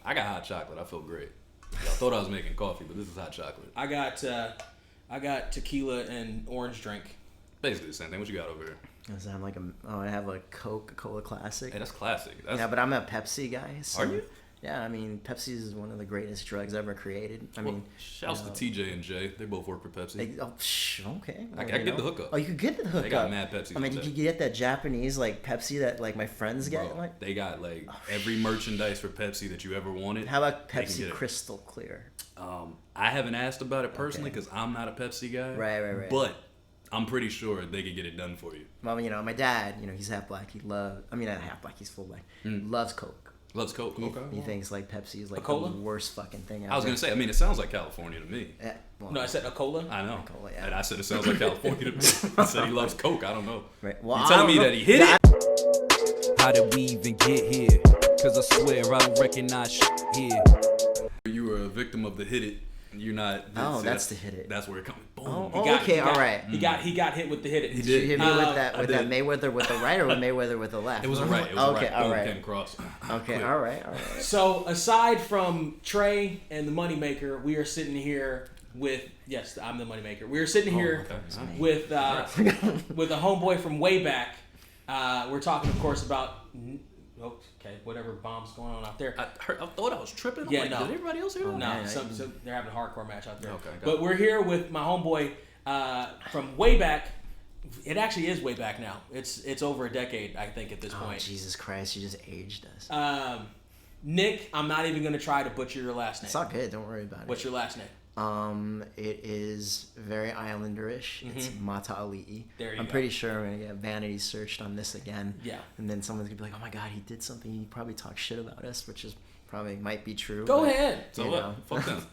I got hot chocolate. I feel great. I thought I was making coffee, but this is hot chocolate. I got tequila and orange drink. Basically the same thing. What you got over here? I have a Coca-Cola Classic. Hey, that's classic. Yeah, but I'm a Pepsi guy. So, are you? Yeah, I mean, Pepsi is one of the greatest drugs ever created. I mean, shouts to TJ and Jay. They both work for Pepsi. Okay. I get the hookup. Oh, you could get the hookup. They got mad Pepsi. I mean, did you get that Japanese Pepsi that my friends get? Bro, they got every merchandise for Pepsi that you ever wanted. How about Pepsi Crystal Clear? I haven't asked about it personally because I'm not a Pepsi guy. Right. But I'm pretty sure they could get it done for you. Well, my dad, he's half black. Not half black. He's full black. Loves Coke. Loves Coke. He thinks Pepsi is the worst fucking thing out I was going to say, it sounds like California to me. Yeah, well, no, I said a cola. I know. Cola, yeah. And I said it sounds like California to me. I said he loves Coke. I don't know. Right. Well, you telling me that he hit it? How did we even get here? Cause I swear I don't recognize shit here. You were a victim of the hit it. You're not. That's the hit it. That's where it comes. Boom. All right. He got hit with the hit it. He did. Did you hit me with that Mayweather with the right or with Mayweather with the left? It was a right. Okay, all right. Came across. Okay, all right. So aside from Trey and the moneymaker, we are sitting here with I'm the moneymaker. We are sitting here with with a homeboy from way back. We're talking, of course, about. Whatever bomb's going on out there. I thought I was tripping. Yeah, no. Did everybody else hear that? No, so they're having a hardcore match out there. Okay, but we're here with my homeboy from way back. It actually is way back now. It's over a decade, I think, at this point. Jesus Christ, you just aged us. Nick, I'm not even going to try to butcher your last name. It's all good. Don't worry about it. What's your last name? It is very Islanderish. It's Mataalii. There you I'm go. pretty sure I'm gonna get vanity searched on this again. Yeah. And then someone's gonna be like, "Oh my God, he did something. He probably talked shit about us," which is probably might be true. Go ahead. So what? Fuck them.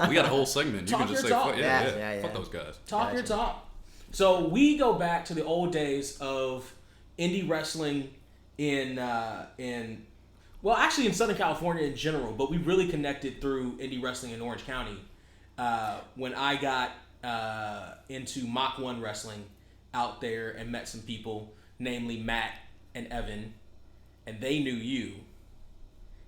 We got a whole segment. You Talk can just your say, talk. Yeah. Fuck those guys. Talk your talk. So we go back to the old days of indie wrestling in Southern California in general, but we really connected through indie wrestling in Orange County. When I got into Mach 1 wrestling out there and met some people, namely Matt and Evan, and they knew you.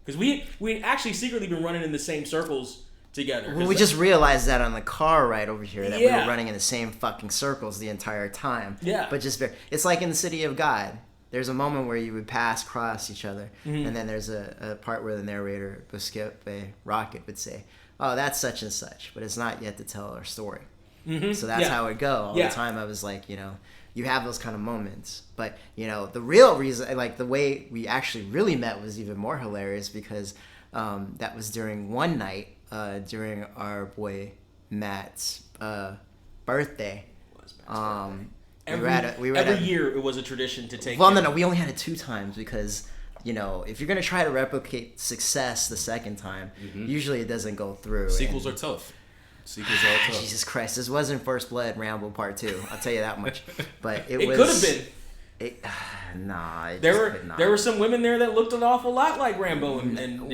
Because we had actually secretly been running in the same circles together. Well, we just realized that on the car ride over here that we were running in the same fucking circles the entire time. Yeah. But it's like in the City of God. There's a moment where you would cross each other, and then there's a part where the narrator, Rocket, would say, "Oh, that's such and such," but it's not yet to tell our story. So that's how it go all the time. I was like, you have those kind of moments, but the real reason, the way we actually really met, was even more hilarious because that was during one night during our boy Matt's birthday. Every year it was a tradition to take. Well, no, we only had it 2 times because. If you're going to try to replicate success the second time, usually it doesn't go through. Sequels are tough. Jesus Christ, this wasn't First Blood Rambo Part 2. I'll tell you that much. But it could have been. There were some women there that looked an awful lot like Rambo and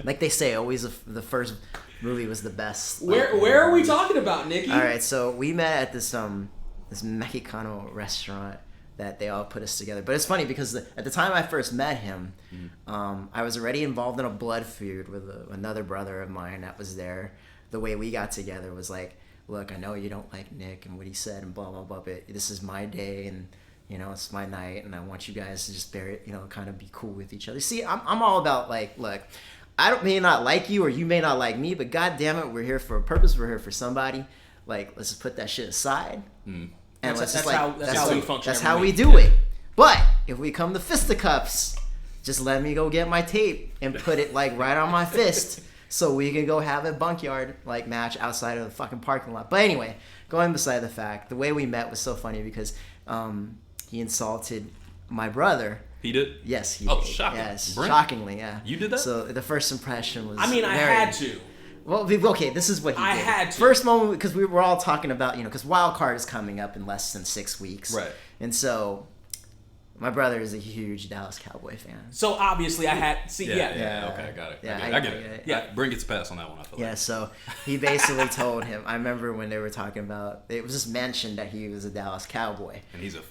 like they say, always the first movie was the best. Where are we talking about, Nicky? All right, so we met at this Mexicano restaurant that they all put us together. But it's funny because at the time I first met him, I was already involved in a blood feud with another brother of mine that was there. The way we got together was like, look, I know you don't like Nick and what he said and blah, blah, blah, but this is my day and, it's my night and I want you guys to just kind of be cool with each other. See, I'm all about look, may not like you or you may not like me, but God damn it, we're here for a purpose. We're here for somebody. Let's just put that shit aside. And that's how we function. That's how we do it. But if we come to fisticuffs, just let me go get my tape and put it right on my fist so we can go have a bunkyard match outside of the fucking parking lot. But anyway, going beside the fact, the way we met was so funny because he insulted my brother. He did? Yes, he did. Oh, shocking. Yes, Brent? shockingly, yeah. You did that? So the first impression was I had to. Well, okay, this is what he did. I had to. First moment, because we were all talking about, because Wild Card is coming up in less than 6 weeks. Right. And so, my brother is a huge Dallas Cowboy fan. So, obviously, I had... Yeah, okay, I got it. Yeah, I get it. Yeah. Brent gets a pass on that one, I feel like. Yeah, so he basically told him... I remember when they were talking about... It was just mentioned that he was a Dallas Cowboy. And he's a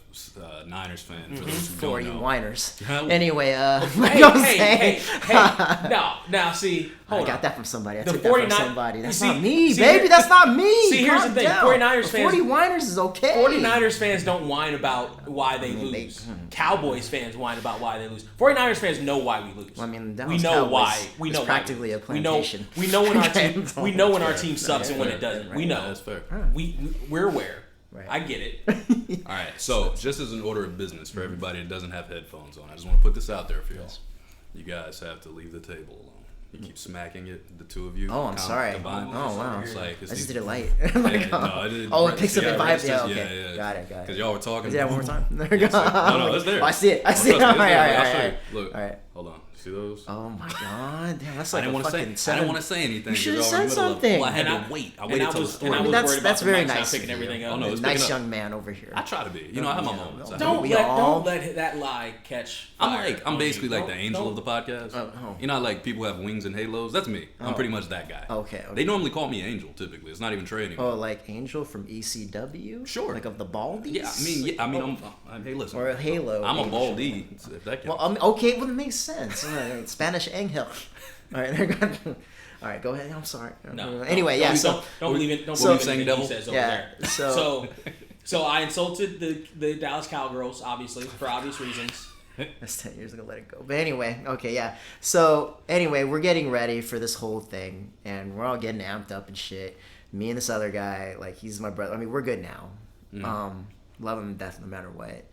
Niners fan. For those who For don't you know. whiners. Hey, Anyway, hey. Now, see, hold I on. got that from somebody. I The took that from 49 somebody. That's see- not me, see, baby. That's not me. See, here's Calm the thing. down. 49ers The fans- 40 whiners is okay. 49ers fans don't whine about why they lose. Cowboys fans whine about why they lose. 49ers fans know why we lose. Well, I mean, we know why. We it's know practically why. a plantation. We know when our team. We know when our team sucks and when fair, it doesn't. right, We know. That's fair. We're aware. Right. I get it. All right, so just as an order of business for everybody that doesn't have headphones on, I just want to put this out there for y'all. You guys have to leave the table alone. You keep smacking it, the two of you. Oh, I'm sorry. Combined. Oh, wow. It's like, I just did it light. Oh, It picks up in vibes. Yeah, Yeah, okay. yeah. Got it. Because y'all were talking. Is that one more time? There we go. No, it's there. Oh, I see it. I see it. Trust All me, it's there. right. I'll show you. Look, All right. hold on. See those? Oh my god. Damn, that's I like didn't a want to fucking say. I didn't want to say anything. You should have 'cause y'all were said in the middle of it. something. Well, I had And to wait. I and waited I till the was- story. and I was that's worried about the very mics not nice picking of you. everything Oh, up. no, it's Nice picking up. young man over here. I try to be. You know, I have my moments. Don't We all- let that lie catch. fire I'm on basically you. like the Don't- angel don't- of the podcast. Oh. You know, how, like people have wings and halos. That's me. I'm Oh. pretty much that guy. Okay. They normally call me Angel. Typically, it's not even Trey anymore. Oh, like Angel from ECW? Sure. Like of the Baldies? Yeah, I mean, I'm hey, listen. Or a Halo. I'm a Angel. baldie. If that Well, counts. okay, well, it makes sense. All right, Spanish Angel. All right, all right, go ahead. I'm sorry. No. Anyway, don't, yeah. So don't believe it. Don't so- believe saying, anything he devil? says over Yeah, there. so- So I insulted the Dallas Cowgirls, obviously for obvious reasons. that's 10 years ago. Let it go. But anyway, okay, yeah. So anyway, we're getting ready for this whole thing, and we're all getting amped up and shit. Me and this other guy, like he's my brother. I mean, we're good now. Love him to death no matter what.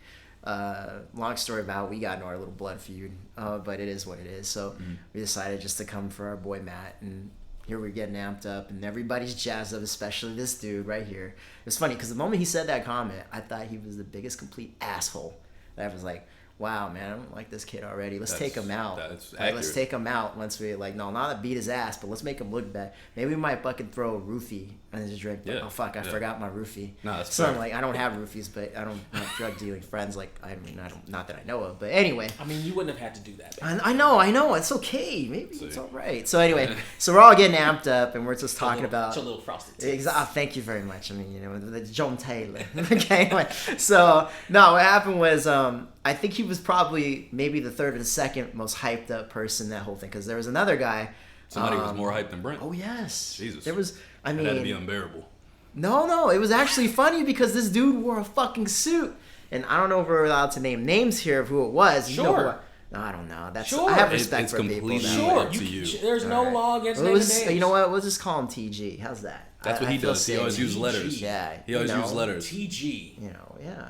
Long story about we got into our little blood feud, but it is what it is. So we decided just to come for our boy Matt, and here we're getting amped up, and everybody's jazzed up, especially this dude right here. It's funny because the moment he said that comment, I thought he was the biggest complete asshole. That I was like, wow, man, I don't like this kid already. Let's take him out. That's Like, let's accurate. take him out once we no, not to beat his ass, but let's make him look bad. Maybe we might fucking throw a roofie and just drink. Yeah, Oh fuck, I yeah. forgot my roofie. No, that's so I'm fair. like, I don't have roofies, but I don't have drug dealing friends. Like, I mean, I don't, not that I know of. But anyway, I mean, you wouldn't have had to do that. Babe. I know. It's okay. Maybe See. it's all right. So anyway, so we're all getting amped up, and we're just talking about. It's a little frosted. Tips. Thank you very much. I mean, you know, the John Taylor. Okay. Anyway, so no, what happened was, I think he was probably maybe the third or the second most hyped up person that whole thing, because there was another guy. Somebody was more hyped than Brent. Oh yes. Jesus. There was. I That had to be mean, unbearable. no, it was actually funny because this dude wore a fucking suit, and I don't know if we're allowed to name names here of who it was. You know who Sure. no, I don't know. That's Sure. I have It's respect for people. completely that Sure. way. up to you. There's no Alright. law against Well, naming names. you know what? We'll just call him TG. How's that? That's what he feel does. He safe. always uses letters. TG. Yeah. He always you know, uses letters. TG. You know, yeah.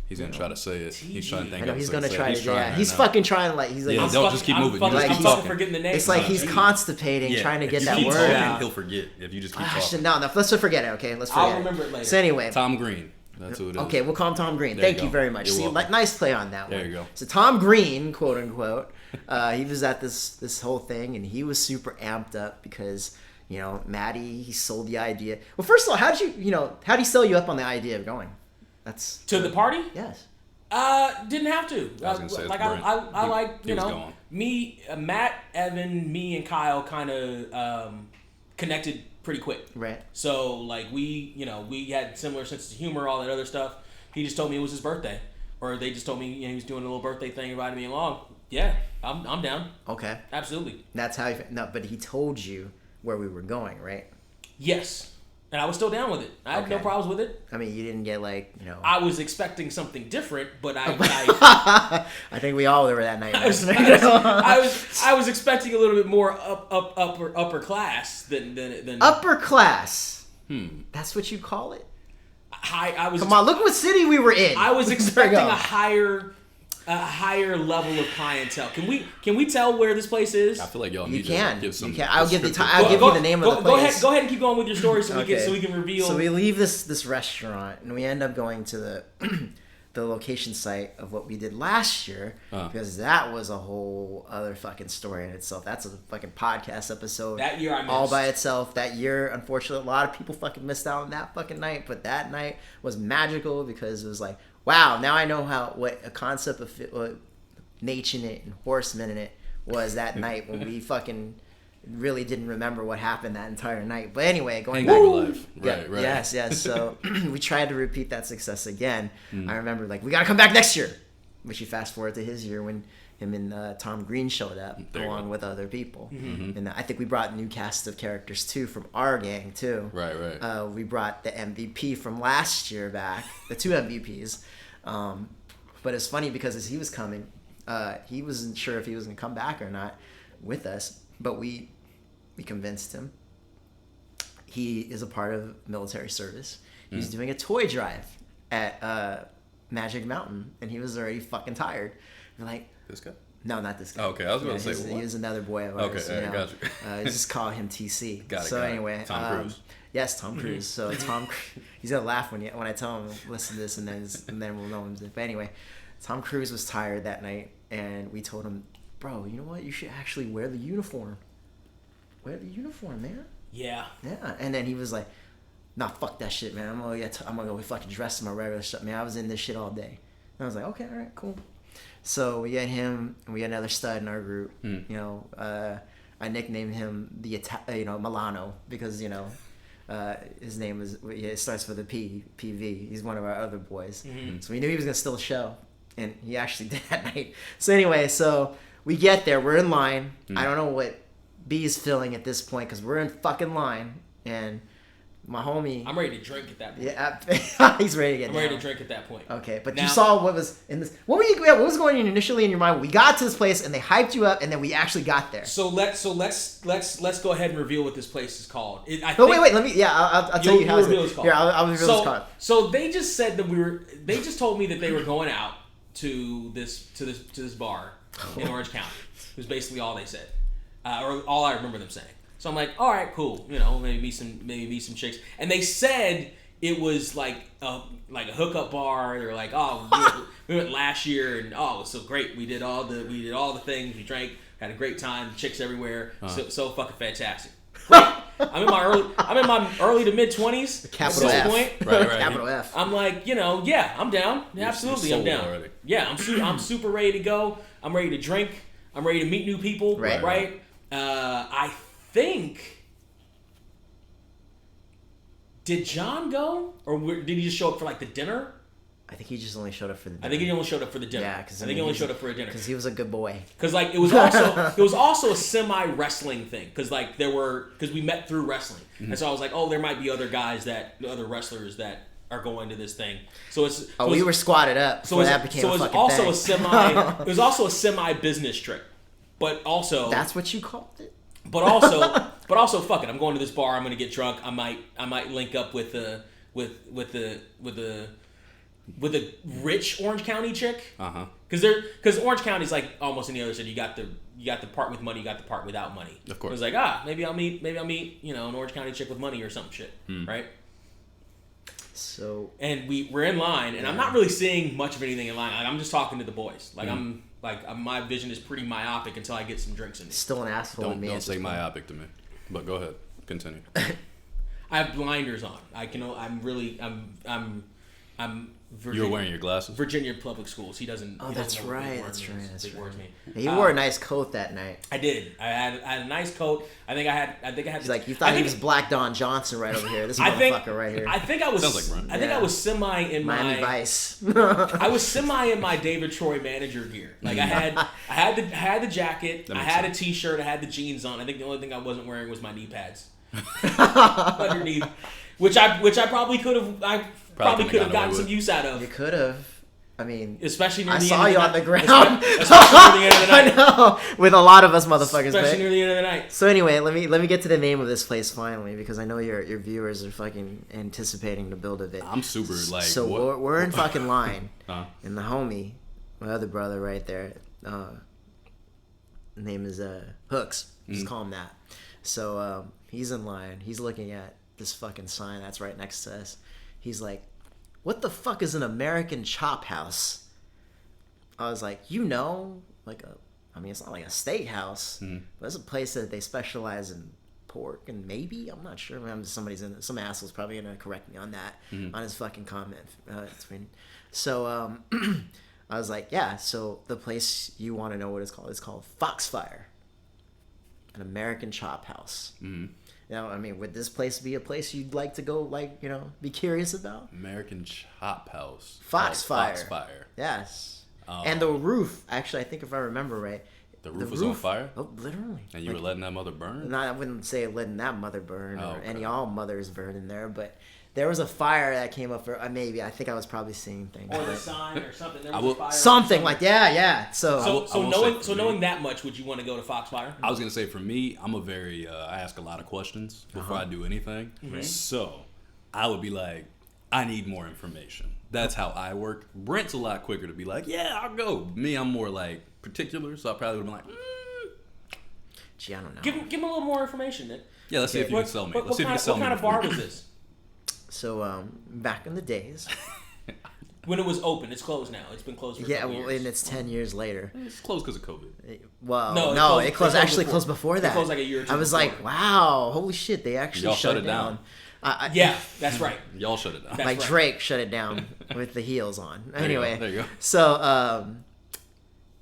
He's gonna try to say it. He's trying to think. I know of he's something gonna say. try He's to. trying Yeah, right he's now. fucking trying. Like he's like. Yeah, he's don't fucking- just keep moving. You I'm just keep fucking talking. forgetting the name. It's like he's TG. constipating, Yeah, trying to if get you that keep word talking, out. He'll forget if you just keep Ah, talking. shit, no, let's just forget it. Okay, let's forget I'll remember it later. So anyway, Tom Green. That's who it is. okay, we'll call him Tom Green. There Thank you you go. very much. You're See, welcome. nice play on that one. There you go. So Tom Green, quote unquote, he was at this whole thing, and he was super amped up because Maddie, he sold the idea. Well, first of all, how did he sell you up on the idea of going? That's To the party? yes. Didn't have to. I was gonna say, it's like Brent. I like He was going. me, Matt, Evan, me, and Kyle kind of connected pretty quick. Right. So like we had similar senses of humor, all that other stuff. He just told me it was his birthday, or they just told me he was doing a little birthday thing, invited me along. Yeah, I'm down. Okay. Absolutely. That's how but he told you where we were going, right? Yes. And I was still down with it. I had no Okay. problems with it. I mean, you didn't get I was expecting something different, but I I think we all were that night. I was expecting a little bit more upper class than Upper class. That's what you call it? high. I was Come on, look what city we were in. I was There you expecting go. a higher level of clientele. Can we tell where this place is? I feel like y'all You need can. to give some. You can. I'll give the descriptive I'll give thought. you the name of the Go place. ahead and keep going with your story so Okay. we can reveal. So we leave this restaurant and we end up going to the the location site of what we did last year because that was a whole other fucking story in itself. That's a fucking podcast episode. That year I all missed. by itself. That year, unfortunately, a lot of people fucking missed out on that fucking night. But that night was magical because it was like, wow, now I know what a concept of nature in it and horsemen in it was that night when we fucking really didn't remember what happened that entire night. But anyway, going Hang back. on life. Right. Yes. So we tried to repeat that success again. I remember like, we got to come back next year. Which you fast forward to his year when him and Tom Green showed up along with other people. And I think we brought new cast of characters too from our gang too. Right. We brought the MVP from last year back, the 2 MVPs. But it's funny because as he was coming, he wasn't sure if he was going to come back or not with us, but we convinced him. He is a part of military service. He's doing a toy drive at Magic Mountain, and he was already fucking tired. We're like, this guy? No, not this guy. Oh, okay, I was going to say, he was another boy of ours. Okay, got you. Just call him TC. Got it. So anyway, Tom Cruise. Yes, Tom Cruise. So Tom, he's gonna laugh when I tell him listen to this, and then we'll know him. But anyway, Tom Cruise was tired that night, and we told him, bro, you know what? You should actually wear the uniform. Wear the uniform, man. Yeah. Yeah, and then he was like, nah, fuck that shit, man. I'm gonna go fucking dress in my regular stuff, man. I was in this shit all day. And I was like, okay, all right, cool. So we had him, and we had another stud in our group. You know, I nicknamed him the Milano because his name it starts with a P, PV. He's one of our other boys. So we knew he was gonna steal the show, and he actually did that night. So anyway, so we get there, we're in line. I don't know what B's feeling at this point because we're in fucking line, and my homie. I'm ready to drink at that point. Yeah, he's ready to get. I'm ready to drink at that point. Okay, but now, you saw what was in this. What was going on initially in your mind? We got to this place and they hyped you up, and then we actually got there. So let's go ahead and reveal what this place is called. Wait. Let me. Yeah, I'll tell you how it's called. Here, I'll reveal this called. So they just said that they just told me that they were going out to this bar in Orange County. It was basically all they said, or all I remember them saying. So I'm like, all right, cool. Maybe meet some chicks. And they said it was like a hookup bar. They were like, oh, we went last year, and it was so great. We did all the things. We drank, had a great time. Chicks everywhere. So fucking fantastic. I'm in my early to mid 20s. Capital F. Point. Right. Capital F. I'm like, yeah, I'm down. Absolutely, I'm down. Already. Yeah, I'm super ready to go. I'm ready to drink. I'm ready to meet new people. Right. I think, did John go, or did he just show up for like the dinner? I think he just only showed up for the dinner. I think he only showed up for the dinner. Yeah, because he only showed up for a dinner because he was a good boy. Because like it was also a semi wrestling thing. Because like because we met through wrestling, and so I was like, there might be other wrestlers that are going to this thing. We were squatted up. So that became a fucking thing. It was also a semi business trip, but also that's what you called it. But also, fuck it. I'm going to this bar. I'm going to get drunk. I might link up with a rich Orange County chick. Because Orange County's like almost any other city. You got the part with money. You got the part without money. Of course. It was like maybe I'll meet an Orange County chick with money or some shit. Right. So. And we're in line, and I'm not really seeing much of anything in line. Like, I'm just talking to the boys. Like my vision is pretty myopic until I get some drinks in me. Still an asshole. Don't say myopic to me. But go ahead, continue. I have blinders on. I'm You're wearing your glasses. Virginia public schools. He doesn't. Oh, he that's doesn't know what right. big That's word right. means. That's Big right. words mean. He wore a nice coat that night. I did. I had a nice coat. I think I had. He's like, you thought he was Black Don Johnson right over here. This motherfucker right here. I think I was. Sounds like Brent. I think I was semi in Miami my. Vice. I was semi in my David Troy manager gear. Like I had the jacket. I had a t-shirt. I had the jeans on. I think the only thing I wasn't wearing was my knee pads underneath, which I probably could have. I probably could have gotten some use out of. You could have. I mean, especially near I the saw end you of on the ground. Especially near the end of the night. I know, with a lot of us motherfuckers. Especially near the end of the night. So anyway, let me get to the name of this place finally, because I know your viewers are fucking anticipating the build of it. I'm super like. So what? we're in fucking line, Huh? and the homie, my other brother right there, name is Hooks. Just call him that. So he's in line. He's looking at this fucking sign that's right next to us. He's like, what the fuck is an American chop house? I was like, it's not like a steakhouse, but it's a place that they specialize in pork and maybe, I'm not sure, some asshole's probably gonna correct me on that, on his fucking comment. So I was like, yeah, so the place you want to know what it's called Foxfire. an American chop house. Mm-hmm. Now, I mean, would this place be a place you'd like to go, like, be curious about? American Chop House. Foxfire. Foxfire. Yes. And the roof, actually, I think if I remember right. The roof was on fire? Oh, literally. And you were letting that mother burn? No, I wouldn't say letting that mother burn Oh, or okay. any all mothers burn in there, but there was a fire that came up for, maybe, I think I was probably seeing things. Or the but- sign or something. There I was will- a fire Something like, yeah. So, So won't knowing say so for me. knowing that much, would you want to go to Foxfire? I was going to say, for me, I'm a very, I ask a lot of questions before I do anything. Mm-hmm. So I would be like, I need more information. That's how I work. Brent's a lot quicker to be like, yeah, I'll go. Me, I'm more like particular, so I probably would have been like, gee, I don't know. Give him a little more information, Nick. yeah, let's see if you can sell me. Let's see if you can sell me. What kind of bar was this? So, back in the days. When it was open, it's closed now. It's been closed for a Yeah, couple well, years. and it's 10 years later. It's closed because of COVID. Well, No, no, it it closed actually before. closed before It that. closed like a year or two I was before. like, wow, holy shit, they actually Y'all shut it down. Yeah, that's right. Y'all shut it down. That's Like right. Drake shut it down with the heels on. Anyway, There you go. So,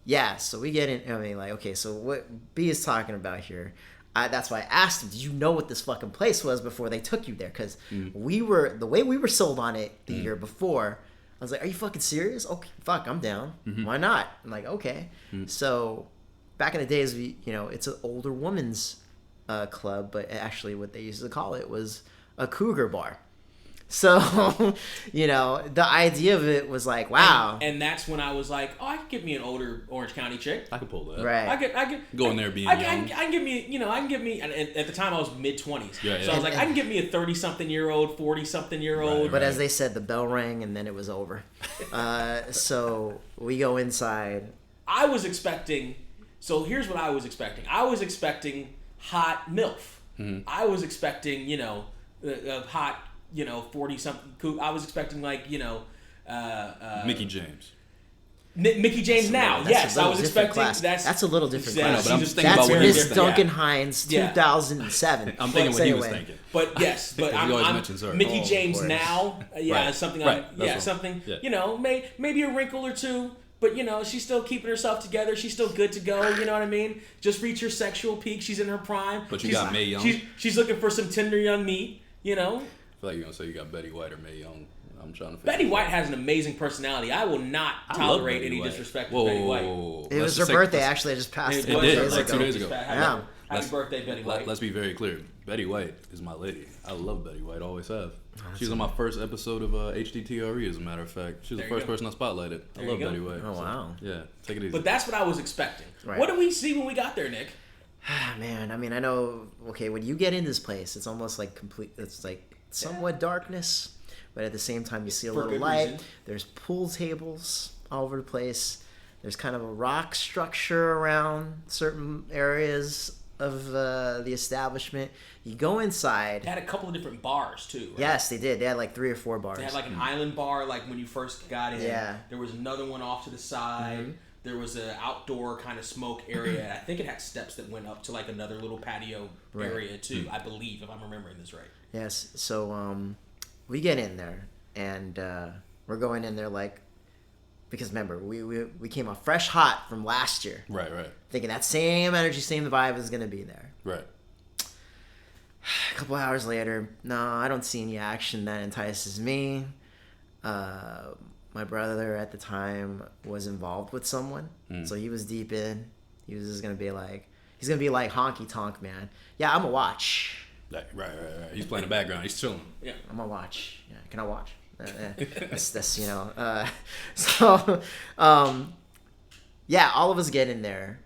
yeah, so we get in. I mean, like, okay, so what B is talking about here? That's why I asked him, did you know what this fucking place was before they took you there? Because the way we were sold on it the year before, I was like, are you fucking serious? Okay, fuck, I'm down. Why not? I'm like, okay. So back in the days, it's an older women's club, but actually what they used to call it was a Cougar bar. So, the idea of it was like, wow. And that's when I was like, oh, I could get me an older Orange County chick. I could pull that. Right. I could Go in there being I young. can get me, and at the time I was mid-20s. Yeah, So I was yeah. like, I can get me a 30-something-year-old, 40-something-year-old. Right, But as they said, the bell rang and then it was over. So we go inside. I was expecting, so here's what I was expecting. I was expecting hot MILF. I was expecting, a hot, 40-something. I was expecting, like, Mickey James. Mickey James now. That's Yes, a I little was different expecting. class. That's a little different Yeah, class. but I'm just thinking That's about what he was Miss thinking. Duncan Yeah. Hines, Yeah. 2007. I'm thinking what he was Anyway. thinking. But yes, but He always mentions her. Mickey Oh, James boy. now. Yeah, Right. something. Right. That's Yeah, what- something. yeah. Maybe a wrinkle or two. But she's still keeping herself together. She's still good to go. You know what I mean? Just reach her sexual peak. She's in her prime. But you She's- got Mae Young? She's looking for some tender young meat. I feel like you're gonna say you got Betty White or Mae Young. I'm trying to figure Betty it out. White has an amazing personality. I will not I love tolerate Betty any White. disrespect Whoa, to Betty whoa, White. whoa, whoa. It was Let's her just say- birthday, let's- actually. I just passed It it. was did, her days like ago. 2 days ago. Yeah. Happy birthday, Betty White. Let's be very clear. Betty White is my lady. I love Betty White. Always have. She was on my first episode of HDTRE, as a matter of fact. She was There the you first go. person I spotlighted. I There love you go. Betty White. Oh, wow. Yeah, take it easy. But that's what I was expecting. Right. What did we see when we got there, Nick? Man, I mean, I know, okay, when you get in this place, it's almost like it's like somewhat darkness, but at the same time, you see a For little good light. reason. There's pool tables all over the place. There's kind of a rock structure around certain areas of the establishment. You go inside. They had a couple of different bars, too. Right? Yes, they did. They had like 3 or 4 bars. They had like an island bar, like when you first got in. Yeah. There was another one off to the side. There was an outdoor kind of smoke area. I think it had steps that went up to like another little patio Right. area too. I believe, if I'm remembering this right. Yes. So we get in there, and we're going in there like, because remember, we came off fresh hot from last year, Right. thinking that same energy, same vibe is gonna be there. Right. A couple hours later, no, I don't see any action that entices me. My brother at the time was involved with someone, so he was deep in. He was just gonna be like, he's gonna be like honky tonk man. Yeah, I'm gonna watch. Right. He's playing the background. He's chilling. Yeah. I'm gonna watch. Yeah, can I watch? That's So, yeah, all of us get in there.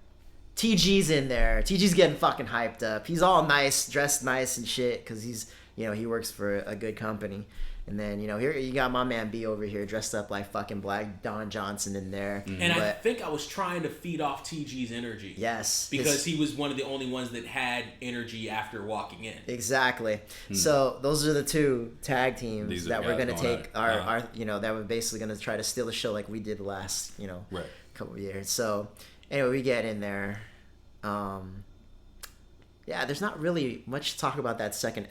TG's in there. TG's getting fucking hyped up. He's all nice, dressed nice and shit, because he's, he works for a good company. And then, here you got my man B over here dressed up like fucking Black Don Johnson in there. And I think I was trying to feed off TG's energy. Yes. Because he was one of the only ones that had energy after walking in. Exactly. So those are the 2 tag teams These are that the we're guys going to going take at it. our that we're basically going to try to steal the show like we did the last, Right. couple of years. So anyway, we get in there. Yeah, there's not really much to talk about that second,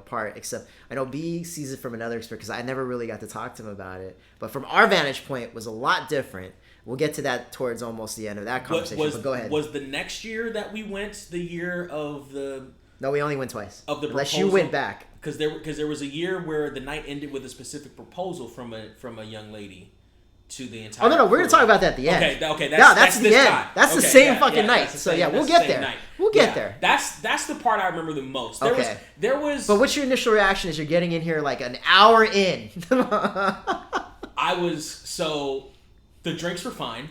part, except I know B sees it from another perspective, because I never really got to talk to him about it. But from our vantage point, it was a lot different. We'll get to that towards almost the end of that conversation. But go ahead. Was the next year that we went the year of the? No, we only went twice. Of the unless proposal? you went back. Because there was a year where the night ended with a specific proposal from a young lady to the entire. Oh no, we're gonna talk about that at the end. Okay, that's the end. Time. That's the same fucking night. So yeah, we'll get there. Night. We'll get there. That's the part I remember the most. There was. But what's your initial reaction as you're getting in here like an hour in? The drinks were fine,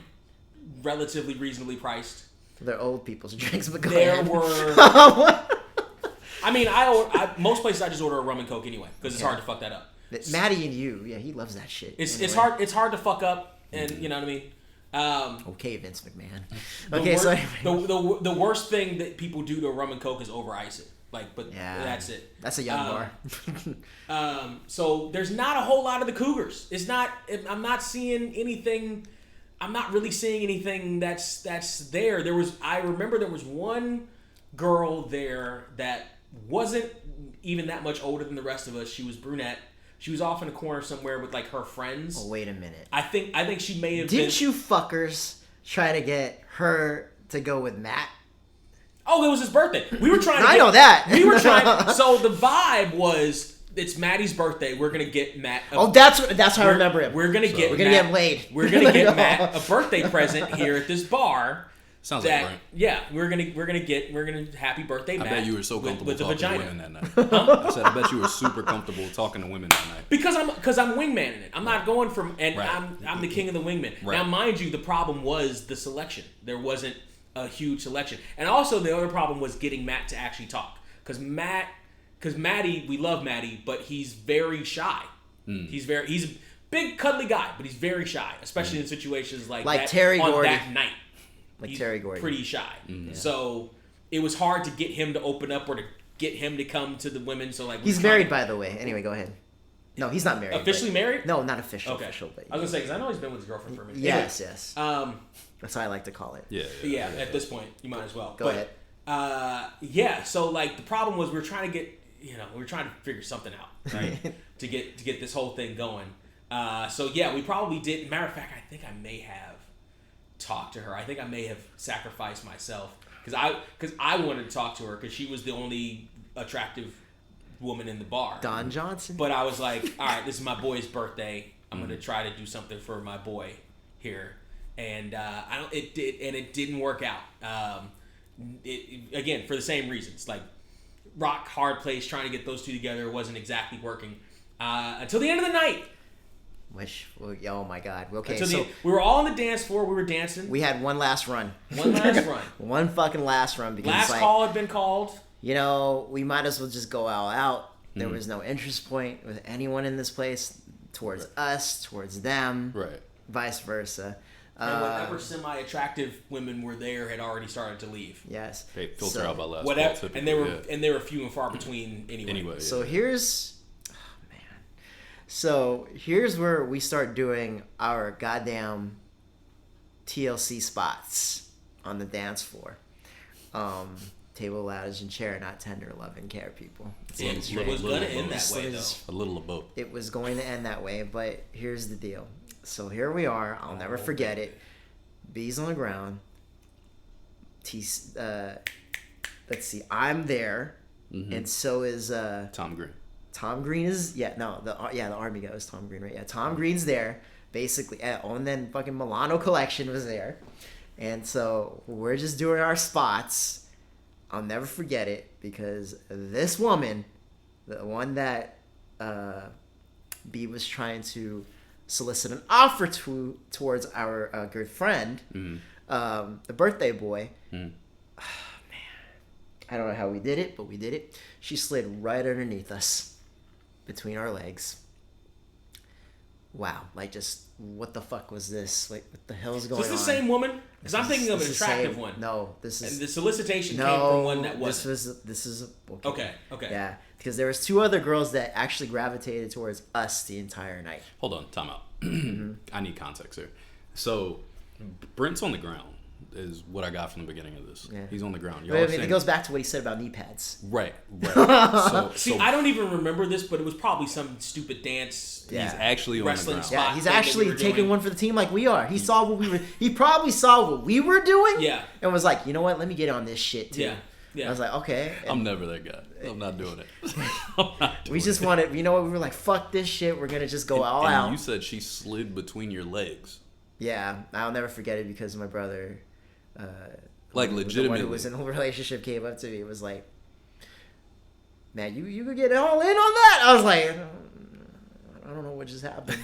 relatively reasonably priced. They're old people's drinks, but go there ahead. Were. I mean, most places I just order a rum and coke anyway because it's hard to fuck that up. Maddie and you, he loves that shit. It's hard. It's hard to fuck up, and you know what I mean. Okay, Vince McMahon. The worst thing that people do to a rum and coke is over ice it. That's it. That's a young bar. So there's not a whole lot of the Cougars. It's not. I'm not seeing anything. I'm not really seeing anything that's there. I remember there was one girl there that wasn't even that much older than the rest of us. She was brunette. She was off in a corner somewhere with like her friends. Oh, wait a minute. I think she may have. Didn't you fuckers try to get her to go with Matt? Oh, it was his birthday. We were trying. I know that. We were trying. So the vibe was, it's Maddie's birthday. We're gonna get Matt. That's how I remember him. We're gonna get him laid. We're gonna get Matt a birthday present here at this bar. Sounds like Brent. Yeah, we're gonna happy birthday, Matt. I bet you were so comfortable with talking vagina. to women that night. I said, I bet you were super comfortable talking to women that night. Because I'm wingmanning it. I'm not going from Right. I'm the king of the wingman. Right. Now, mind you, the problem was the selection. There wasn't a huge selection, and also the other problem was getting Matt to actually talk. Because Maddie, we love Maddie, but he's very shy. He's a big cuddly guy, but he's very shy, especially in situations like that Terry on Gordy. that night. Like Terry Gordy. Pretty shy. So it was hard to get him to open up or to get him to come to the women. So he's married, by the way. Anyway, go ahead. No, he's not married. Officially married? No, not official. Okay. Official, but I was gonna say because I know he's been with his girlfriend for a minute. Yes, anyway, yes. That's how I like to call it. Yeah. At this point, you might as well. Go ahead. So the problem was we were trying to figure something out, right? to get this whole thing going. We probably did. Matter of fact, I think I may have talked to her. I think I may have sacrificed myself because I wanted to talk to her because she was the only attractive woman in the bar. Don Johnson. But I was like, all right, this is my boy's birthday. I'm gonna try to do something for my boy here, and it didn't work out. Again, for the same reasons, like rock hard place trying to get those two together wasn't exactly working until the end of the night. Oh my God. Okay, we were all on the dance floor. We were dancing. We had one last run. One fucking last run because last call had been called. We might as well just go all out. There was no interest point with anyone in this place towards us, towards them, right? Vice versa. And whatever semi-attractive women were there had already started to leave. Yes. They filter out by last whatever, call, and they were few and far between anyway. So here's where we start doing our goddamn TLC spots on the dance floor. Table, lounge, and chair, not tender, love, and care, people. It was going to end that way, though. A little of both. It was going to end that way, but here's the deal. So here we are. I'll never forget it. B's on the ground. Let's see. I'm there, and so is Tom Green. Tom Green is the Army guy was Tom Green, right? Yeah, Tom Green's there, basically. And then fucking Milano Collection was there, and so we're just doing our spots. I'll never forget it because this woman, the one that B was trying to solicit an offer towards our good friend, the birthday boy. Oh, man, I don't know how we did it, but we did it. She slid right underneath us, between our legs. Wow, just what the fuck was this? What the hell's going on? Is this the same woman? Because I'm thinking of an attractive one. No, this is. And the solicitation came from one that was. This is okay. Yeah, because there was two other girls that actually gravitated towards us the entire night. Hold on, time out. I need context here. So, Brent's on the ground. is what I got from the beginning of this. Yeah. He's on the ground. But, I mean, it goes back to what he said about knee pads. Right. See, I don't even remember this, but it was probably some stupid dance. Yeah. He's actually on the Wrestling ground. spot. Yeah, he's thing that actually we were taking doing. one for the team like we are. He saw what we were. He probably saw what we were doing. Yeah. And was like, you know what? Let me get on this shit too. Yeah. Yeah. I was like, okay. And I'm never that guy. I'm not doing it. we just wanted, you know what? We were like, fuck this shit. We're gonna just go all and out. You said she slid between your legs. Yeah, I'll never forget it because my brother, Like the one legitimately. who was in a relationship, came up to me. It was like, man, you could get all in on that. I was like, I don't know what just happened.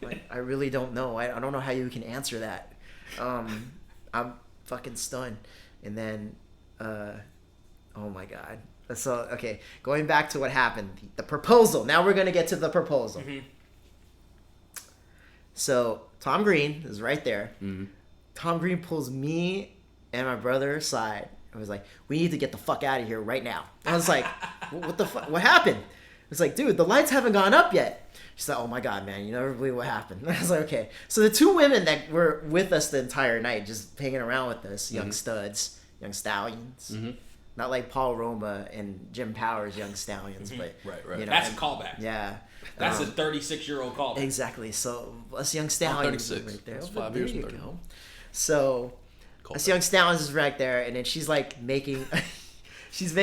Like, I really don't know. I don't know how you can answer that. I'm fucking stunned. And then, oh my god. So, okay, going back to what happened, the proposal. Now we're gonna get to the proposal. Mm-hmm. So Tom Green is right there. Mm-hmm. Tom Green pulls me and my brother aside. I was like, we need to get the fuck out of here right now. I was like, what the fuck? What happened? It's like, dude, the lights haven't gone up yet. She's like, oh my god, man, you never believe what happened. I was like, okay. So the two women that were with us the entire night, just hanging around with us, young studs, young stallions. Mm-hmm. Not like Paul Roma and Jim Powers, young stallions, but Right. you know, That's a callback. yeah. That's a 36-year-old callback. Exactly. So us young stallions 36. right there. That's Oh, 5 there years you from 30. go. So us young stallions is right there, and then she's like making, she's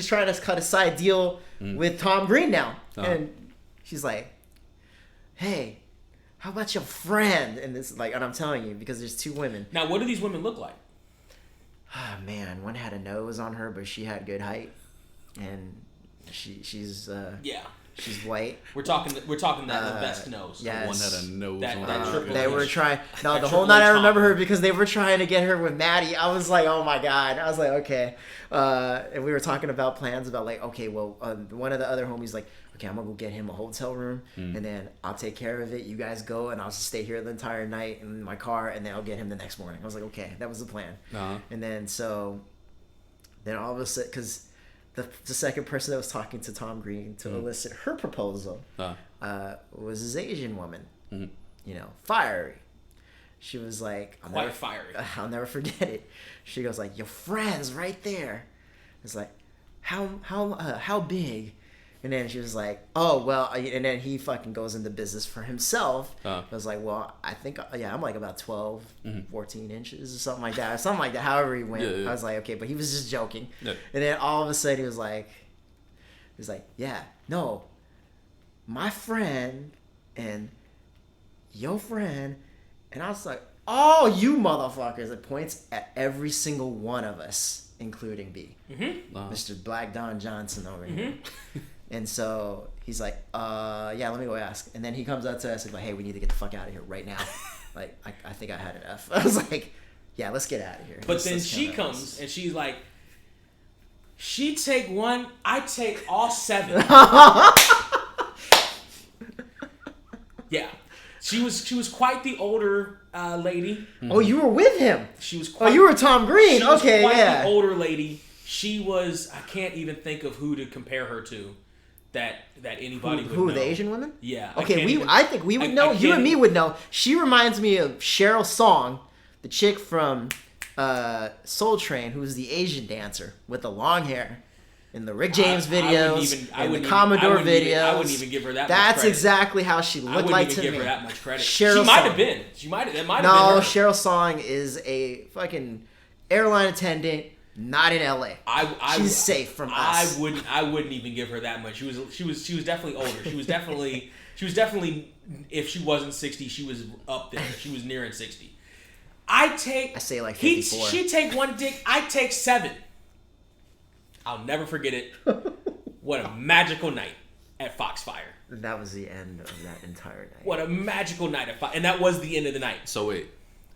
trying to cut a side deal with Tom Green now, and she's like, hey, how about your friend? And this like, and I'm telling you because there's two women. Now, what do these women look like? Oh man, one had a nose on her, but she had good height, and she's Yeah. she's white. We're talking that the best nose. yes. One had a nose That- on that her. triple They were H. trying. No, That the whole Triple night I H remember combo. her because they were trying to get her with Maddie. I was like, oh my god. I was like, okay. And we were talking about plans about like, okay, well, one of the other homies like, okay, I'm gonna go get him a hotel room, and then I'll take care of it. You guys go, and I'll just stay here the entire night in my car, and then I'll get him the next morning. I was like, okay, that was the plan. Uh-huh. And then then all of a sudden, because the second person that was talking to Tom Green to elicit her proposal was this Asian woman, you know, fiery. She was like, Quite fiery. I'll never forget it. She goes like, your friend's right there. It's like, how big? And then she was like, oh, well, and then he fucking goes into business for himself. I was like, well, I think, I'm like about 12, 14 inches or something like that. However he went. Yeah. I was like, okay, but he was just joking. Yeah. And then all of a sudden he was like, yeah, no, my friend and your friend. And I was like, oh, you motherfuckers. It points at every single one of us, including B. Mr. Black Don Johnson over here. And so he's like, yeah, let me go ask. And then he comes up to us and like, hey, we need to get the fuck out of here right now. Like, I think I had enough. I was like, yeah, let's get out of here. But then she comes and she's like, she take one, I take all 7. Yeah. She was quite the older lady. Oh, you were with him. She was Oh, quite, you were Tom Green. she was Okay, quite yeah. the older lady. She was, I can't even think of who to compare her to that anybody would Who, know. the Asian woman? Yeah. Okay, I think we would know. You can't and me would know. She reminds me of Cheryl Song, the chick from Soul Train, who's the Asian dancer with the long hair in the Rick James videos, in the Commodore videos. I wouldn't even give her that much That's credit. exactly how she I looked wouldn't like even to give me. her that much credit. Cheryl she might Song. have been. That might have No, been her. Cheryl Song is a fucking airline attendant, not in LA. She's safe from us. I wouldn't even give her that much. She was definitely older. She was definitely if she wasn't 60, she was up there. She was nearing 60. I say like 54. She take one dick, I take 7. I'll never forget it. What a magical night at Foxfire. That was the end of that entire night. What a magical night at Foxfire. And that was the end of the night. So wait,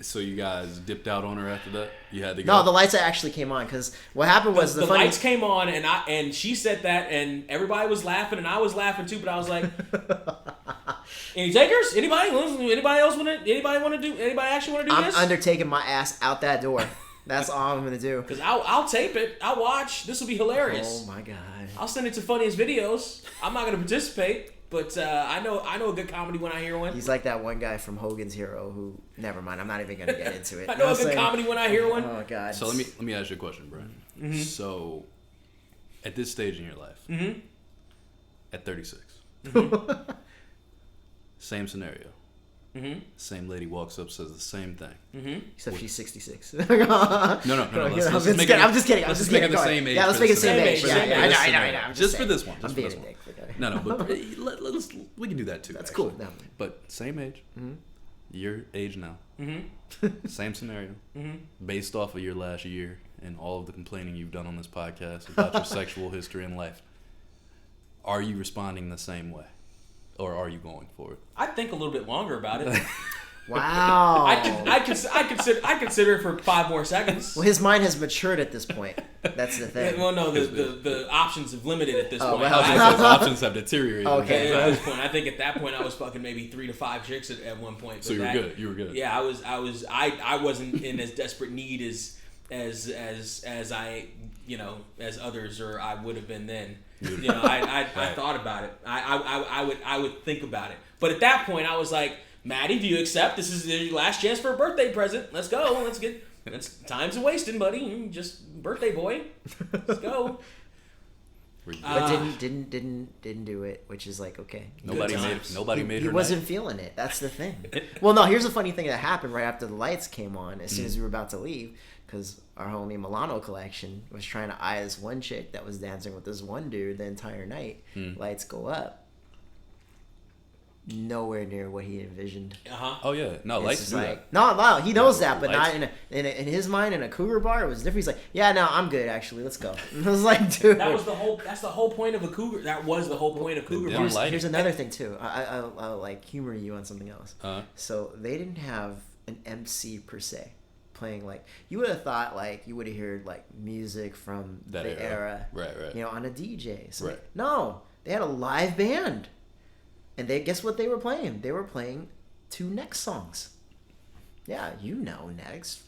so you guys dipped out on her after that? You had to go? No, the lights actually came on because what happened was the lights came on and she said that and everybody was laughing and I was laughing too, but I was like, any takers? Anybody else want to? Anybody actually want to do this? I'm undertaking my ass out that door. That's all I'm gonna do. Because I'll tape it. I'll watch. This will be hilarious. Oh my god. I'll send it to Funniest Videos. I'm not gonna participate, but I know a good comedy when I hear one. He's like that one guy from Hogan's Hero who. Never mind. I'm not even gonna get into it. I know a good comedy when I hear one. Oh God. So let me ask you a question, Brent. Mm-hmm. So, at this stage in your life, mm-hmm. at 36, mm-hmm. same scenario. Mm-hmm. Same lady walks up, says the same thing. Mm-hmm. Except she's 66. No. I'm just kidding. Let's just make it the same age. Yeah, let's make it the same age. I know. I'm just for this one. I'm being a dick. No, but we can do that too. That's actually. cool. But same age. Mm-hmm. Your age now. Mm-hmm. Same scenario. Mm-hmm. Based off of your last year and all of the complaining you've done on this podcast about your sexual history in life, are you responding the same way? Or are you going for it? I'd think a little bit longer about it. Wow. I consider it for 5 more seconds. Well, his mind has matured at this point. That's the thing. Well, no, the options have limited at this point. Well, his options have deteriorated. Okay. At this point, I think at that point I was fucking maybe 3 to 5 chicks at one point. But so you were good. Yeah, I wasn't in as desperate need as I as others or I would have been then. I thought about it. I would think about it. But at that point, I was like, Maddie, do you accept? This is your last chance for a birthday present. Let's go. Time's wasting, buddy. Just birthday boy. Let's go. But didn't do it, which is like okay. Nobody made her. He wasn't feeling it. That's the thing. Well, no. Here's the funny thing that happened right after the lights came on. As soon as we were about to leave, because our homie Milano Collection was trying to eye this one chick that was dancing with this one dude the entire night. Lights go up. Nowhere near what he envisioned. Oh yeah, no, lights do that. No, he knows that, but not in his mind. In a Cougar bar, it was different. He's like, yeah, no, I'm good actually. Let's go. And I was like, dude, that's the whole point of a Cougar. That was the whole point of Cougar bars. Here's another thing too. I'll like humor you on something else. So they didn't have an MC per se playing. Like you would have thought, like you would have heard like music from that era, right? On a DJ. So right. No, they had a live band. And guess what they were playing? They were playing 2 Next songs. Yeah, Next.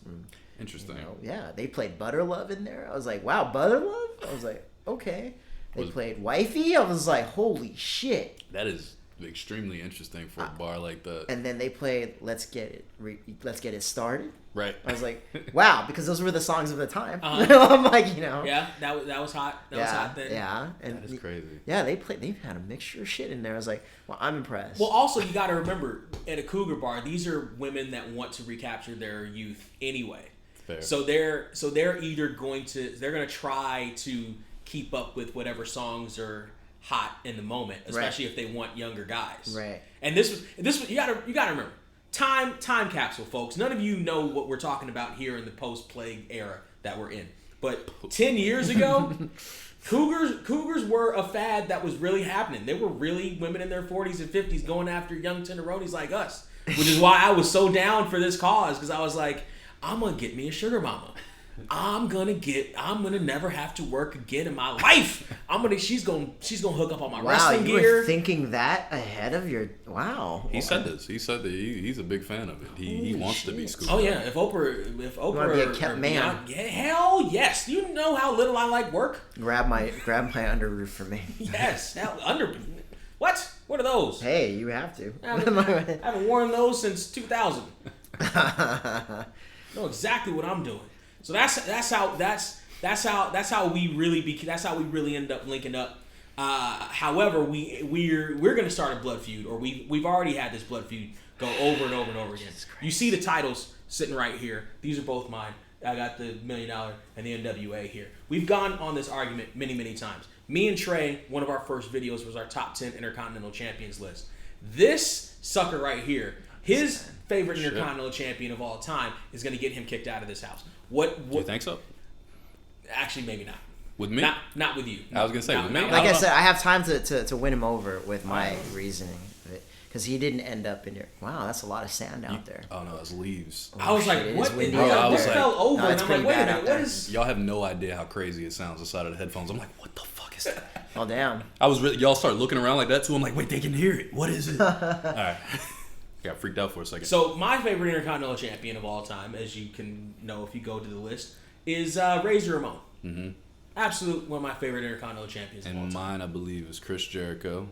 Interesting. Yeah, they played Butter Love in there. I was like, wow, Butter Love? I was like, okay. They played Wifey. I was like, holy shit. That is extremely interesting for a bar like that. And then they played Let's Get It Started. Right. I was like, wow, because those were the songs of the time. I'm like, Yeah, that was hot. That was hot then. Yeah. And that is crazy. Yeah, they had a mixture of shit in there. I was like, well, I'm impressed. Well, also you got to remember, at a Cougar bar, these are women that want to recapture their youth anyway. Fair. So they're either going to try to keep up with whatever songs are hot in the moment, especially if they want younger guys. Right. And this was you gotta remember. Time capsule, folks. None of you know what we're talking about here in the post-plague era that we're in. But 10 years ago, Cougars were a fad that was really happening. There were really women in their 40s and 50s going after young tenderonis like us, which is why I was so down for this cause, because I was like, I'm gonna get me a sugar mama. I'm gonna never have to work again in my life. She's gonna hook up on my wrestling gear. Wow, you were thinking that ahead of your He said this. He said that he's a big fan of it. He wants to be scooped. Oh yeah, if Oprah want to be a kept man. Yeah, hell yes. Do you know how little I like work? Grab my underroof for me. Yes, hell, What? What are those? Hey, you have to. I haven't worn those since 2000. Know exactly what I'm doing. So that's how we really end up linking up. However, we're gonna start a blood feud, or we've already had this blood feud go over and over and over again. You see the titles sitting right here. These are both mine. I got the $1 million and the NWA here. We've gone on this argument many, many times. Me and Trey, one of our first videos was our top 10 Intercontinental Champions list. This sucker right here, his favorite Intercontinental Champion of all time, is going to get him kicked out of this house. What? Do you think so? Actually, maybe not. With me? Not with you. I was going to say, with me? Like I said, I have time to win him over with my reasoning. Because he didn't end up in your... Wow, that's a lot of sand out there. Oh, no, that's leaves. I was like, what? It fell over. No, and I'm like, wait a minute, what is... Y'all have no idea how crazy it sounds inside of the headphones. I'm like, what the fuck is that? Oh, damn. Y'all start looking around like that, too. I'm like, wait, they can hear it. What is it? All right. Got freaked out for a second. So, my favorite Intercontinental Champion of all time, as you can know if you go to the list, is Razor Ramon. Mm-hmm. Absolute one of my favorite Intercontinental Champions of all time. And mine, I believe, is Chris Jericho.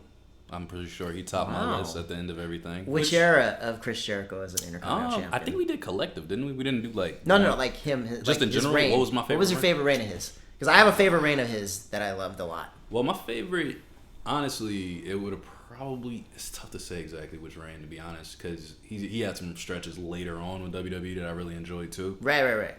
I'm pretty sure he topped my list at the end of everything. Which era of Chris Jericho as an Intercontinental Champion? I think we did collective, didn't we? We didn't do like... No, like him. Just in general? Reign. What was my favorite What was your favorite reign of his? Because I have a favorite reign of his that I loved a lot. Well, my favorite, honestly, it would have probably... It's tough to say exactly which reign, to be honest, because he had some stretches later on with WWE that I really enjoyed, too. Right.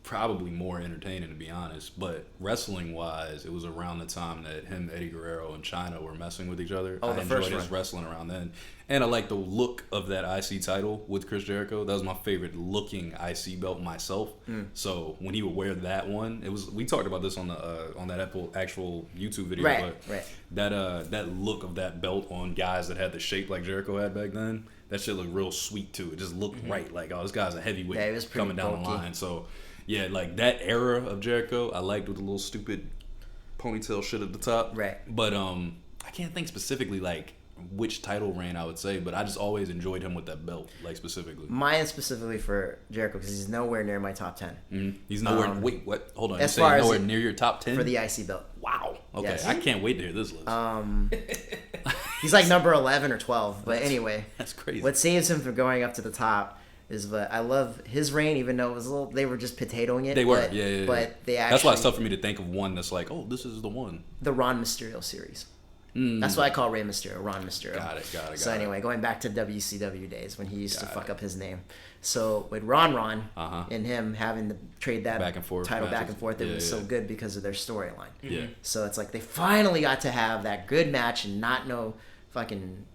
Probably more entertaining, to be honest, but wrestling wise, it was around the time that him, Eddie Guerrero, and Chyna were messing with each other. I enjoyed his wrestling around then, and I like the look of that IC title with Chris Jericho. That was my favorite looking IC belt myself. So when he would wear that one, it was. We talked about this on the on that actual YouTube video, right. That look of that belt on guys that had the shape like Jericho had back then, that shit looked real sweet too. It just looked right, like, oh, this guy's a heavyweight coming down the line. So. Yeah, like that era of Jericho, I liked with the little stupid ponytail shit at the top. Right. But I can't think specifically like which title reign I would say, but I just always enjoyed him with that belt, like specifically. Mine specifically for Jericho because he's nowhere near my top 10. Mm-hmm. He's nowhere. Wait, what? Hold on. As far as nowhere near your top 10 for the IC belt. Wow. Okay, yes. I can't wait to hear this list. He's like number 11 or 12, but anyway, that's crazy. What saves him from going up to the top is that I love his reign, even though it was a little. They were just potatoing it. They were, but, yeah. But they actually. That's why it's tough for me to think of one that's like, oh, this is the one. The Ron Mysterio series. That's what I call Rey Mysterio, Ron Mysterio. Got it. So anyway, going back to WCW days when he used to fuck up his name. So with Ron and him having to trade that title back and forth, it was so good because of their storyline. Yeah. So it's like they finally got to have that good match and not no fucking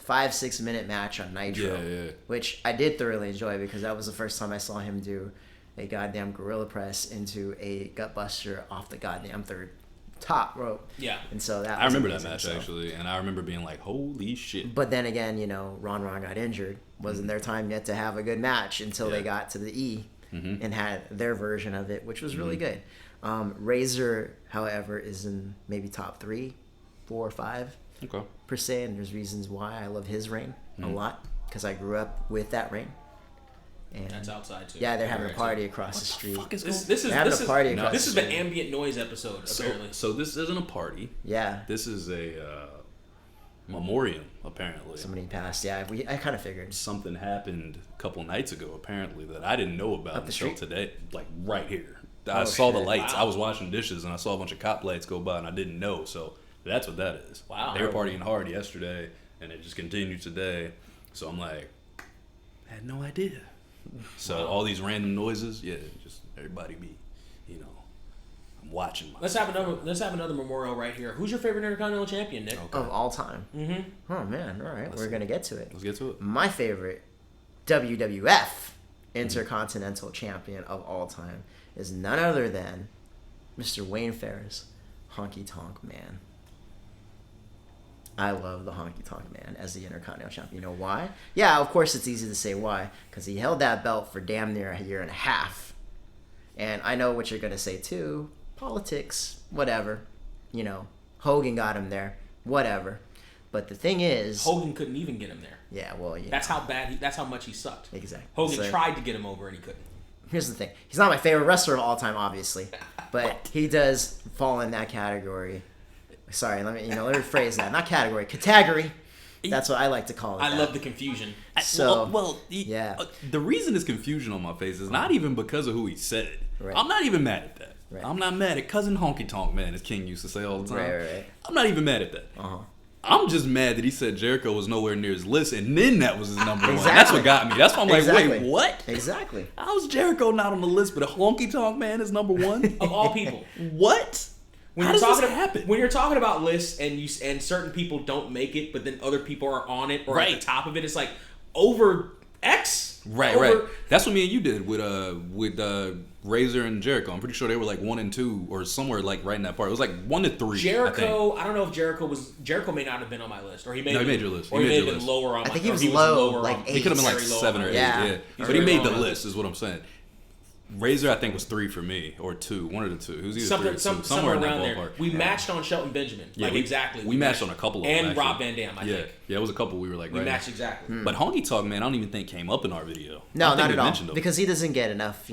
5-6 minute match on Nitro, which I did thoroughly enjoy because that was the first time I saw him do a goddamn gorilla press into a gutbuster off the goddamn third top rope. Yeah. And so that I was remember amazing, that match actually, and I remember being like, holy shit. But then again, you know, Ron got injured. Wasn't their time yet to have a good match until they got to the E and had their version of it, which was really good. Razor, however, is in maybe top 3, 4, or 5 per se, and there's reasons why I love his reign a lot because I grew up with that reign. And that's outside too. Yeah, they're having a party across the street. This is an ambient noise episode. Apparently, so this isn't a party. Yeah, this is a memoriam. Apparently, somebody passed. Yeah, I kind of figured something happened a couple nights ago. Apparently, that I didn't know about until today. Like right here, I saw the lights. Wow. I was washing dishes and I saw a bunch of cop lights go by and I didn't know. So that's what that is. Wow, they were partying hard yesterday and it just continued today. So I'm like, I had no idea. So all these random noises, just everybody be, I'm watching myself. Let's have another memorial right here. Who's your favorite Intercontinental Champion, Nick? Of all time? Mm-hmm. Oh man, all right, we're gonna get to it. Let's get to it. My favorite WWF Intercontinental Champion of all time is none other than Mr. Wayne Ferris, Honky Tonk Man. I love the Honky Tonk Man as the Intercontinental Champion. You know why? Yeah, of course it's easy to say why. Because he held that belt for damn near a year and a half. And I know what you're going to say too. Politics, whatever. Hogan got him there. Whatever. But the thing is... Hogan couldn't even get him there. Yeah, well, that's how bad that's how much he sucked. Exactly. Hogan tried to get him over and he couldn't. Here's the thing. He's not my favorite wrestler of all time, obviously. But he does fall in that category. Sorry, let me rephrase that. Not category, category. That's what I like to call it. I love the confusion. The reason it's confusion on my face is not even because of who he said. Right. I'm not even mad at that. Right. I'm not mad at Cousin Honky Tonk Man, as King used to say all the time. Right. I'm not even mad at that. I'm just mad that he said Jericho was nowhere near his list, and then that was his number one. That's what got me. That's why I'm like, wait, what? Exactly. How's Jericho not on the list, but a Honky Tonk Man is number one? Of all people. What? How does this happen? When you're talking about lists and certain people don't make it, but then other people are on it or at the top of it, it's like over X. Right. That's what me and you did with Razor and Jericho. I'm pretty sure they were like 1 and 2 or somewhere like right in that part. It was like 1 to 3. Jericho, I don't know if Jericho may not have been on my list, or he made made your list. Or he may have been lower on my list. I think he was low, like 8. He could have been like 7 or 8. Yeah. But he made the list, is what I'm saying. Razor, I think, was 3 for me, or 2, 1 or the 2. It was either 3 or 2, somewhere in that around there. ballpark. We matched on Shelton Benjamin, exactly. We matched on a couple of them, and Rob Van Dam, I think. Yeah, it was a couple we were like, we matched exactly. But Honky Tonk Man, I don't even think came up in our video. No, not at all, because he doesn't get enough,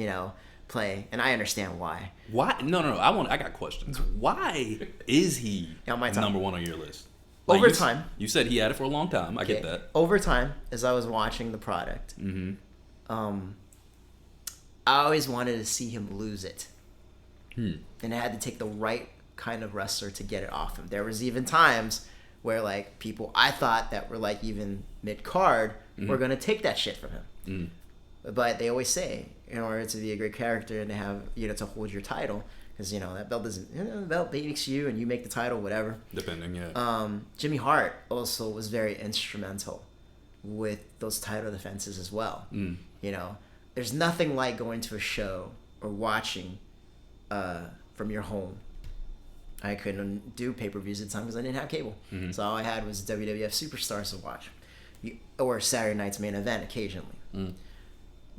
play, and I understand why. Why? No. I got questions. Why is he number one on your list? Like over time. You said he had it for a long time. I get that. Over time, as I was watching the product, I always wanted to see him lose it. And it had to take the right kind of wrestler to get it off him. There was even times where like people I thought that were like even mid-card were going to take that shit from him. But they always say, in order to be a great character and to have, to hold your title, because, that belt doesn't, the belt makes you and you make the title, whatever. Depending, yeah. Jimmy Hart also was very instrumental with those title defenses as well. There's nothing like going to a show or watching from your home. I couldn't do pay-per-views at the time because I didn't have cable. So all I had was WWF Superstars to watch. Or Saturday Night's Main Event occasionally.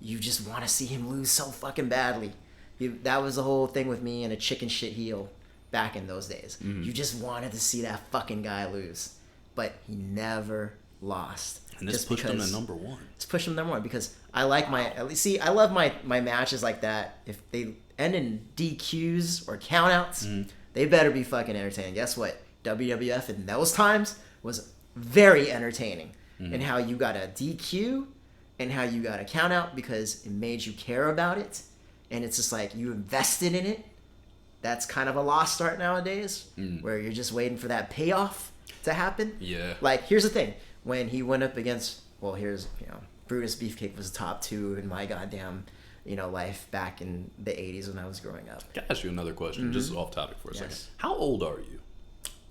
You just want to see him lose so fucking badly. That was the whole thing with me and a chicken shit heel back in those days. You just wanted to see that fucking guy lose. But he never lost. And this pushed him to number one. It's pushed him to number one because I like I love my matches like that. If they end in DQs or countouts, they better be fucking entertaining. Guess what? WWF in those times was very entertaining. And how you got a DQ and how you got a count out because it made you care about it. And it's just like you invested in it. That's kind of a lost art nowadays where you're just waiting for that payoff to happen. Yeah. Like, here's the thing. When he went up against, Brutus Beefcake was top 2 in my goddamn, life back in the 80s when I was growing up. Can I ask you another question, just off topic for a second? How old are you?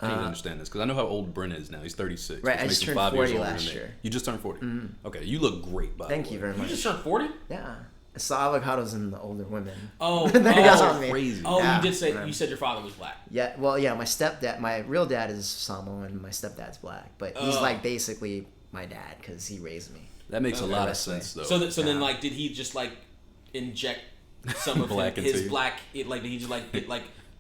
I need to understand this because I know how old Brent is now. He's 36. Right, I just turned 40 last year. You just turned 40? Okay, you look great, by the way. Thank you very much. You just turned 40? Yeah. I saw avocados in the older women. Oh, crazy. Oh, yeah. You said your father was black. Yeah, well, yeah, my stepdad, my real dad is Samoan, and my stepdad's black. But he's like basically my dad because he raised me. That makes a lot of sense, though. So then, like, did he just, like, inject some of his black, did he just,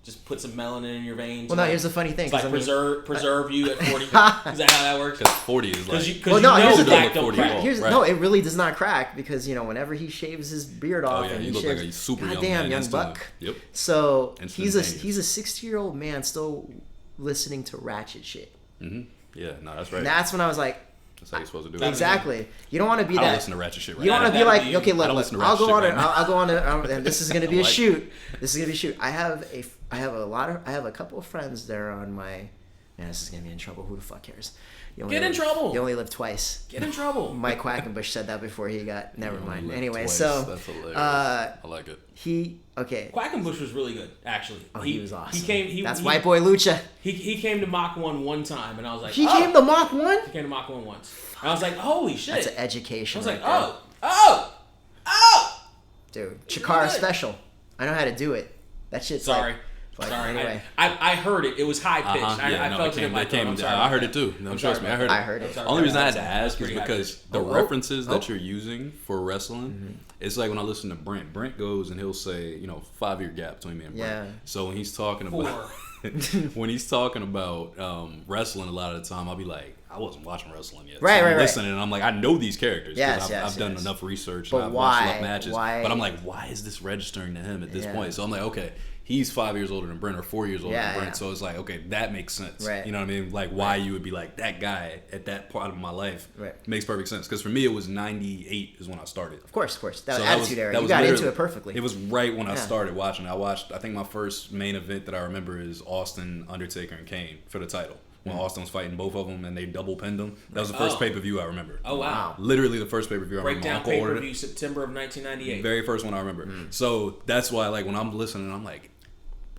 just put some melanin in your veins? Well, no, here's the funny thing. Like, preserve you at 40? Is that how that works? Because 40 is like... Because black don't crack. No, it really does not crack because, whenever he shaves his beard off... Oh, yeah, you look like a super young man. Goddamn, young buck. Yep. So, he's a 60-year-old man still listening to ratchet shit. Yeah, no, that's right. And that's when I was like... That's how you're supposed to do it. Exactly. You don't want to be that... I don't listen to ratchet shit right now. You don't want to be like, okay, look, I'll go on right and this is going to be a shoot. This is going to be a shoot. I have a couple of friends that are on my... Man, this is going to be in trouble. Who the fuck cares? Get in trouble. You only live twice. Get in trouble. Mike Quackenbush said that before he got... Never mind. Anyway, twice. so... That's hilarious. I like it. Quackenbush was really good, actually. Oh, he was awesome. That's White Boy Lucha. He came to Mach 1 one time, and I was like, He came to Mach 1? He came to Mach 1 once. And I was like, holy shit. That's an education. I was like, oh! Dude, Chikara special. I know how to do it. That shit's Sorry. Anyway. I heard it. It was high pitched. I felt it in my throat. I heard it too. No, trust me, I heard it. Only reason I had to ask is because the references that you're using for wrestling, it's like when I listen to Brent. Brent goes and he'll say, 5-year gap between me and Brent. Yeah. So when he's talking about wrestling, a lot of the time I'll be like, I wasn't watching wrestling yet. Right, so I'm right. listening, and I'm like, I know these characters because I've done enough research and I've watched enough matches. But I'm like, why is this registering to him at this point? So I'm like, okay, he's 5 years older than Brent or 4 years older than Brent. So it's like, okay, that makes sense. Right. You know what I mean? Like, why you would be like, that guy at that part of my life makes perfect sense. Because for me, it was 98 is when I started. Of course. That was Attitude Era. You got into it perfectly. It was right when I started watching. I think my first main event that I remember is Austin, Undertaker, and Kane for the title. When Austin was fighting both of them and they double pinned them. That was the first pay-per-view I remember. Oh, wow. Literally the first pay-per-view I remember. Breakdown pay-per-view September of 1998. Very first one I remember. So that's why, like, when I'm listening, I'm like,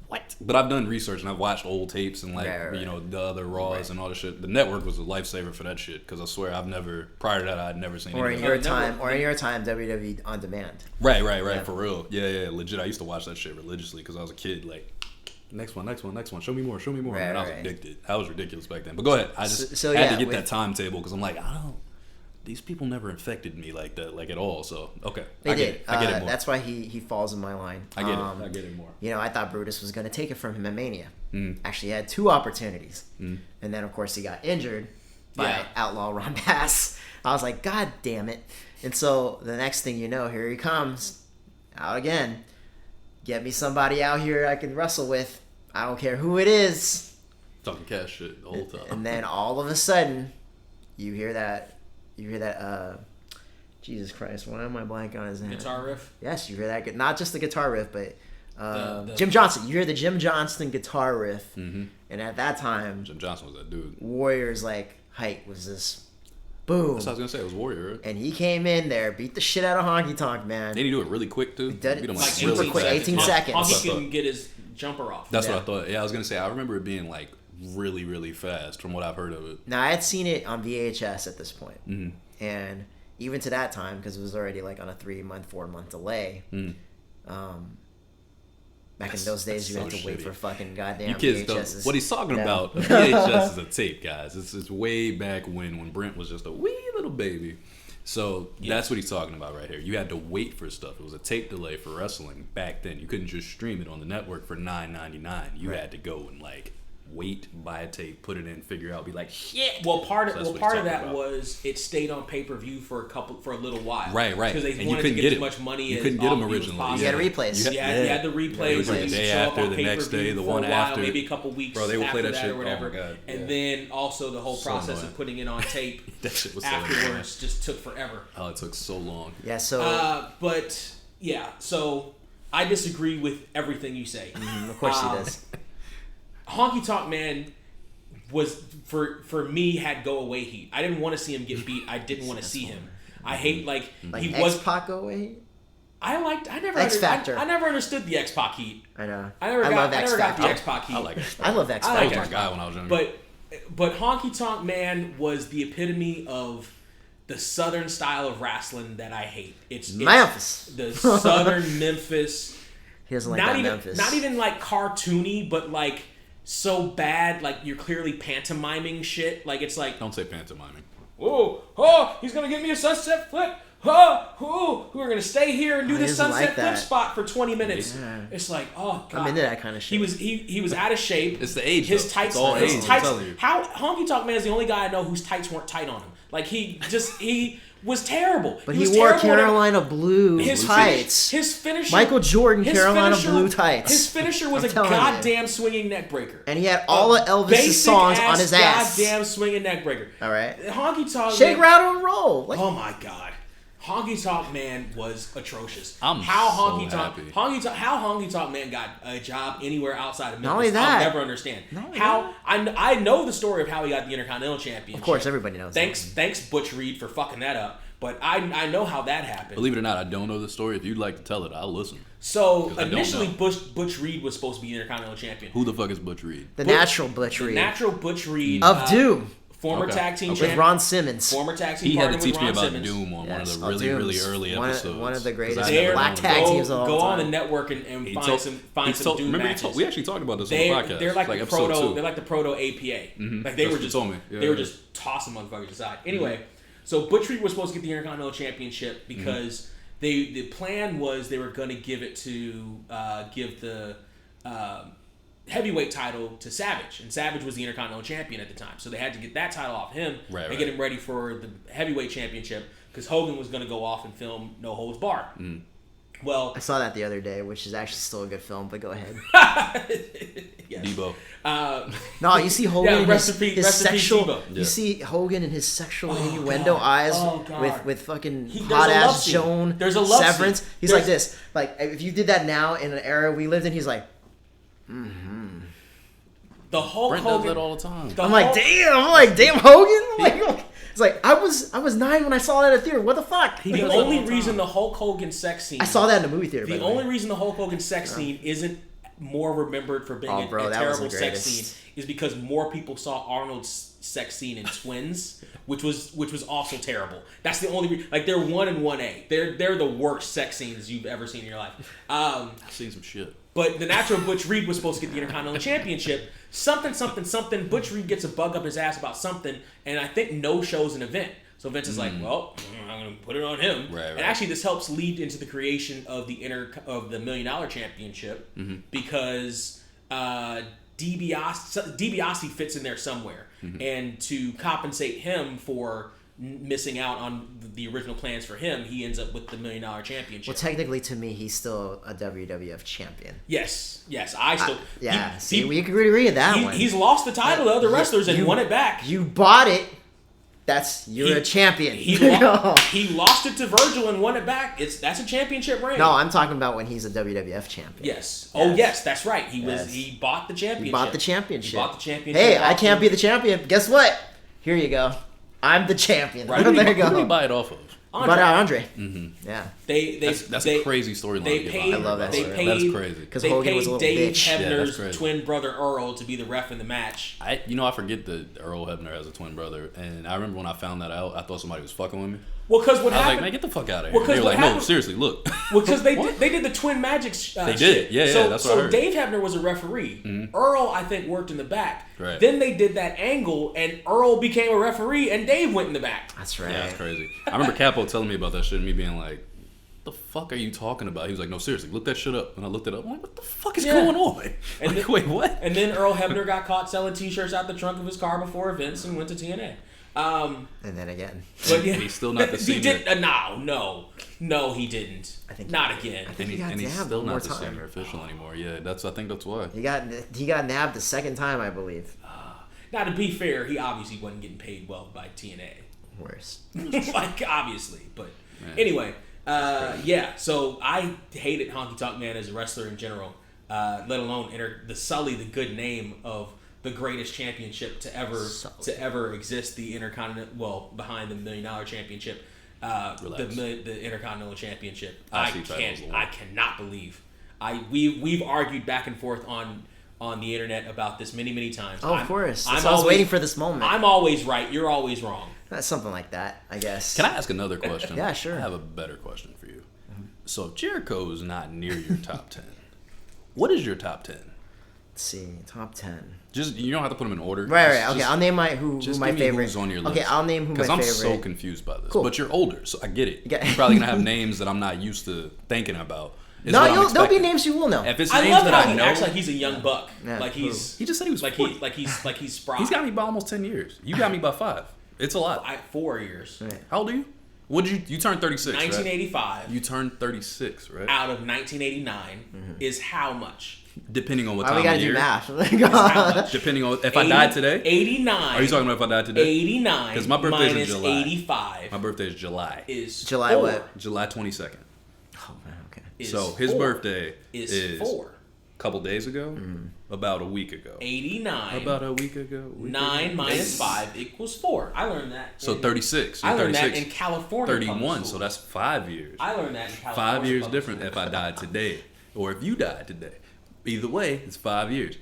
what? But I've done research and I've watched old tapes and, like, the other Raws and all the shit. The network was a lifesaver for that shit because I swear prior to that, I'd never seen Or in your time, WWE On Demand. Right, for real. Yeah, legit. I used to watch that shit religiously because I was a kid, like, next one. Show me more. And I was addicted. I was ridiculous back then. But go ahead. I just had to get that timetable because I'm like, these people never infected me like that, like at all. So, okay. I get it more. That's why he falls in my line. I get it more. I thought Brutus was going to take it from him at Mania. Actually, he had 2 opportunities. And then, of course, he got injured by Outlaw Ron Bass. I was like, God damn it. And so, the next thing you know, here he comes. Out again. Get me somebody out here I can wrestle with. I don't care who it is. Talking cash shit the whole time. And then all of a sudden, you hear that. Jesus Christ, why am I blanking on his name? Guitar riff? Yes, you hear that. Not just the guitar riff, but Jim Johnston. You hear the Jim Johnston guitar riff. Mm-hmm. And at that time, Jim Johnston was that dude. Warrior's height was this boom. That's what I was going to say. It was Warrior, right? And he came in there, beat the shit out of Honky Tonk Man. Did he do it really quick, too? He did it like super quick, 18 seconds. Honky can get his jumper off. That's what I thought. Yeah, I was going to say, I remember it being really, really fast from what I've heard of it. Now, I had seen it on VHS at this point. Mm-hmm. And even to that time, because it was already on a 3-month, 4-month delay, back in those days, you had to wait for fucking goddamn you kids VHSs. Don't, what he's talking about, a VHS is a tape, guys. It's way back when Brent was just a wee little baby. So that's what he's talking about right here. You had to wait for stuff. It was a tape delay for wrestling back then. You couldn't just stream it on the network for $9.99. You had to go and wait, buy a tape, put it in, figure out, be like, shit. Well, part of that was it stayed on pay-per-view for a little while. Right. Because they wanted to get as much money you as couldn't get them originally. You had replays. You had the replays. It was the day after, the next day, the one after. Maybe a couple weeks. Bro, they would play that shit or whatever. Oh my God. And then also the whole process of putting it on tape that shit was afterwards just took forever. Oh, it took so long. Yeah. So. So I disagree with everything you say. Of course he does. Honky Tonk Man was for me had go away heat. I didn't want to see him get beat. I didn't want to see him. I hate he was X-Pac go away heat. I never understood the X-Pac heat. I know. I never got the X-Pac heat. I like X-Pac. I love X-Pac. I was my guy when I was younger. But Honky Tonk Man was the epitome of the southern style of wrestling that I hate. It's Memphis. The southern Memphis. He doesn't like Memphis. Not even cartoony, but so bad, you're clearly pantomiming shit. It's don't say pantomiming. Oh, he's gonna give me a sunset flip. We're gonna stay here and do this sunset flip spot for 20 minutes. Yeah. It's oh god. I'm into that kind of shit. He was out of shape. It's the age. His tights. It's all age. How Honky Tonk Man is the only guy I know whose tights weren't tight on him. He was terrible. But he wore Carolina blue tights. His finisher. Michael Jordan Carolina blue tights. His finisher was a goddamn swinging neck breaker. And he had all of Elvis' songs on his ass. Goddamn swinging neck breaker. All right. Honky Tonk. Shake, rattle, and roll. Oh my god. Honky Tonk Man was atrocious. How Honky Tonk Man got a job anywhere outside of Memphis. Not only that, I'll never understand. I know the story of how he got the Intercontinental Championship. Of course, everybody knows. Thanks Butch Reed for fucking that up. But I know how that happened. Believe it or not, I don't know the story. If you'd like to tell it, I'll listen. So initially, Butch Reed was supposed to be the Intercontinental Champion. Who the fuck is Butch Reed? The natural Butch Reed. The natural Butch Reed of Doom. Former tag team with Ron Simmons. Former tag team He had to partner teach with me Ron about Simmons. Doom on one of the really early episodes. One of the greatest black tag teams of all time. Go on the network and find some Doom matches. We actually talked about this on the podcast. They're like the proto. They're like the proto APA. Mm-hmm. They were just tossing motherfuckers aside. Anyway, so Butch Reed was supposed to get the Intercontinental Championship because the plan was they were going to give it to give the heavyweight title to Savage, and Savage was the Intercontinental Champion at the time, so they had to get that title off him and get him ready for the heavyweight championship because Hogan was going to go off and film No Holds Barred. Well, I saw that the other day, which is actually still a good film, but go ahead. Yes. Debo. No, you see Hogan and his sexual. Debo. You see Hogan and his sexual innuendo eyes with fucking There's hot a love ass scene. Joan There's a love Severance. scene. He's like this. Like if you did that now in an era we lived in, he's like, The Hulk Brent Hogan does that all the time. I'm like, damn Hogan. It's like I was 9 when I saw that at the theater. What the fuck? The only reason the Hulk Hogan sex scene. I saw that in the movie theater. The only reason the Hulk Hogan sex scene isn't more remembered for being a terrible sex scene is because more people saw Arnold's sex scene in Twins, which was also terrible. That's the only reason. Like they're 1 and 1A. They're the worst sex scenes you've ever seen in your life. I've seen some shit. But the natural Butch Reed was supposed to get the Intercontinental Championship. Something. Butch Reed gets a bug up his ass about something, and I think no-shows an event. So Vince is like, well, I'm going to put it on him. Right. And actually, this helps lead into the creation of the $1 Million Championship because DiBiase fits in there somewhere. And to compensate him for missing out on the original plans for him, he ends up with the $1 Million Championship. Well, technically, to me, he's still a WWF champion. Yes, I still. We can agree with that one. He's lost the title to other wrestlers and won it back. You bought it. You're a champion. He lost it to Virgil and won it back. That's a championship reign. No, I'm talking about when he's a WWF champion. Yes. Oh, yes, that's right. He bought the championship. He bought the championship. Hey, I can't be the champion. Guess what? Here you go. I'm the champion. Right. There you go. Who did he buy it off of? Andre. Mm-hmm. Yeah. That's a crazy storyline. I love that story. That's crazy. Because Hogan was a little Dave bitch. Hebner's twin brother Earl to be the ref in the match. I forget that Earl Hebner has a twin brother, and I remember when I found that out, I thought somebody was fucking with me. Well, because what I was happened? like, man, get the fuck out of here. They were like, no, seriously, look. Well, because they did the Twin Magic they did, yeah, that's what I heard. So Dave Hebner was a referee. Mm-hmm. Earl, I think, worked in the back. Right. Then they did that angle, and Earl became a referee, and Dave went in the back. That's right. Yeah, that's crazy. I remember Capo telling me about that shit, and me being like, the fuck are you talking about? He was like, no, seriously, look that shit up. And I looked it up. I'm like, what the fuck is going on? And like, wait, what? And then Earl Hebner got caught selling T-shirts out the trunk of his car before events and went to TNA. And then again. But yeah, he's still not the same. He did. No, he didn't. I think not again. I think and he's still not the same official anymore. Yeah, I think that's why. He got nabbed the second time, I believe. Now, to be fair, he obviously wasn't getting paid well by TNA. Worse. Like, obviously. But anyway, so I hated Honky Tonk Man as a wrestler in general, let alone sully the good name of the greatest championship to ever exist, the Intercontinental, behind the $1 Million Championship, the Intercontinental Championship. I cannot believe. We've argued back and forth on the internet about this many times. Oh, of course. I was waiting for this moment. I'm always right. You're always wrong. That's something like that, I guess. Can I ask another question? Yeah, sure. I have a better question for you. So if Jericho is not near your top 10, what is your top 10? Let's see, top 10. Just you don't have to put them in order. Right. Okay, I'll name who my favorite. Who's on your list. Okay, I'll name who my favorite. Because I'm so confused by this. Cool. But you're older, so I get it. You're probably gonna have names that I'm not used to thinking about. No, there'll be names you will know. If it's I names love that how I he know, acts like he's a young buck. Yeah. Like he just said he was like 40. he's spry. He's got me by almost 10 years. You got me by 5. It's a lot. 4 years. Right. How old are you? What did you turned 36? 1985. Right? You turned 36, right? Out of 1989 is how much? Depending on what Why time of year. we gotta do math? Depending on if I died today. 89. Are you talking about if I died today? 89. Because my birthday's in July. 85. My birthday is July. July what? July 22nd. Oh man, okay. So his birthday is 4. A couple days ago. About a week ago. 89. About a week ago. 9 minus 5 equals 4. I learned that. So 36. I learned 36. that in California. 31. So that's 5 years. I learned that in California. 5 years different if I died today, or if you died today. Either way, it's 5 years.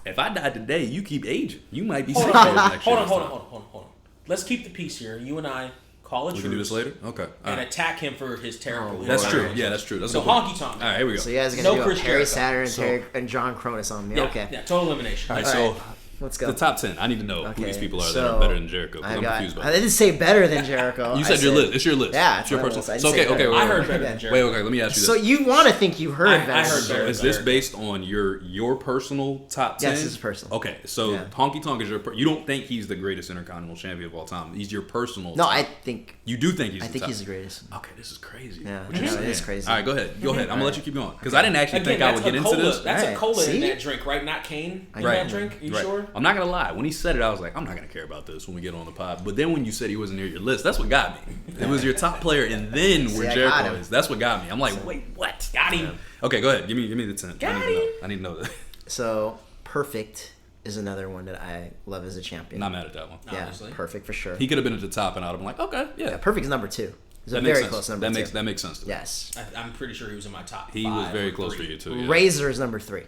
If I died today, you keep aging. You might be 6 years next year. Hold on. Let's keep the peace here. You and I call it. We can do this later? Okay. And attack him for his terrible. That's true. Yeah, that's true. So honky tonk. All right, here we go. So you guys are gonna do Harry Saturn and John Cronus on me. Yeah, okay. Yeah, total elimination. All right, so let's go. The top 10. I need to know who these people are that are better than Jericho. I'm confused about I didn't say better than Jericho. You said your list. It's your list. Yeah, it's your personal. So okay. I heard better than Jericho. Wait, let me ask you this. So you want to think you heard better? I heard better. Is this based on your personal top 10? Yes, it's personal. Okay, so Honky Tonk is you don't think he's the greatest Intercontinental Champion of all time. He's your personal. No, top. I think. You do think he's the top. I think he's the greatest. Okay, this is crazy. Yeah, it is crazy. All right, go ahead. I'm gonna let you keep going because I didn't actually think I would get into this. That's a cola in that drink, right? Not cane in that drink. Are you sure? I'm not gonna lie. When he said it, I was like, I'm not gonna care about this when we get on the pod. But then when you said he wasn't near your list, that's what got me. It was your top player, and then where Jericho is. That's what got me. I'm like, wait, what? Got him. Okay, go ahead. Give me the 10. I need to know that. So Perfect is another one that I love as a champion. Not mad at that one. Yeah, obviously. Perfect for sure. He could have been at the top, and I'd have been like, okay, yeah. Perfect is number 2. It's a That very makes close sense. number 2. That makes sense to me. Yes. I'm pretty sure he was in my top 5. He was very close to you too. Yeah. Razor is number 3.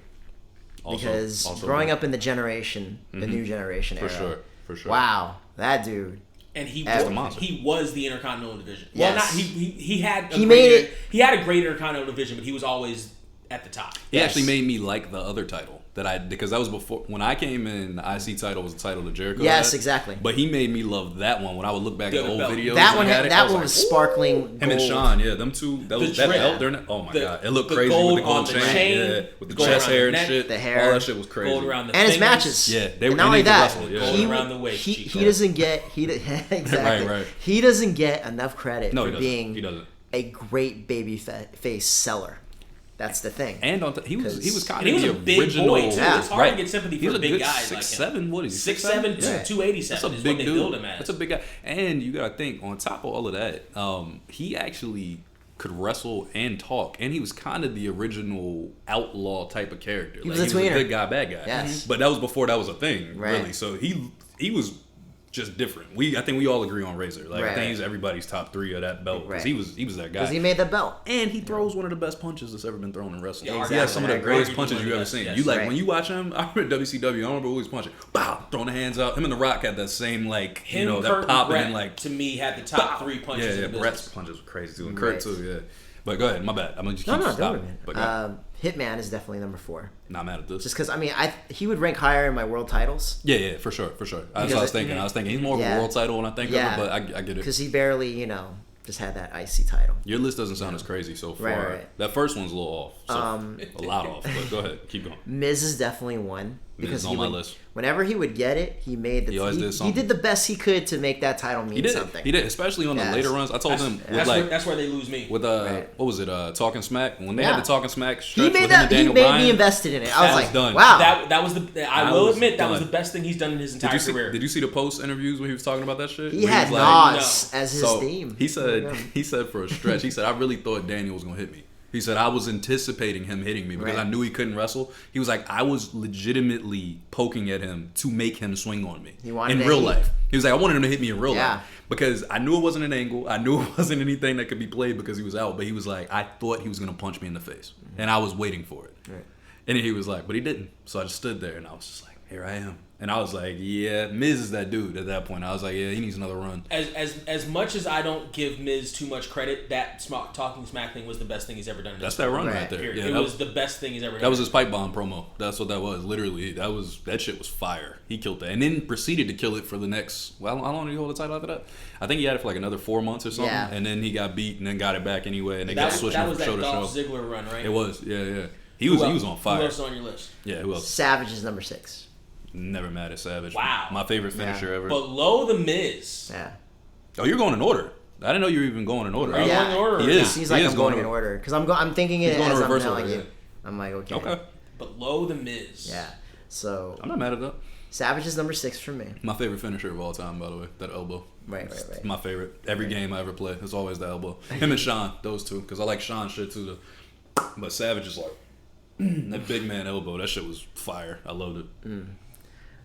Also, Because growing up in the generation, the new generation era. For sure. Wow, that dude. And he was the Intercontinental Division. Yes. Well, not he had. He had a great Intercontinental Division, but he was always at the top. He actually made me like the other title because that was before when I came in. The IC title was the title that Jericho Yes, had. exactly. But he made me love that one when I would look back at the old videos. That one was sparkling gold. Him and Sean, yeah, them two. That belt during it. Oh my god, it looked crazy with the gold chain, with the chest hair and shit. The hair, all that shit was crazy. Gold around the and fingers. his matches. Yeah, they were not only that. Gold around the waist. He doesn't get exactly. Right. He doesn't get enough credit for being he a great baby face seller. That's the thing. And he was kind of the the a big original. boy too. Yeah, it's hard to get sympathy for big guys 6'7", like him. what is he? 6'7", 287 That's a is big what they dude. build him as. That's a big guy. And you gotta think, on top of all of that, he actually could wrestle and talk, and he was kind of the original outlaw type of character. He was a tweener. Good guy, bad guy. Yes. But that was before that was a thing, Right. really. So he was just different. I think we all agree on Razor. I think he's everybody's top 3 of that belt because he was that guy. Because he made the belt, and he throws one of the best punches that's ever been thrown in wrestling. Yeah, He has some of the greatest punches you've ever seen. Yes. You when you watch him. I remember WCW. I don't remember who he's punching. Bow, throwing the hands out. Him and The Rock had that same Kurt that pop Brett, and like to me had the top 3 punches. Yeah, in the Brett's business. punches were crazy too, and Kurt too. Yeah. But go ahead, my bad. I'm gonna just keep stopping. But Hitman is definitely number 4. Not mad at this. Just because he would rank higher in my world titles. Yeah, for sure. That's what I was thinking. I was thinking he's more of a world title when I think of it, but I get it. Because he barely, just had that IC title. Your list doesn't sound as crazy so far. Right. That first one's a little off. So a lot off. But go ahead, keep going. Miz is definitely one. Because on my list. Whenever he would get it, he made He always did something. He did the best he could to make that title mean something. He did, especially on the later runs. I told him that's where they lose me. With what was it? Talking Smack. When they had the Talking Smack stretch he made with him and Daniel He made Bryan, me invested in it. I was like, done. wow. That was I will admit that was the best thing he's done in his entire career. Did you see the post interviews when he was talking about that shit? He had Nas as his theme. He said for a stretch, he said, I really thought Daniel was gonna hit me. He said, I was anticipating him hitting me because I knew he couldn't wrestle. He was like, I was legitimately poking at him to make him swing on me in real life. He was like, I wanted him to hit me in real life because I knew it wasn't an angle. I knew it wasn't anything that could be played because he was out. But he was like, I thought he was going to punch me in the face. And I was waiting for it. Right. And he was like, but he didn't. So I just stood there and I was just like, here I am. And I was like, yeah, Miz is that dude at that point. I was like, yeah, he needs another run. As much as I don't give Miz too much credit, that Talking Smack thing was the best thing he's ever done. That's that run right there. Yeah, it was the best thing he's ever done. That was his pipe bomb promo. That's what that was. Literally, that shit was fire. He killed that. And then proceeded to kill it for the next, how long did he hold the title after that? I think he had it for like another 4 months or something. Yeah. And then he got beat and then got it back anyway. And they got switching from show to show. That was that Dolph Ziggler run, right? It was, yeah. He was on fire. Who else is on your list? Yeah, who else? Savage is number 6. Never mad at Savage. Wow. My favorite finisher ever. Below the Miz. Yeah. Oh, you're going in order. I didn't know you were even going in order. Are you going in order? He is. He's like, I'm going in order. Because I'm thinking it as I'm telling you. I'm like, okay. Okay. Below the Miz. Yeah. So. I'm not mad at that. Savage is number 6 for me. My favorite finisher of all time, by the way. That elbow. Right. It's my favorite. Every game I ever play, it's always the elbow. Him and Sean, those two. Because I like Sean shit too. But Savage is like, that big man elbow, that shit was fire. I loved it.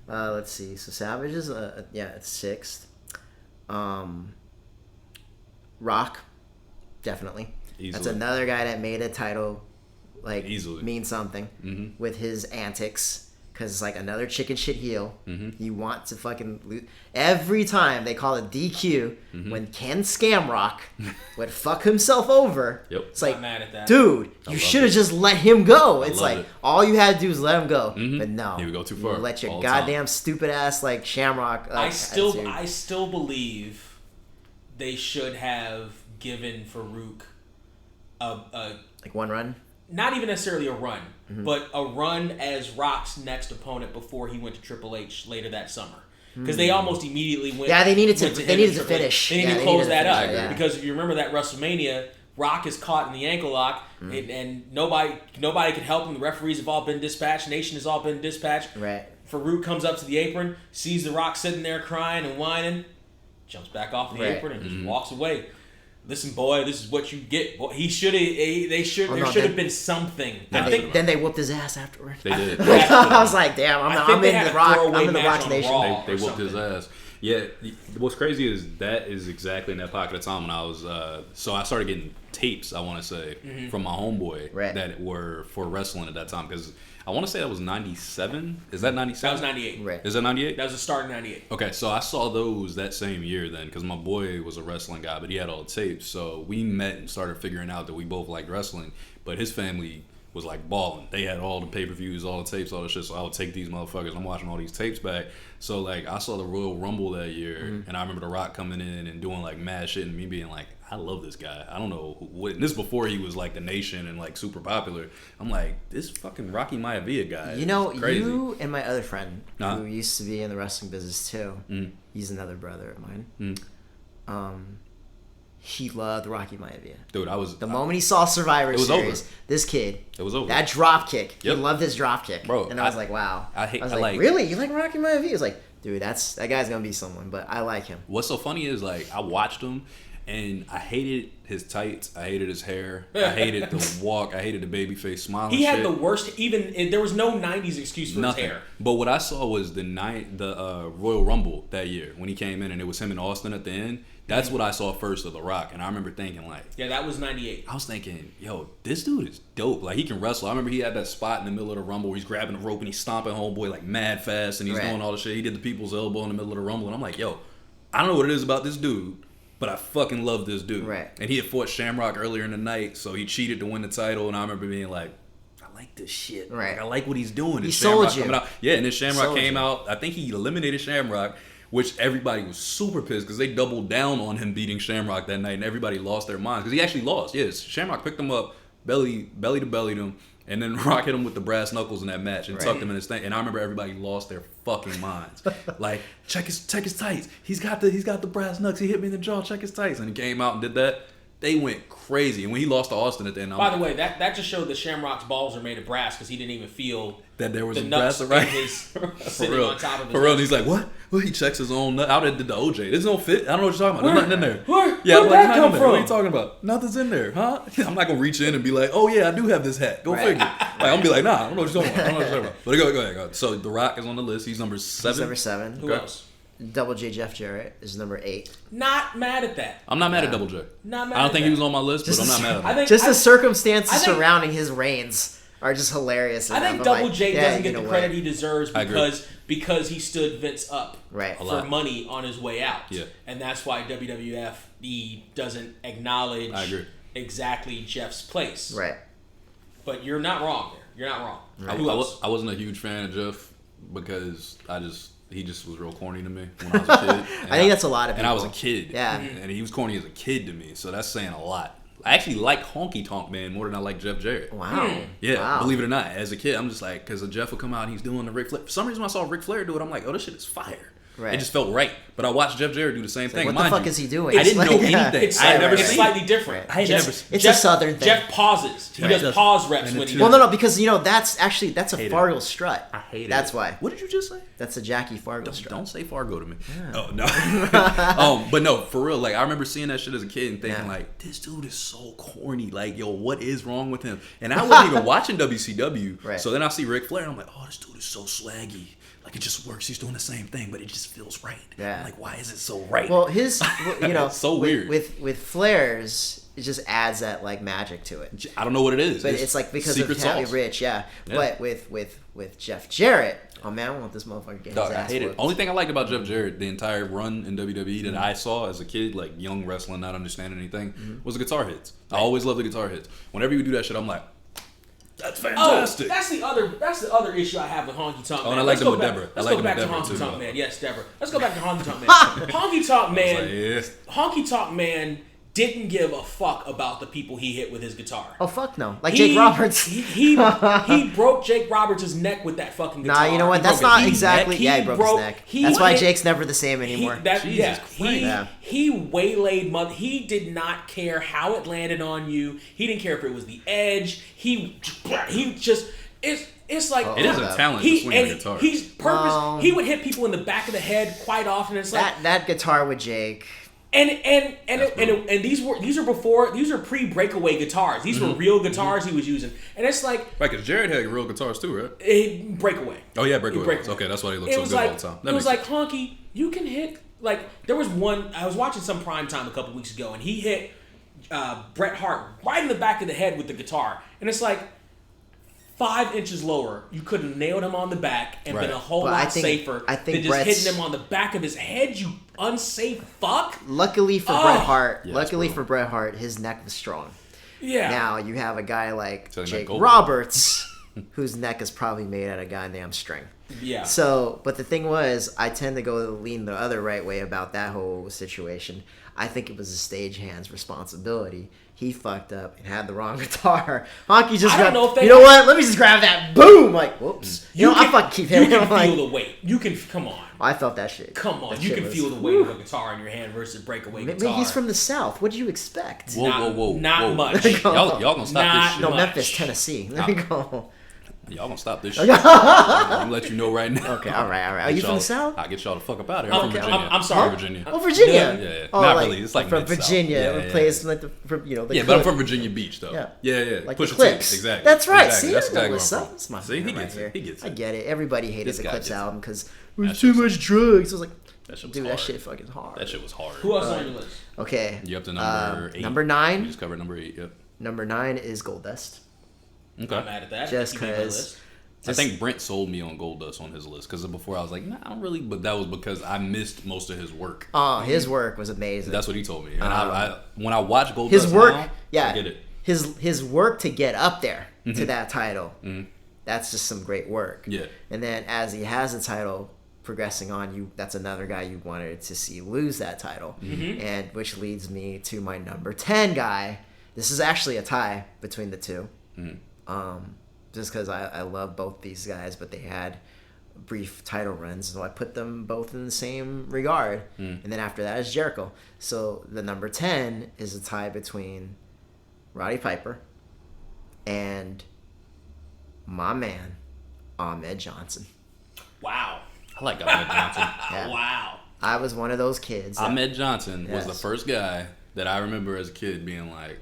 Let's see. So Savage is it's 6th. Rock, definitely. Easily. That's another guy that made a title easily mean something with his antics. Because it's like another chicken shit heel. He wants to fucking lose. Every time they call it DQ, when Ken Scamrock would fuck himself over, it's like, mad at that. Dude, you should have just let him go. It's like, it. all you had to do is let him go. But no. He would go too far. You let your goddamn stupid ass Shamrock. I still believe they should have given Farouk a one run? Not even necessarily a run, but a run as Rock's next opponent before he went to Triple H later that summer. Because they almost immediately went. Yeah, they needed to finish. They needed to close that up. Yeah. Because if you remember that WrestleMania, Rock is caught in the ankle lock, and nobody can help him. The referees have all been dispatched. Nation has all been dispatched. Right. Farouk comes up to the apron, sees The Rock sitting there crying and whining, jumps back off the apron and just walks away. Listen, boy, this is what you get. Boy, there should have been something. Then they whooped his ass afterward. They did. I was like, damn, I'm in the Rock Nation. They whooped his ass. Yeah, what's crazy is that is exactly in that pocket of time when I was. So I started getting tapes, I want to say, from my homeboy that were for wrestling at that time because I want to say that was 97. Is that 97? That was 98. Right. Is that 98? That was the start of 98. Okay, so I saw those that same year then because my boy was a wrestling guy, but he had all the tapes. So we met and started figuring out that we both liked wrestling, but his family was like balling. They had all the pay-per-views, all the tapes, all the shit. So I would take these motherfuckers. I'm watching all these tapes back. So like I saw the Royal Rumble that year, and I remember The Rock coming in and doing like mad shit, and me being like, I love this guy. I don't know what. And this before he was like the Nation and like super popular. I'm like, this fucking Rocky Maivia guy. You know, crazy. you and my other friend who used to be in the wrestling business too. He's another brother of mine. He loved Rocky Maivia. Dude, the moment he saw Survivor Series, over. this kid, it was over. That drop kick, yep. he loved his drop kick, bro. And I was like, wow. I was like, really? You like Rocky Maivia? He was like, dude, that guy's gonna be someone. But I like him. What's so funny is like I watched him, and I hated his tights. I hated his hair. I hated the walk. I hated the babyface smile. He had the worst. There was no '90s excuse for Nothing. his hair. But what I saw was the Royal Rumble that year when he came in, and it was him and Austin at the end. That's what I saw first of The Rock, and I remember thinking like, yeah, that was '98. I was thinking, yo, this dude is dope. Like he can wrestle. I remember he had that spot in the middle of the Rumble where he's grabbing the rope and he's stomping homeboy like mad fast, and he's doing all the shit. He did the people's elbow in the middle of the Rumble, and I'm like, yo, I don't know what it is about this dude, but I fucking love this dude. Right. And he had fought Shamrock earlier in the night, so he cheated to win the title, and I remember being like, I like this shit. Right. Like, I like what he's doing. He sold you. Out. Yeah, and then Shamrock came out. I think he eliminated Shamrock, which everybody was super pissed because they doubled down on him beating Shamrock that night, and everybody lost their minds because he actually lost. Yes, Shamrock picked him up, belly to belly to him, and then Rock hit him with the brass knuckles in that match and tucked him in his thing. And I remember everybody lost their fucking minds. Like, check his tights. He's got the brass knucks. He hit me in the jaw. Check his tights. And he came out and did that. They went crazy. And when he lost to Austin at the end, by the way, that just showed that Shamrock's balls are made of brass because he didn't even feel that there was the a nuts brass right. in his sitting on top of his. For real, and he's like, what? Well, he checks his own nut. I did the OJ. This don't fit. I don't know what you're talking about. There's nothing in there. Where'd that come from? What are you talking about? Nothing's in there, huh? I'm not gonna reach in and be like, oh yeah, I do have this hat. Go figure. Like, I'm gonna be like, nah, I don't know what you're talking about. I don't know what you're talking about. But go ahead. So The Rock is on the list. He's number 7. He's number 7. Who else? Double J Jeff Jarrett is number 8. Not mad at that. I'm not mad at Double J. Not mad. I don't think he was on my list, but I'm not mad at him. Just the circumstances surrounding his reigns are just hilarious. I think Double J doesn't get the credit he deserves because he stood Vince up for money on his way out. Yeah. And that's why WWF doesn't acknowledge exactly Jeff's place. Right. But you're not wrong there. You're not wrong. Right. I wasn't a huge fan of Jeff because he just was real corny to me when I was a kid. I think that's a lot of people. And I was a kid. Yeah. And he was corny as a kid to me, so that's saying a lot. I actually like Honky Tonk Man more than I like Jeff Jarrett. Wow. Yeah, believe it or not. As a kid, I'm just like, because Jeff would come out and he's doing the Ric Flair. For some reason, when I saw Ric Flair do it, I'm like, oh, this shit is fire. Right. It just felt right. But I watched Jeff Jarrett do the same thing. What the fuck is he doing? I didn't know anything. It's slightly different. It's a southern thing. Jeff pauses. He does pause reps when he Well, no, because that's a Fargo strut. I hate it. That's why. What did you just say? That's a Jackie Fargo strut. Don't say Fargo to me. Yeah. Oh, no. But no, for real. Like, I remember seeing that shit as a kid and thinking, like, this dude is so corny. Like, yo, what is wrong with him? And I wasn't even watching WCW. Right. So then I see Ric Flair and I'm like, oh, this dude is so swaggy. Like, it just works. He's doing the same thing, but it just feels right. Yeah. I'm like, why is it so right? Well, so weird. With Flair's, it just adds that like magic to it. I don't know what it is. But it's like because secret of Happy sauce. Rich, yeah. But with Jeff Jarrett, oh man, I want this motherfucker getting his ass I hate whooped. it. Only thing I liked about Jeff Jarrett, the entire run in WWE that I saw as a kid, like young wrestling, not understanding anything, was the guitar hits. Right. I always loved the guitar hits. Whenever you do that shit, I'm like, that's fantastic. Oh, that's the other issue I have with Honky Tonk Man. Oh, and I like them with Deborah. Let's go back to Honky Tonk Man. Yes, Deborah. Let's go back to Honky Tonk Man. Honky Tonk Man. Honky Tonk Man didn't give a fuck about the people he hit with his guitar. Oh fuck no! Like Jake Roberts. He broke Jake Roberts' neck with that fucking guitar. Nah, you know what? That's not exactly. He broke his neck. That's why Jake's never the same anymore. He waylaid mother. He did not care how it landed on you. He didn't care if it was the edge. He just it's like it is a talent to swing a guitar. He's purpose. He would hit people in the back of the head quite often. It's like that guitar with Jake. And these are pre-breakaway guitars. These were real guitars he was using, and it's like right because Jared had real guitars too, right? Breakaway. Oh yeah, breakaway. Okay, that's why they look so good all the time. It was like Honky, you can hit like there was one. I was watching some primetime a couple weeks ago, and he hit Bret Hart right in the back of the head with the guitar, and it's like 5 inches lower, you could have nailed him on the back and been a whole lot safer than just hitting him on the back of his head, you unsafe fuck. Luckily for Bret Hart, for Bret Hart, his neck was strong. Yeah. Now you have a guy like Talking Jake about Goldberg. Roberts, whose neck is probably made out of goddamn string. Yeah. So, but the thing was, I tend to lean the other right way about that whole situation. I think it was the stagehand's responsibility. He fucked up and had the wrong guitar. Honky just I don't know if they you know what? Let me just grab that. Boom! Like, whoops. I fucking keep hitting You him. can Like, feel the weight. You can, come on. I felt that shit. Come on. That You shit can was- feel the weight of a guitar in your hand versus breakaway Maybe guitar. he's from the South. What did you expect? Whoa. Not much. Y'all gonna stop Not this shit. No, much. Memphis, Tennessee. There we go. Y'all gonna stop this shit. I'm let you know right now. Okay, all right. Are you from the South? I'll get y'all the fuck up out of here. I'm from Okay, Virginia. I'm sorry. From Virginia. Oh, Virginia. Yeah. Oh, Not like, really. It's like from mid-South. Virginia. Yeah, It yeah. plays like the the Yeah, but I'm from Virginia Beach though. Yeah. Yeah. Like Push the it to you. Clips. Exactly. That's right. Exactly. See, That's I know exactly what's where I'm up. from. It's my See, he right gets here. it. He gets I it. get it. Everybody hated This the guy Clips gets it. album because That there's shit too was much drugs. I was like, That shit was dude, hard. that shit fucking hard. That shit was hard. Who else on your list? Okay. You up to number 8? Number We 9. just covered number 8. Yep. Number 9 is Goldust. Okay. I'm mad at that. Just He made my 'cause- list. I think Brent sold me on Goldust on his list because before I was like, nah, I don't really. But that was because I missed most of his work. Oh, his work was amazing. That's what he told me. And I when I watch Goldust His work, now, yeah, I get it. his work to get up there to that title. That's just some great work. Yeah. And then as he has the title progressing on, that's another guy you wanted to see lose that title, and which leads me to my number 10 guy. This is actually a tie between the two. Just because I love both these guys, but they had brief title runs, so I put them both in the same regard. And then after that is Jericho. So the number 10 is a tie between Roddy Piper and my man, Ahmed Johnson. Wow. I like Ahmed Johnson. Yeah. Wow. I was one of those kids. that- Ahmed Johnson was Yes. the first guy that I remember as a kid being like,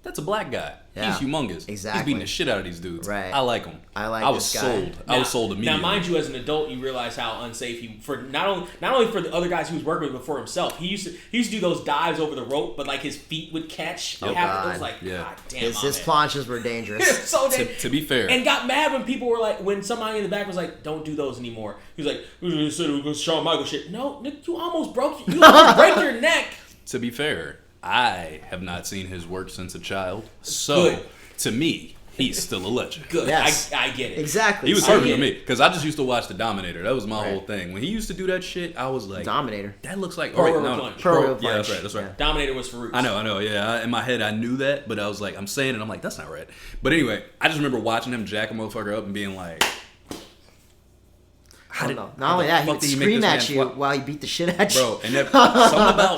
that's a black guy. Yeah. He's humongous. Exactly. He's beating the shit out of these dudes. Right. I like him. I like I was this guy. sold. I was sold immediately. Now, mind you, as an adult, you realize how unsafe he for not only for the other guys he was working with, but for himself. He used to do those dives over the rope, but like his feet would catch. Oh, It God. was like, Yeah. God damn, his Ahmed. planches were dangerous. It's so dangerous. To be fair. And got mad when people were like, when somebody in the back was like, "Don't do those anymore." He was like, "We said it was Shawn Michaels shit." No, Nick, you almost break your neck. To be fair, I have not seen his work since a child. So, Good. to me, he's still a legend. Good, Yes. I get it. Exactly. He was I perfect get for me it. because I just used to watch the Dominator. That was my Right. whole thing. When he used to do that shit, I was like, Dominator. that looks like Pro oh, wait, River no, Plunge. Pro River Yeah, that's Plunge. right. That's right. Yeah. Dominator was Farouk. I know. Yeah, in my head I knew that, but I was like, I'm saying it. I'm like, that's not right. But anyway, I just remember watching him jack a motherfucker up and being like, I don't know. Not only that, he'd scream at you while he beat the shit at you. Bro, and that,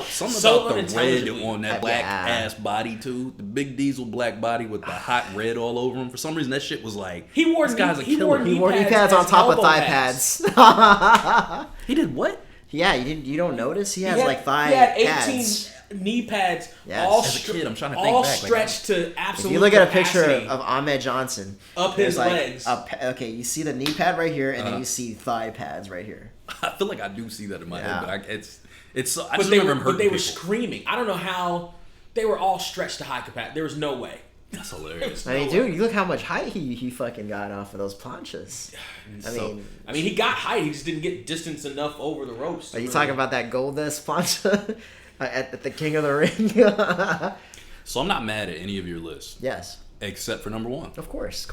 something So about the red unintelligently. on that black Yeah. ass body too. The big diesel black body with the hot red all over him. For some reason, that shit was like, He wore this guy's a he killer. He wore knee pads on as top of elbow thigh pads. pads. He did what? Yeah, you don't notice? He has like thigh He had 18 pads. knee pads, Yes. all, As a kid, I'm trying to think all back, like, stretched to If absolute you look at a picture capacity. of Ahmed Johnson, Up there's his like legs. okay, you see the knee pad right here, and then you see thigh pads right here. I feel like I do see that in my Yeah. head, but it's. I but just they remember were, him but hurting they were people. screaming. I don't know how they were all stretched to high capacity. There was no way. That's hilarious. I mean, dude, you look how much height he fucking got off of those planches. I mean, he got height. He just didn't get distance enough over the ropes. are you talking about that Goldust plancha at the King of the Ring? So I'm not mad at any of your lists Yes, except for number 1. of course.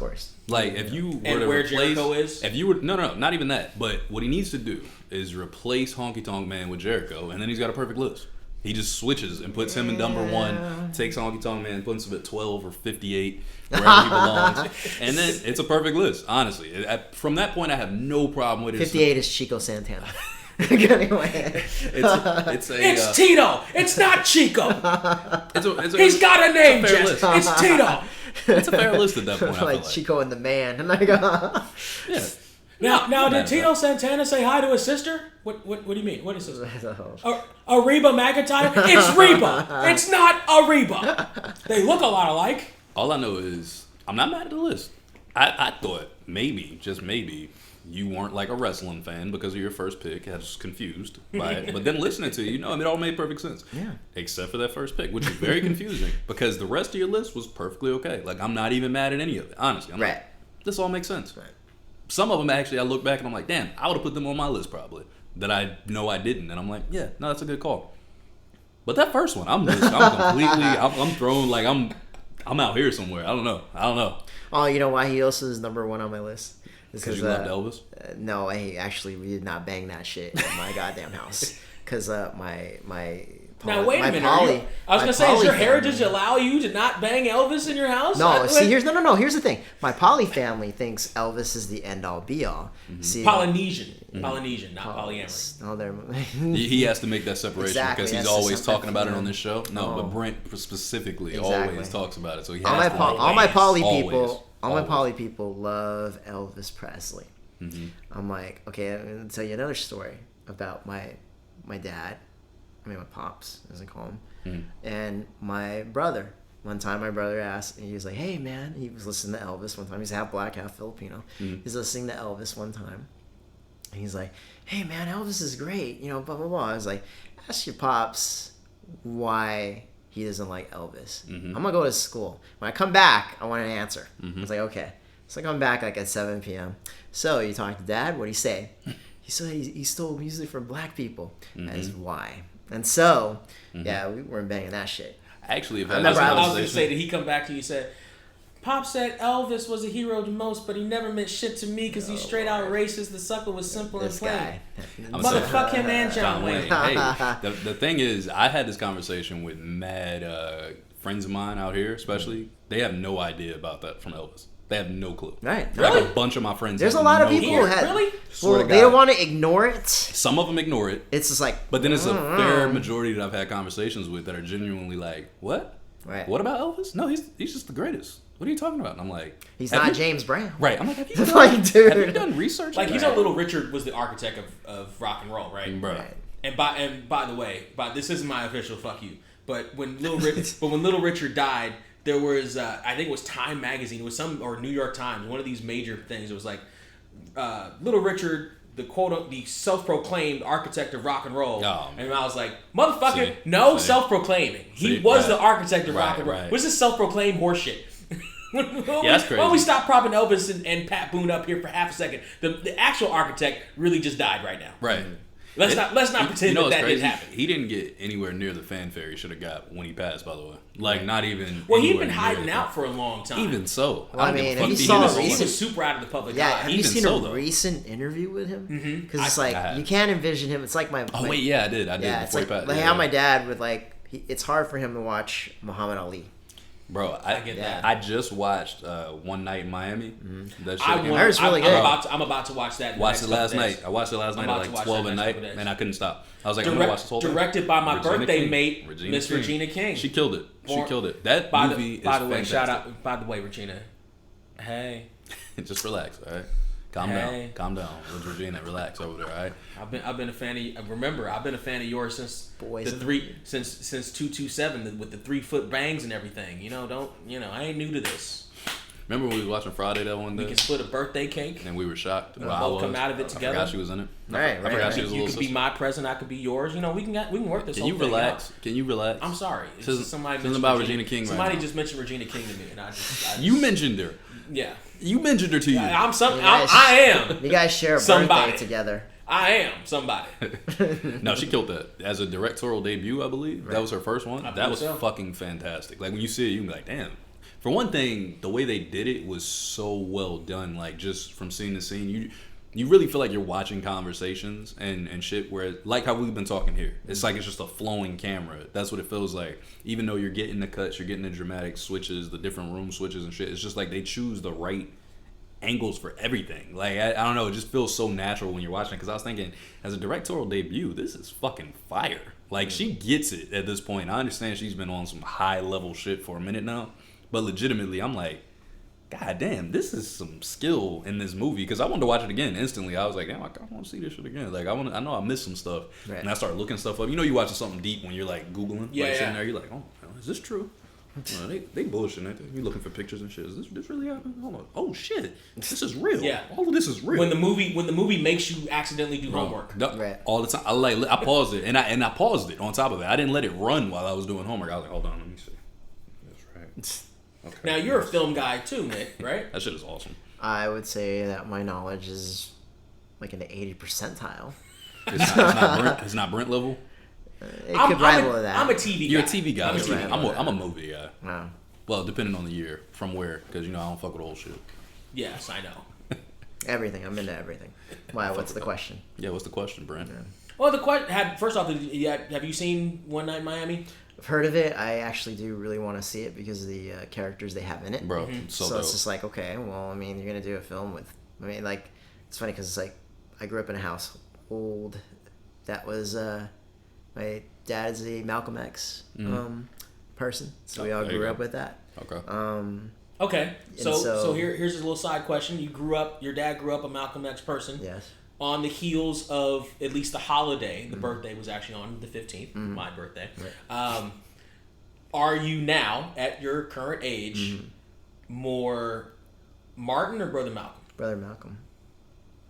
Like if you were And to where replace, Jericho is? if you were no, not even that. But what he needs to do is replace Honky Tonk Man with Jericho, and then he's got a perfect list. He just switches and puts him in number 1, takes Honky Tonk Man, puts him at 12 or 58, wherever he belongs, and then it's a perfect list. Honestly, from that point, I have no problem with it. 58 is Chico Santana. Anyway, It's Tito. It's not Chico. He's got a name, fair Jess. list. It's Tito. It's a fair list at that point. I feel like like. Chico and the Man. And Yeah. Now, did Bad, Tito Santana say hi to his sister? What do you mean? What is this? Oh. Reba McEntire? It's Reba. It's not Reba. They look a lot alike. All I know is I'm not mad at the list. I thought maybe, just maybe, you weren't like a wrestling fan because of your first pick. I was confused by it. But then listening to you, it all made perfect sense. Yeah. Except for that first pick, which is very confusing because the rest of your list was perfectly okay. Like, I'm not even mad at any of it, honestly. I'm Right. like, this all makes sense. Right. Some of them, actually, I look back and I'm like, damn, I would have put them on my list probably. That I know I didn't. And I'm like, yeah, no, that's a good call. But that first one, I'm completely, I'm thrown, like, I'm out here somewhere. I don't know. Oh, you know why he also is number one on my list? Because you loved Elvis? No, we did not bang that shit in my goddamn house. Because my now wait a minute. I was gonna say, does your heritage allow you to not bang Elvis in your house? No, see, here's the thing. My poly family thinks Elvis is the end all be all. See, Polynesian, not polyamory. No, he has to make that separation because he's always talking about it on this show. No, but Brent specifically always talks about it. So he has all my poly people love Elvis Presley. Mm-hmm. I'm like, okay, I'm gonna tell you another story about my dad. My pops, as I call him. Mm-hmm. And my brother. One time my brother asked, and he was like, hey man, he was listening to Elvis one time. He's half black, half Filipino. Mm-hmm. He's listening to Elvis one time. And he's like, hey man, Elvis is great, blah, blah, blah. I was like, ask your pops why he doesn't like Elvis. Mm-hmm. I'm gonna go to school. When I come back, I want an answer. Mm-hmm. I was like, okay. So I come back like at 7 p.m. So you talk to Dad, what'd he say? He said he stole music from black people. Mm-hmm. That is why. And so, yeah, we weren't banging that shit. Actually, I was going to say, did he come back to you and said, Pop said Elvis was a hero the most, but he never meant shit to me because he's straight out racist. The sucker was simple and plain. Motherfuck him and John Wayne. Hey, the thing is, I had this conversation with mad friends of mine out here, especially. They have no idea about that from Elvis. They have no clue. Right. Really? Like a bunch of my friends. There's a lot of people who have. Really? Well, they don't want to ignore it. Some of them ignore it. It's just like. But then it's a fair majority that I've had conversations with that are genuinely like, what? Right. What about Elvis? No, he's just the greatest. What are you talking about? And I'm like, he's not James Brown. Right. I'm like, have you done research? Like, Little Richard was the architect of rock and roll, right? Right. And by the way, this isn't my official fuck you. But when Little Richard died, there was I think it was Time magazine, it was or New York Times, one of these major things. It was like Little Richard, the self-proclaimed architect of rock and roll. Oh, and I was like, motherfucker, self-proclaiming. He was the architect of rock and roll. What's this self-proclaimed horseshit? That's crazy. Why don't we stop propping Elvis and Pat Boone up here for half a second? The actual architect really just died right now. Right. Let's not pretend that didn't happen. He didn't get anywhere near the fanfare he should have got when he passed, by the way. Like, not even. Well, he'd been hiding out for a long time. Even so. Well, I mean, he was super out of the public eye. Have you seen a recent interview with him? Because it's like, you can't envision him. It's like my. Oh, wait, yeah, I did. Yeah, it's like how my dad would like. It's hard for him to watch Muhammad Ali. Bro, I get that. I just watched One Night in Miami. Mm-hmm. That shit I heard it's really good. I'm about to watch that. Watched it last night. I watched it last night at like 12 at night, and I couldn't stop. I was like, I'm gonna watch this whole thing. Directed by my birthday mate, Miss Regina King. She killed it. That movie is fantastic. By the way, shout out. By the way, Regina. Hey. Just relax, all right? Calm down with Regina. Relax over there, all right? I've been a fan of. Remember, I've been a fan of yours since since 227 with the 3-foot bangs and everything. I ain't new to this. Remember when we was watching Friday that one day? We can split a birthday cake. And we were shocked. We'll both come out of it together. I forgot she was in it. Right. I forgot she was a little You could be my present. I could be yours. We can work this. Can you relax? Can you relax? I'm sorry. Something about Regina King. Somebody just mentioned Regina King to me, and I just you mentioned her. Yeah. You mentioned her to you. I am. You guys share a birthday together. I am somebody. No, she killed that as a directorial debut. I believe that was her first one. That was fucking fantastic. Like when you see it, you can be like, damn. For one thing, the way they did it was so well done. Like just from scene to scene, you really feel like you're watching conversations and shit. Where like how we've been talking here, it's like it's just a flowing camera. That's what it feels like. Even though you're getting the cuts, you're getting the dramatic switches, the different room switches and shit. It's just like they choose the right angles for everything. Like I don't know, it just feels so natural when you're watching. Because I was thinking, as a directorial debut, this is fucking fire. Like she gets it at this point. I understand she's been on some high level shit for a minute now. But legitimately, I'm like, God damn, this is some skill in this movie. Because I wanted to watch it again instantly. I was like, damn, I want to see this shit again. Like, I know I missed some stuff. Right. And I started looking stuff up. You're watching something deep when you're like Googling. Sitting there, you're like, oh, is this true? They bullshitting. You're looking for pictures and shit. Is this really happening? Hold on. Oh shit, this is real. Yeah, all of this is real. When the movie makes you accidentally do homework, right. All the time. I paused it and I paused it. On top of it, I didn't let it run while I was doing homework. I was like, hold on, let me see. That's right. Okay. Now you're a film guy too, Nick, right? That shit is awesome. I would say that my knowledge is like in the 80th percentile. It's not Brent level. It could rival that. I'm a TV guy. You're a TV guy. I'm a movie guy. Wow. Well, depending on the year. From where? Because, I don't fuck with old shit. Yes, I know. Everything. I'm into everything. Why? What's the question? Yeah, what's the question, Brent? Yeah. Well, the question. First off, have you seen One Night in Miami? I've heard of it. I actually do really want to see it because of the characters they have in it. Bro, so dope. It's just like, okay, well, I mean, you're going to do a film with... I mean, like, it's funny because it's like, I grew up in a household that was... my dad is a Malcolm X person, so we all grew up with that. Okay. Okay, so here's a little side question. Your dad grew up a Malcolm X person. Yes. On the heels of at least the holiday, the birthday was actually on the 15th, my birthday. Right. Are you now, at your current age, more Martin or Brother Malcolm? Brother Malcolm.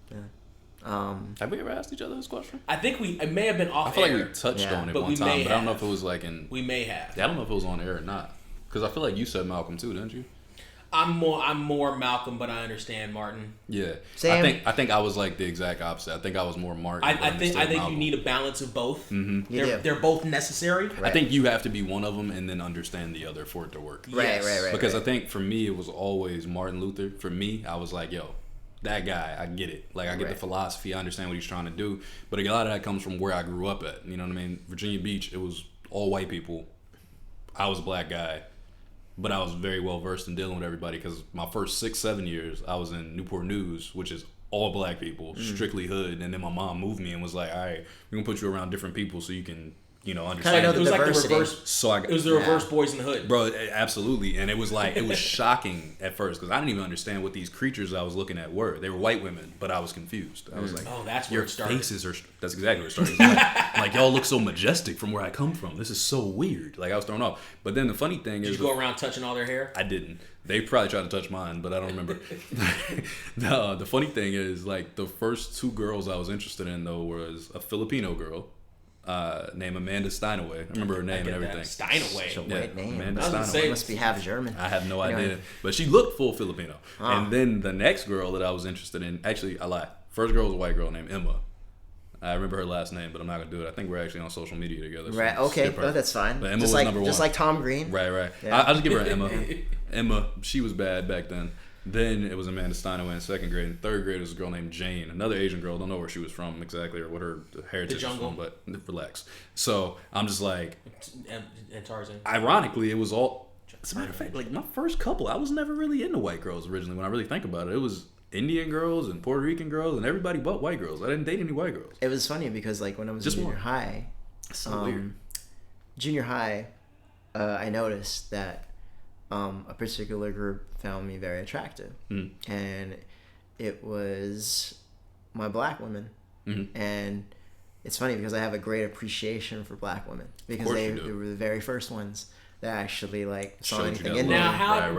Yeah. Have we ever asked each other this question? I think it may have been off air. I feel like we touched on it one time, but I don't know if it was like in... We may have. I don't know if it was on air or not. Because I feel like you said Malcolm too, didn't you? I'm more Malcolm, but I understand Martin. Yeah, Same. I think I was like the exact opposite. I think I was more Martin. I think you need a balance of both. Mm-hmm. They're both necessary. Right. I think you have to be one of them and then understand the other for it to work. Right. Because I think for me it was always Martin Luther. For me, I was like, yo, that guy, I get it. Like I get the philosophy, I understand what he's trying to do. But a lot of that comes from where I grew up at. You know what I mean? Virginia Beach, it was all white people. I was a black guy. But I was very well versed in dealing with everybody because my first 6-7 years I was in Newport News, which is all black people, strictly hood. And then my mom moved me and was like, all right, we're gonna put you around different people so you can, understand. It was like the reverse. It was the reverse Boys in the Hood, bro. Absolutely, and it was like it was shocking at first because I didn't even understand what these creatures I was looking at were. They were white women, but I was confused. I was like, oh, that's where your it started. faces are. That's exactly where it started. Like y'all look so majestic from where I come from. This is so weird. Like I was thrown off. But then the funny thing is, did you go around touching all their hair? I didn't. They probably tried to touch mine, but I don't remember. The funny thing is, like the first 2 girls I was interested in though was a Filipino girl. Named Amanda Steinaway. I remember her name and everything. Steinaway. Such a white name. Amanda Steinaway. Must be half German. I have no idea. But she looked full Filipino. And then the next girl that I was interested in, actually, I lied. First girl was a white girl named Emma. I remember her last name, but I'm not going to do it. I think we're actually on social media together. So right, okay. That's fine. But Emma was number 1. Just like Tom Green. Right. Yeah. I'll just give her an Emma. Emma, she was bad back then. Then it was Amanda Steinaway in 2nd grade. In 3rd grade, it was a girl named Jane, another Asian girl. Don't know where she was from exactly or what her heritage was from, but relax. So I'm just like, and Tarzan. Ironically, it was all. As a matter of fact, like my first couple, I was never really into white girls originally. When I really think about it, it was Indian girls and Puerto Rican girls and everybody but white girls. I didn't date any white girls. It was funny because like when I was in junior high, weird. Junior high, I noticed that a particular group found me very attractive, and it was my black women. And it's funny because I have a great appreciation for black women because they were the very first ones that actually like saw anything in me. Now,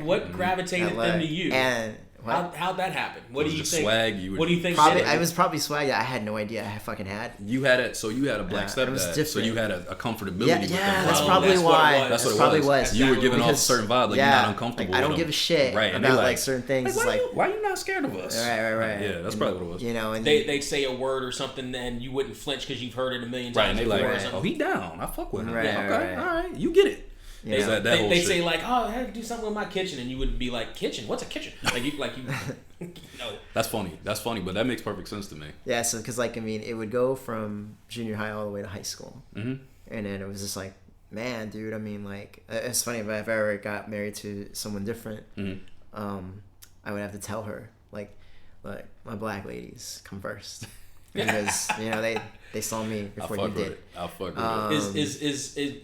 what gravitated them to you? And how'd that happen? What do you think? Swag? What do you think? I was probably swag that I had no idea I fucking had. You had it, so you had a black stepdad, so you had a comfortability with them. That's probably why. That's what it probably was. You were giving off a certain vibe, like you're not uncomfortable. Like, I don't give a shit about like certain things. Like, why are you not scared of us? Right. Yeah, that's probably what it was. You know, and they'd say a word or something, and you wouldn't flinch because you've heard it a million times. Right, and they like, oh, he down. I fuck with him. Right, okay, all right, you get it. Yeah. They say like, oh, I had to do something with my kitchen, and you would be like, kitchen? What's a kitchen? Like you know. That's funny, but that makes perfect sense to me. Yeah, so because like I mean, it would go from junior high all the way to high school, and then it was just like, man, dude. I mean, like it's funny, but if I ever got married to someone different, I would have to tell her like my black ladies come first. Because they saw me before you did. I'll fuck with it.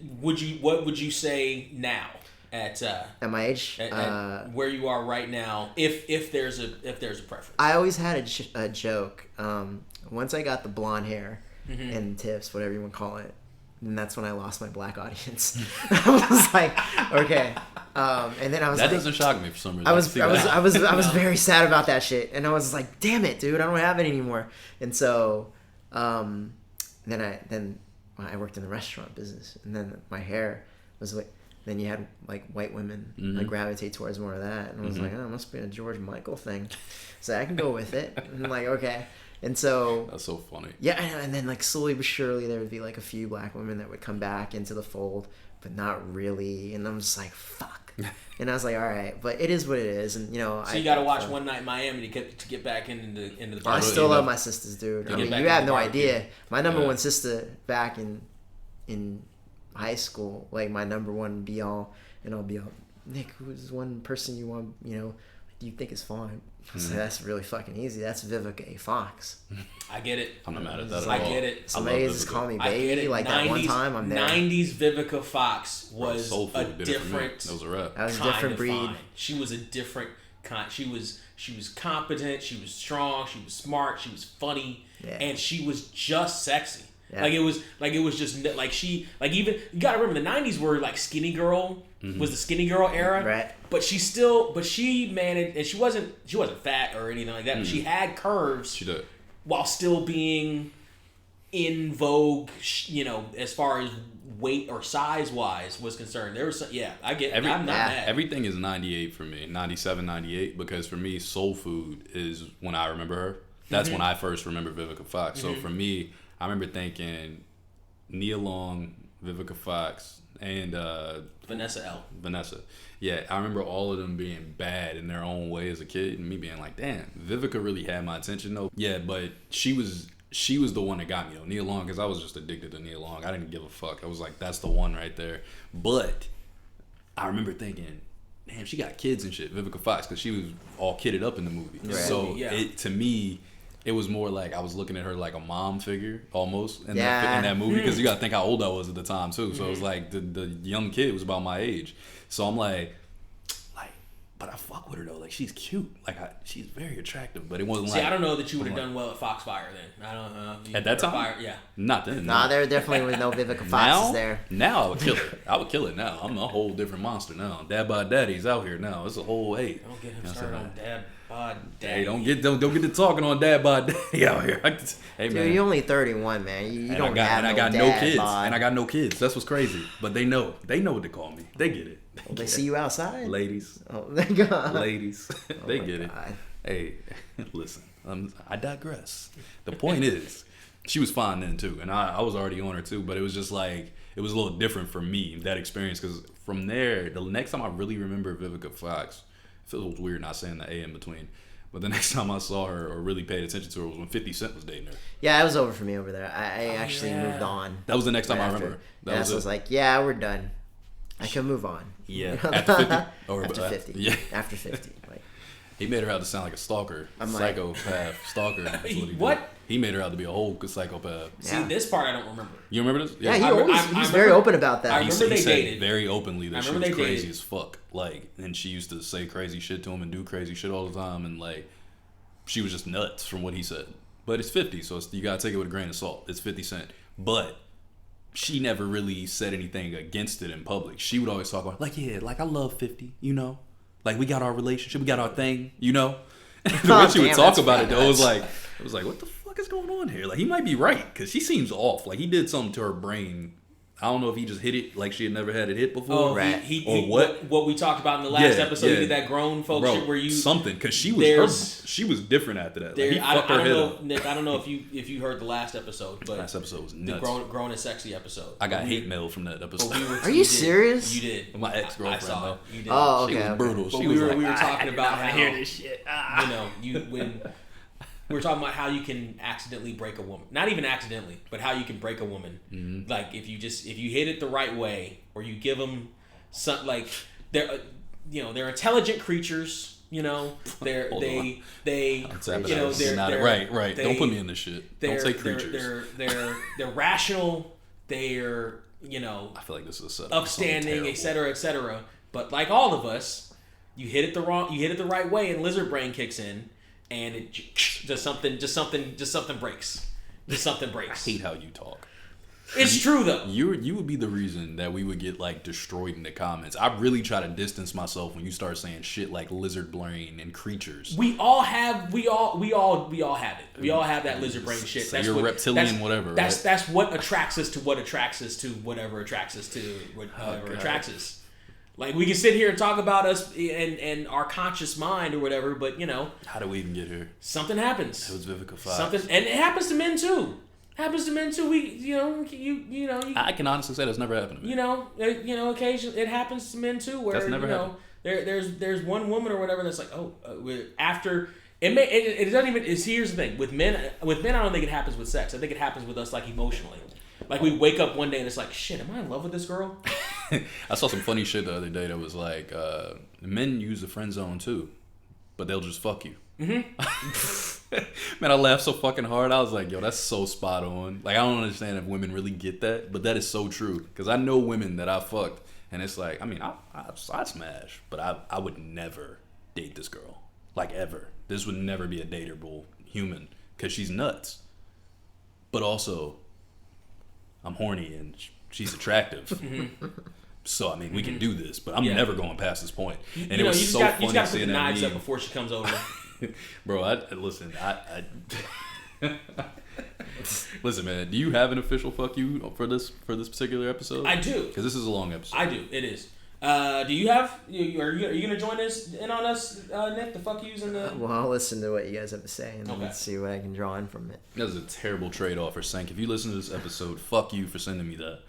What would you say now at my age, at where you are right now? If there's a preference. I always had a joke. Once I got the blonde hair and tips, whatever you want to call it, and that's when I lost my black audience. I was like, okay. And then I was that doesn't shock me for some reason. I was very sad about that shit, and I was like, damn it, dude, I don't have it anymore. And so, then I worked in the restaurant business, and then my hair was like, then you had like white women like gravitate towards more of that, and I was like, oh, it must be a George Michael thing, so I can go with it. And I'm like, okay. And so that's so funny. Yeah, and then like slowly but surely there would be like a few black women that would come back into the fold. but not really. And I'm just like, fuck. And I was like, all right, but it is what it is. And, So you got to watch One Night in Miami to get back into the bar. I still love my sisters, dude. I mean, you have no idea. My number one sister back in high school, like my number one be all, and I'll be all, Nick, who's one person you want, you think is fine? So that's really fucking easy. That's Vivica A. Fox. I get it. I'm not mad at that at all. I get it. Somebody just call me baby. Like 90s, that one time, I'm there. 90s Vivica Fox was a different. That was a rap. That was a different breed. Fine. She was a different kind. She was competent. She was strong. She was smart. She was funny, and she was just sexy. Yeah. It was just even you gotta remember the 90s were like skinny girl was the skinny girl era, right? But she managed, and she wasn't fat or anything like that. But she had curves. She did, while still being in vogue. As far as weight or size wise was concerned, there was I get. I'm not mad. Everything is 98 for me, 97, 98, because for me, Soul Food is when I remember her. That's when I first remember Vivica Fox. So for me, I remember thinking Nia Long, Vivica Fox, and Vanessa L. Vanessa. Yeah, I remember all of them being bad in their own way as a kid, and me being like, damn, Vivica really had my attention though. Yeah, but she was the one that got me though, Nia Long, because I was just addicted to Nia Long. I didn't give a fuck. I was like, that's the one right there. But I remember thinking, damn, she got kids and shit, Vivica Fox, because she was all kidded up in the movie. Right. So to me, it was more like I was looking at her like a mom figure almost in that movie, because you got to think how old I was at the time too. So it was like the young kid was about my age. So I'm like, but I fuck with her though. Like, she's cute. Like, she's very attractive. But it wasn't I don't know that you would have done well at Foxfire then. I don't know. At that time? Yeah. Not then. Nah, there definitely was no Vivica Foxes there. Now I would kill it. I would kill it now. I'm a whole different monster now. Dad by Daddy's out here now. It's a whole hate. Don't get him started on Dad by Daddy. Hey, don't get to talking on Dad by Daddy out here. Hey, dude, man. you're only 31, man. You don't have I got no kids. Bod. And I got no kids. That's what's crazy. But they know. They know what to call me. They get it. They see you outside? Ladies. Oh, thank God. Ladies. They get it. Hey, listen. I digress. The point is, she was fine then too. And I was already on her too. But it was just like, it was a little different for me, that experience. Because from there, the next time I really remember Vivica Fox, it feels weird not saying the A in between. But the next time I saw her or really paid attention to her was when 50 Cent was dating her. Yeah, it was over for me over there. I actually moved on. That was the next time I remember. I was like, yeah, we're done. I can move on. Yeah, after 50? After 50. Yeah. After 50. Like, he made her out to sound like a stalker. Psychopath. Stalker. What? He made her out to be a whole psychopath. See, this part I don't remember. You remember this? Yeah, he's very open about that. I remember they dated. Very openly that she was crazy as fuck. Like, and she used to say crazy shit to him and do crazy shit all the time. And, like, she was just nuts from what he said. But it's 50, so you gotta take it with a grain of salt. It's 50 Cent. But she never really said anything against it in public. She would always talk about, like, yeah, like, I love 50, you know? Like, we got our relationship, we got our thing, you know? The way she would talk about it, though, it was like, what the fuck is going on here? Like, he might be right, because she seems off. Like, he did something to her brain. I don't know if he just hit it like she had never had it hit before. Oh, right. What we talked about in the last episode, he did that grown folk shit where you... Something, because she was different after that. Like, he fucked her head up. Nick, I don't know if you heard the last episode, but... Last episode was nuts. The grown and sexy episode. I got hate mail from that episode. Are you serious? You did. My ex-girlfriend, I saw it. You did. Oh, okay. She was brutal. But we were talking about how... I hear this shit. We were talking about how you can accidentally break a woman. Not even accidentally, but how you can break a woman. Mm-hmm. Like, if you hit it the right way, or you give them some, like, they're intelligent creatures. They're right. Don't put me in this shit. Don't say creatures. They're rational. They're I feel like this is a setup. Upstanding, etc., etc. But like all of us, you hit it the right way, and lizard brain kicks in. And it just something breaks. Just something breaks. I hate how you talk. It's true though. You would be the reason that we would get like destroyed in the comments. I really try to distance myself when you start saying shit like lizard brain and creatures. We all have it. We all have that lizard brain shit. That's you're reptilian, whatever. That's what attracts us to what attracts us to whatever attracts us to whatever attracts us. Like, we can sit here and talk about us and our conscious mind or whatever, but, How do we even get here? Something happens. It was Vivica Fox. And it happens to men, too. Happens to men too. I can honestly say that's never happened to me. Occasionally it happens to men too, where that's never happened. There's one woman or whatever that's like, after it doesn't even. Here's the thing with men. I don't think it happens with sex. I think it happens with us like emotionally. Like we wake up one day and it's like, shit, am I in love with this girl? I saw some funny shit the other day that was like, men use the friend zone too, but they'll just fuck you. Mm-hmm. Man, I laughed so fucking hard. I was like, yo, that's so spot on. Like, I don't understand if women really get that, but that is so true. Because I know women that I fucked, and it's like, I mean, I smash, but I would never date this girl. Like, ever. This would never be a dateable human, because she's nuts. But also, I'm horny, and she's attractive. Mm-hmm. So, I mean, we can do this, but I'm never going past this point. And it was so funny. You just got to put the knives up before she comes over. Bro, listen, listen, man. Do you have an official fuck you for this particular episode? I do, because this is a long episode. I do. It is. Do you have? Are you gonna join us in on us, Nick? The fuck yous and the. Well, I'll listen to what you guys have to say and let's see what I can draw in from it. That was a terrible trade off for Sank. If you listen to this episode, fuck you for sending me that.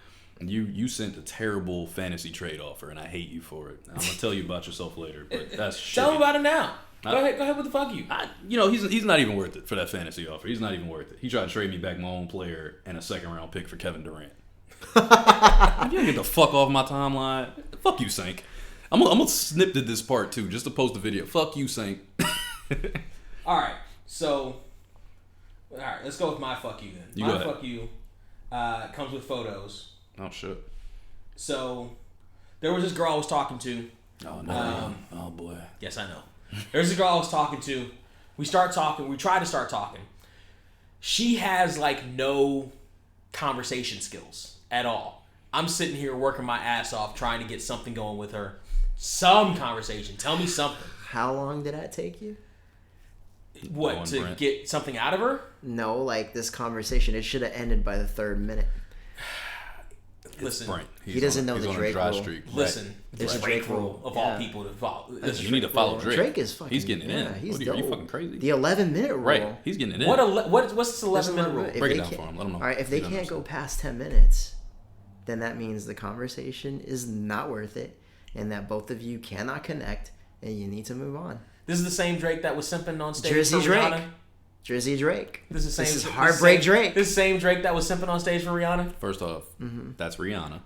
You sent a terrible fantasy trade offer, and I hate you for it. I'm gonna tell you about yourself later, but that's shit. Tell me about it now. Go ahead with the fuck you. He's not even worth it for that fantasy offer. He's not even worth it. He tried to trade me back my own player and a second round pick for Kevin Durant. If you don't get the fuck off my timeline, fuck you, Sank. I'm gonna snip to this part too, just to post the video. Fuck you, Sank. All right, let's go with my fuck you then. My fuck you comes with photos. Oh shit. So there was this girl I was talking to. Oh no. Oh boy. Yes, I know. There's a girl I was talking to. We try to start talking. She has like no conversation skills at all. I'm sitting here working my ass off trying to get something going with her. Some conversation. Tell me something. How long did that take you? What, to Brent. get something out of her? No, like this conversation, it should have ended by the 3rd minute. Listen, Brent. He doesn't know the Drake rule. Streak. Listen, There's the a Drake Drake rule rule of yeah. all people to follow. You need to follow Drake. Drake is fucking. He's getting it in. He's Are you fucking crazy? The 11-minute rule. Right. He's getting it in. What's this 11-minute rule? Break it down for him. Let him know. All right, if they can't go past 10 minutes, then that means the conversation is not worth it, and that both of you cannot connect, and you need to move on. This is the same Drake that was simping on stage Jersey for Drake. Rihanna. Jersey Drake. This is Heartbreak Drake. This same Drake that was simping on stage for Rihanna. First off, that's Rihanna.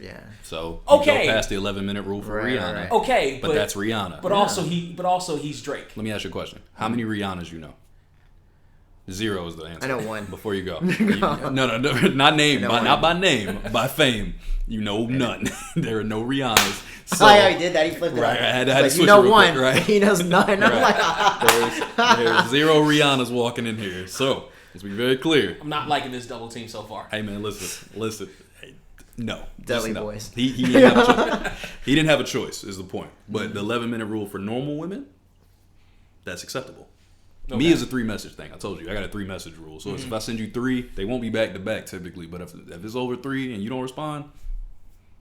Yeah. So okay, you go past the 11-minute rule for Rihanna. Right. Okay, but that's Rihanna. But also he's Drake. Let me ask you a question. How many Rihannas you know? 0 is the answer. I know one. Before you go. No, not name, not by name, by fame. You know none. There are no Rihannas. So, he did that. He flipped it. Right, Up. I had to you know real one. quick, right? He knows none. I'm like, there's 0 Rihannas walking in here. So let's be very clear. I'm not liking this double team so far. Hey man, listen. Hey, no, Dudley no. boys. He didn't have a choice. He didn't have a choice. Is the point. But the 11-minute rule for normal women, that's acceptable. Okay. Me is a 3-message thing. I told you I got a 3-message rule. So if I send you 3, they won't be back to back typically. But if it's over 3 and you don't respond.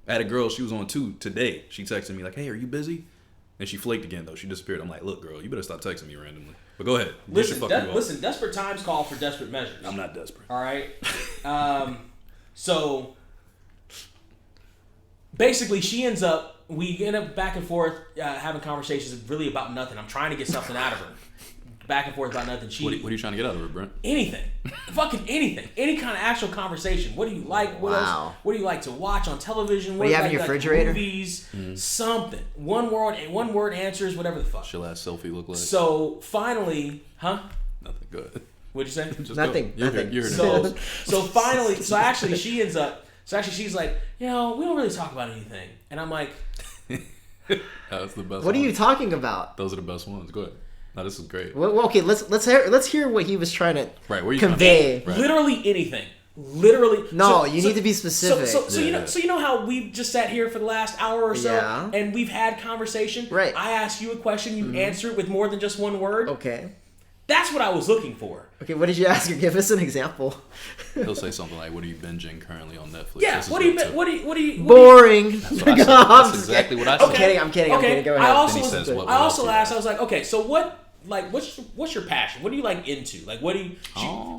I had a girl, she was on 2 today. She texted me like, hey, are you busy? And she flaked again, though. She disappeared. I'm like, look, girl, you better stop texting me randomly. But go ahead. Listen, desperate times call for desperate measures. I'm not desperate. All right? So, basically, we end up back and forth having conversations really about nothing. I'm trying to get something out of her. Back and forth about nothing. What are you trying to get out of her, Brent? Anything. Fucking anything. Any kind of actual conversation. What do you like? What else? What do you like to watch on television? What do you have in your refrigerator? Movies. Something. One word answers, whatever the fuck. She'll ask selfie look like. So finally, Nothing. Good. What'd you say? Nothing. So finally, actually she's like, we don't really talk about anything. And I'm like, that's the best. What are you talking about? Those are the best ones. Go ahead. No, this is great. Well, okay, let's hear what he was trying to convey. Right. Literally anything. Literally. No, you need to be specific. So you know how we've just sat here for the last hour or so, and we've had conversation. Right. I ask you a question, you answer it with more than just one word. Okay. That's what I was looking for. Okay, what did you ask her? Give us an example. He'll say something like, "What are you binging currently on Netflix?" Yeah. What do you? Boring. That's exactly what I said. I'm kidding. Go ahead. I also asked. I was like, okay, so what like what's your passion? What are you like into? Like what do you?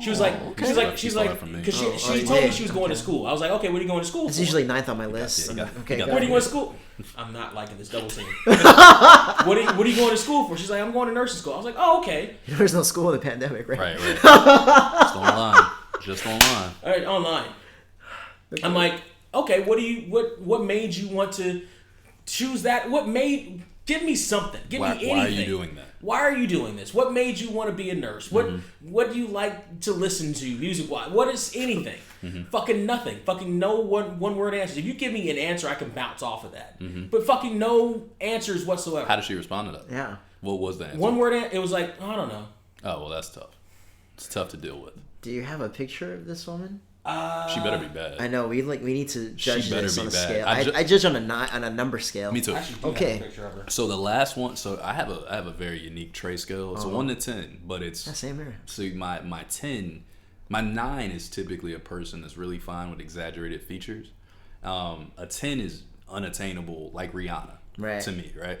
She's like because she told me she was going to school. I was like, okay, what are you going to school? It's for? usually 9th on my list. Okay, where are you going to school? I'm not liking this double team. What are you going to school for? She's like, I'm going to nursing school. I was like, oh, okay. There's no school in the pandemic, right? Right. Just online. All right, online. Okay. I'm like, okay, what made you want to choose that? Give me something. Give me anything. Why are you doing that? Why are you doing this? What made you want to be a nurse? What do you like to listen to music-wise? What is anything? Fucking nothing. Fucking no one-word answers. If you give me an answer, I can bounce off of that. But fucking no answers whatsoever. How did she respond to that? Yeah. What was the answer? One word it was like, I don't know. Oh, well, that's tough. It's tough to deal with. Do you have a picture of this woman? She better be bad. I know we need to judge this on a scale. I judge on a number scale. Me too. Okay. So the last one. So I have a very unique Trey scale. It's a 1 to 10, but it's same here. So my 10, my 9 is typically a person that's really fine with exaggerated features. A 10 is unattainable, like Rihanna. Right. To me, right?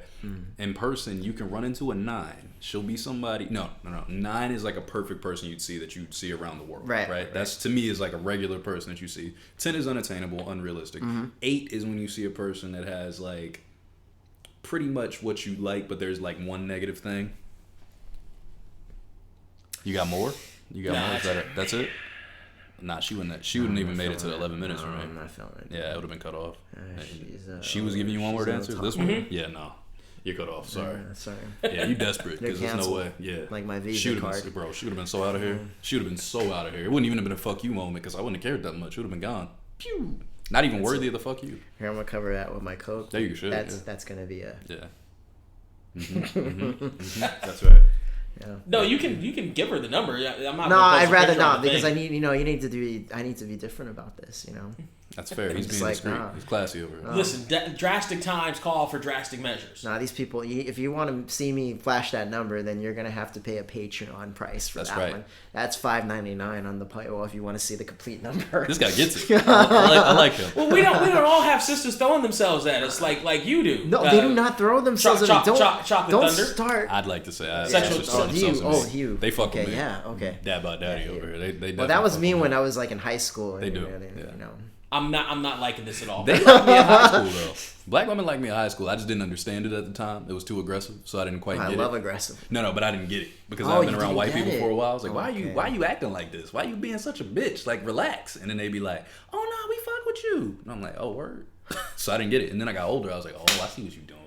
In person, you can run into a 9. She'll be somebody. No. 9 is like a perfect person you'd see around the world. Right. That's to me is like a regular person that you see. 10 is unattainable, unrealistic. 8 is when you see a person that has like pretty much what you like, but there's like one negative thing. You got more? More? Is that it? That's it? Nah, she wouldn't even made it to the 11 minutes, right? I'm not feeling it. Yeah, it would have been cut off. She was giving you one word answer. This one? Yeah, no. You're cut off. Sorry. Sorry. Yeah, you desperate because there's no way. Yeah. Like my Visa card. Bro, she would have been so out of here. She would have been so out of here. It wouldn't even have been a fuck you moment because I wouldn't have cared that much. She would have been gone. Pew. Not even worthy of the fuck you. Here, I'm going to cover that with my coat. Yeah, you should. That's going to be a... Yeah. That's right. Yeah. No, you can give her the number. I'm not. No, I'd rather not because I need to be different about this. That's fair. He's being discreet. Nah. He's classy over here. Listen, drastic times call for drastic measures. Nah, these people. If you want to see me flash that number, then you're gonna have to pay a Patreon price for that one. That's $5.99 on the paywall if you want to see the complete number. This guy gets it. I like him. Well, we don't all have sisters throwing themselves at us like you do. No, they do not throw themselves at me. Don't start. I'd like to say sexual. Hugh. They fuck with me. Yeah. Okay. Dad by daddy over here. They well, that was me when I was like in high school. They do. I'm not liking this at all. They like me in high school though. Black women like me in high school. I just didn't understand it at the time. It was too aggressive, so I didn't quite get it. I love aggressive. No, but I didn't get it because I've been around white people for a while. I was like, why are you acting like this? Why are you being such a bitch? Like, relax. And then they'd be like, oh no, we fuck with you. And I'm like, oh word. So I didn't get it. And then I got older. I was like, oh, I see what you're doing.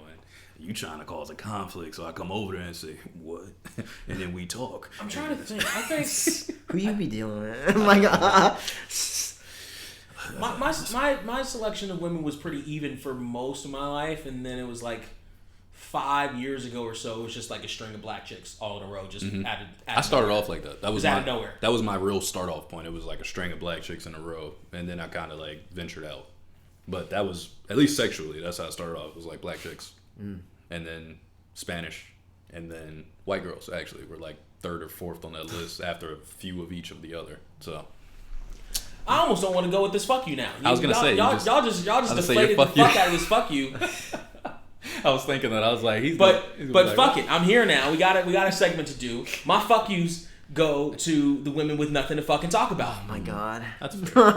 You trying to cause a conflict, so I come over there and say, what? And then we talk. I'm trying to think. I think who you be dealing with? Oh my God. My selection of women was pretty even for most of my life, and then it was like 5 years ago or so. It was just like a string of black chicks all in a row. Just added I started off like that. That was out of nowhere. That was my real start off point. It was like a string of black chicks in a row, and then I kind of like ventured out. But that was at least sexually. That's how I started off. It was like black chicks. And then Spanish, and then white girls actually were like third or fourth on that list after a few of each of the other. So I almost don't want to go with this fuck you now. I was gonna say y'all just deflated the fuck out of this fuck you. I was thinking that I was like, but fuck it, I'm here now. We got a segment to do. My fuck yous go to the women with nothing to fucking talk about. Oh my God. That's fair.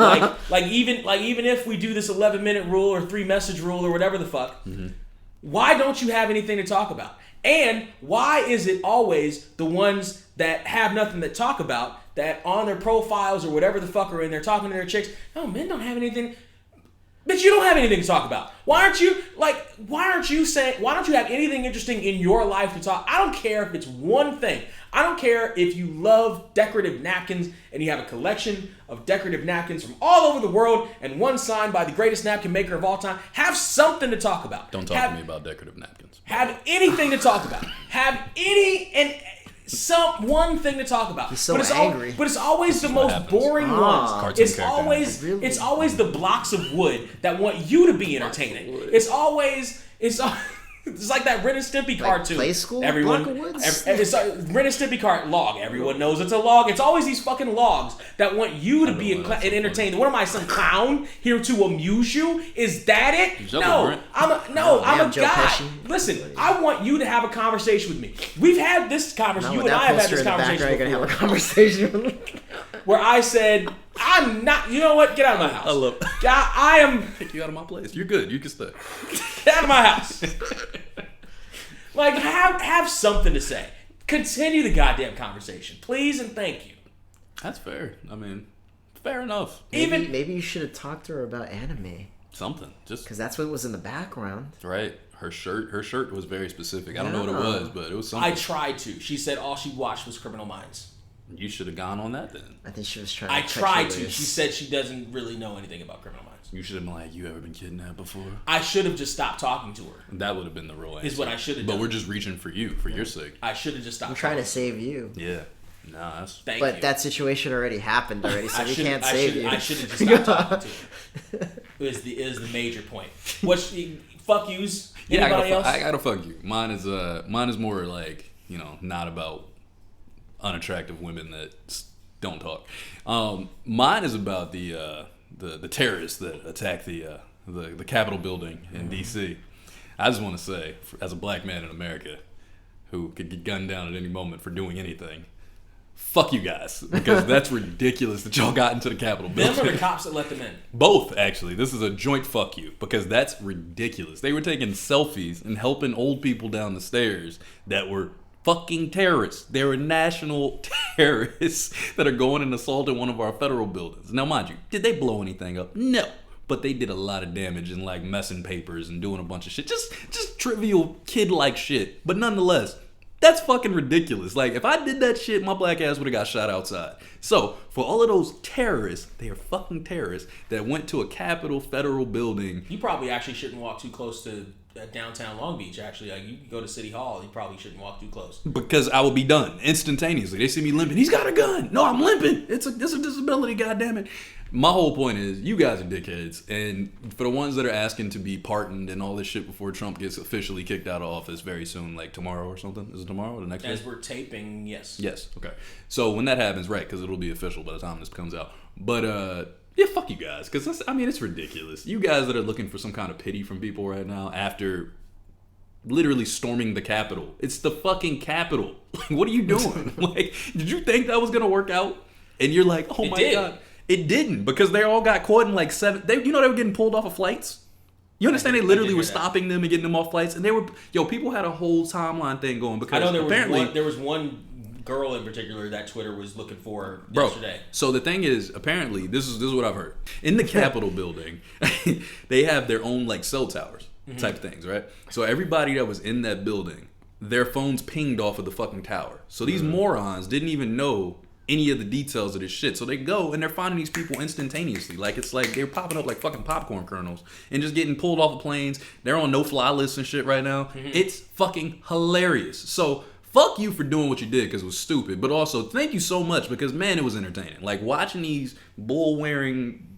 like even if we do this 11-minute rule or 3-message rule or whatever the fuck. Why don't you have anything to talk about? And why is it always the ones that have nothing to talk about that on their profiles or whatever the fuck are in there talking to their chicks? No, men don't have anything. Bitch, you don't have anything to talk about. Why don't you have anything interesting in your life to talk? I don't care if it's one thing. I don't care if you love decorative napkins and you have a collection of decorative napkins from all over the world and one signed by the greatest napkin maker of all time. Have something to talk about. Don't talk to me about decorative napkins. Have anything to talk about. Have one thing to talk about. He's so angry. But it's always the most boring ones. It's always the blocks of wood that want you to be entertaining. It's always It's like that Ren and Stimpy cartoon. Play School? Everyone, Ren and Stimpy card log. Everyone knows it's a log. It's always these fucking logs that want you to be and entertained. What am I, some clown here to amuse you? Is that it? No, I'm a guy. Pesci. Listen, I want you to have a conversation with me. We've had this conversation. You and I have had this conversation before. Gonna have a conversation where I said, I'm not. You know what? Get out of my house. I love it. I am. Take you out of my place. You're good. You can stay. Get out of my house. Like, have something to say. Continue the goddamn conversation, please and thank you. That's fair. I mean, fair enough. Maybe you should have talked to her about anime. Something, just because that's what was in the background. Right. Her shirt was very specific. I don't know what it was, but it was something. I tried to. She said all she watched was Criminal Minds. You should have gone on that then. I think she was trying. I tried to. She said she doesn't really know anything about Criminal Minds. You should have been like, you ever been kidnapped before? I should have just stopped talking to her. That would have been the real answer. Is what I should have done. But we're just reaching for you, for your sake. I should have just stopped. I'm trying to save you. Yeah. No, that's. Thank you. But that situation already happened already, so we can't save you. I should have just stopped talking to her. Is the major point. What's fuck yous? Anybody else? I gotta fuck you. Mine is more like, not about unattractive women that don't talk. Mine is about the terrorists that attacked the Capitol building in D.C. I just want to say, as a black man in America who could get gunned down at any moment for doing anything, fuck you guys, because that's ridiculous that y'all got into the Capitol building. Them or the cops that let them in? Both, actually. This is a joint fuck you, because that's ridiculous. They were taking selfies and helping old people down the stairs that were fucking terrorists. They were national terrorists that are going and assaulting one of our federal buildings. Now, mind you, did they blow anything up? No. But they did a lot of damage and like messing papers and doing a bunch of shit. Just trivial kid-like shit. But nonetheless, that's fucking ridiculous. Like, if I did that shit, my black ass would have got shot outside. So, for all of those terrorists, they are fucking terrorists that went to a Capitol federal building. You probably actually shouldn't walk too close to downtown Long Beach, actually. Like, you can go to City Hall, you probably shouldn't walk too close. Because I will be done instantaneously. They see me limping. He's got a gun. No, I'm limping. It's a disability, goddammit. My whole point is, you guys are dickheads. And for the ones that are asking to be pardoned and all this shit before Trump gets officially kicked out of office very soon, like tomorrow or something. Is it tomorrow or the next day? As we're taping, yes. Yes, okay. So when that happens, right, because it'll be official by the time this comes out. But, yeah, fuck you guys. Because, it's ridiculous. You guys that are looking for some kind of pity from people right now after literally storming the Capitol. It's the fucking Capitol. Like, what are you doing? Like, did you think that was going to work out? And you're like, oh my God. It didn't, because they all got caught in like they were getting pulled off of flights. You understand? They literally were stopping them and getting them off flights, and they were, people had a whole timeline thing going, because I know there was one girl in particular that Twitter was looking for yesterday. So the thing is, apparently, this is what I've heard. In the Capitol building, they have their own like cell towers type things, right? So everybody that was in that building, their phones pinged off of the fucking tower. So these morons didn't even know any of the details of this shit. So they go and they're finding these people instantaneously. Like, it's like they're popping up like fucking popcorn kernels and just getting pulled off of planes. They're on no-fly lists and shit right now. It's fucking hilarious. So fuck you for doing what you did, because it was stupid. But also, thank you so much, because, man, it was entertaining. Like, watching these bull-wearing,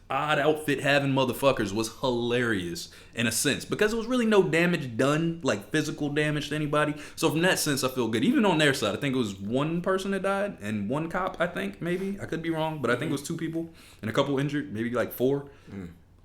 odd outfit having motherfuckers was hilarious in a sense, because there was really no damage done, like physical damage to anybody. So from that sense, I feel good. Even on their side, I think it was one person that died and one cop, I think, maybe. I could be wrong, but I think it was 2 people and a couple injured, maybe like 4.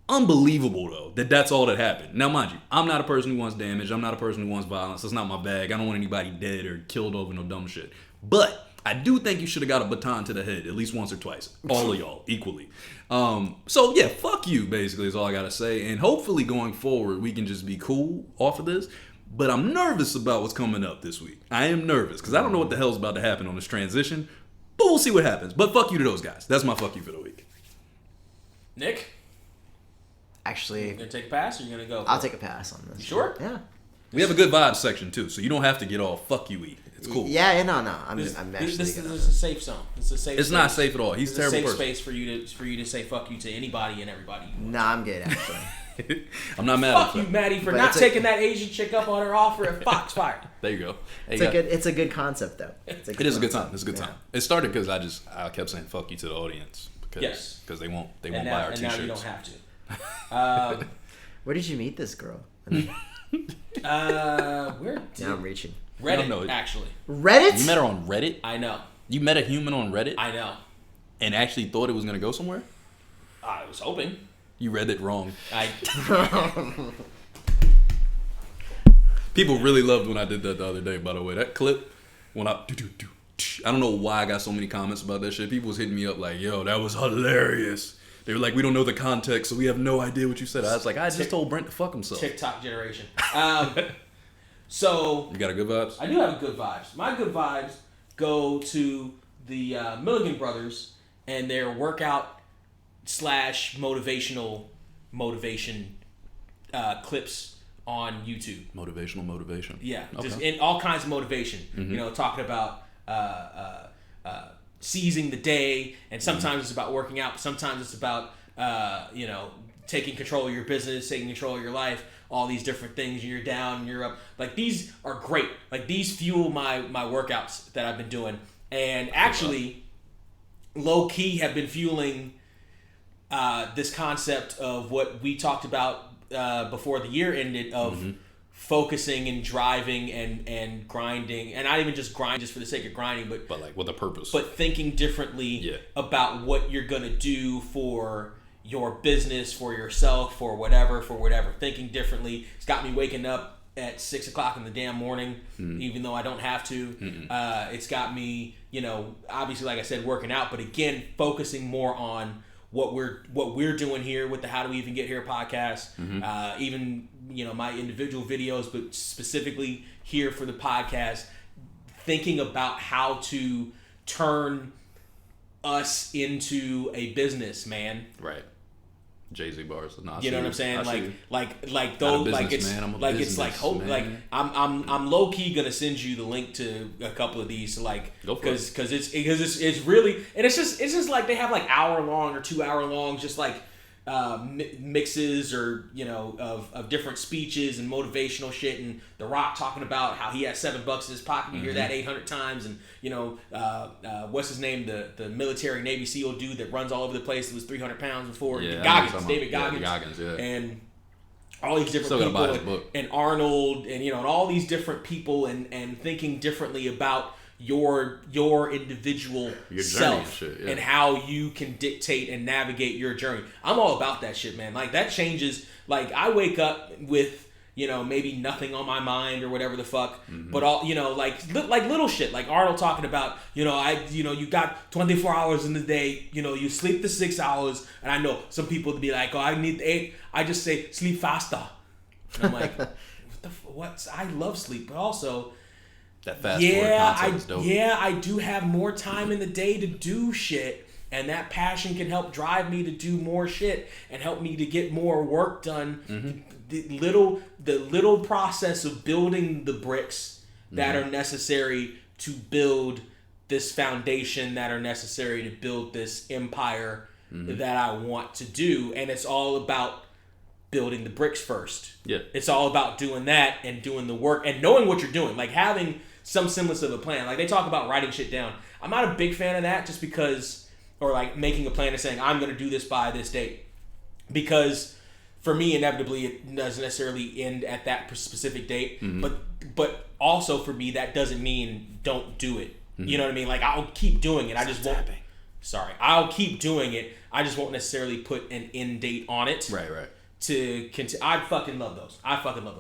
Unbelievable, though, that's all that happened. Now, mind you, I'm not a person who wants damage. I'm not a person who wants violence. That's not my bag. I don't want anybody dead or killed over no dumb shit. But I do think you should have got a baton to the head at least once or twice. All of y'all, equally. So, yeah, fuck you, basically, is all I got to say. And hopefully, going forward, we can just be cool off of this. But I'm nervous about what's coming up this week. I am nervous, because I don't know what the hell's about to happen on this transition. But we'll see what happens. But fuck you to those guys. That's my fuck you for the week. Nick? Actually, you gonna take a pass, or you gonna go? I'll take a pass on this. You sure? Yeah. We have a good vibes section, too, so you don't have to get all fuck you-y. It's cool. Yeah, no. I'm actually. This is a safe zone. It's a safe. It's not safe at all. He's a terrible person. It's a safe space for you to say fuck you to anybody and everybody. Nah, I'm good, actually. I'm not mad. Fuck you, Maddie, for not taking that Asian chick up on her offer at Foxfire. There you go. It's a good concept, though. It is a good time. It's a good time. It started because I kept saying fuck you to the audience, because they won't buy our t-shirts. And now you don't have to. Where did you meet this girl? Where did Now I'm reaching. Reddit, actually. Reddit? You met her on Reddit? I know. You met a human on Reddit? I know. And actually thought it was going to go somewhere? I was hoping. You read it wrong. I People really loved when I did that the other day, by the way. That clip, when I don't know why I got so many comments about that shit. People was hitting me up like, yo, that was hilarious. They were like, we don't know the context, so we have no idea what you said. I was like, I just told Brent to fuck himself. TikTok generation. So you got a good vibes? I do have good vibes. My good vibes go to the Milligan brothers and their workout / motivation clips on YouTube. Motivation. Yeah, okay. just in all kinds of motivation. Mm-hmm. You know, talking about seizing the day, and sometimes it's about working out, but sometimes it's about taking control of your business, taking control of your life, all these different things. You're down, you're up. Like, these are great. Like, these fuel my workouts that I've been doing, and actually, low key have been fueling this concept of what we talked about before the year ended of focusing and driving and grinding, and not even just grind just for the sake of grinding, but like with a purpose. But thinking differently about what you're gonna do for your business, for yourself, for whatever. Thinking differently. It's got me waking up at 6 o'clock in the damn morning, even though I don't have to. It's got me, obviously, like I said, working out, but again, focusing more on what we're doing here with the How Do We Even Get Here podcast, even my individual videos, but specifically here for the podcast, thinking about how to turn us into a business, man. Right. Jay-Z bars. No, you know what I'm saying? Like those, like it's man. like it's like hope. Man. Like I'm low key gonna send you the link to a couple of these, because it's really, and it's just like they have like hour long or 2 hour long, just like mixes or of different speeches and motivational shit, and The Rock talking about how he has $7 in his pocket. You hear that 800 times, and what's his name, the military Navy SEAL dude that runs all over the place, that was 300 pounds before, David Goggins, and all these different people, and Arnold, and and all these different people, and thinking differently about your individual self and how you can dictate and navigate your journey. I'm all about that shit, man. Like, that changes. Like, I wake up with maybe nothing on my mind or whatever the fuck, but all like little shit, like Arnold talking about you got 24 hours in the day, you sleep the 6 hours, and I know some people to be like, oh, I need 8. I just say sleep faster, and I'm like, what? I love sleep, but also that fast forward concept is dope. I do have more time in the day to do shit, and that passion can help drive me to do more shit and help me to get more work done. The little process of building the bricks that are necessary to build this foundation, that are necessary to build this empire that I want to do, and it's all about building the bricks first. Yeah, it's all about doing that and doing the work and knowing what you're doing, like having some semblance of a plan. Like, they talk about writing shit down. I'm not a big fan of that, just because, or like making a plan and saying, I'm going to do this by this date. Because for me, inevitably, it doesn't necessarily end at that specific date. But also for me, that doesn't mean don't do it. You know what I mean? Like, I'll keep doing it. I'll keep doing it. I just won't necessarily put an end date on it. Right. To continue. I fucking love those.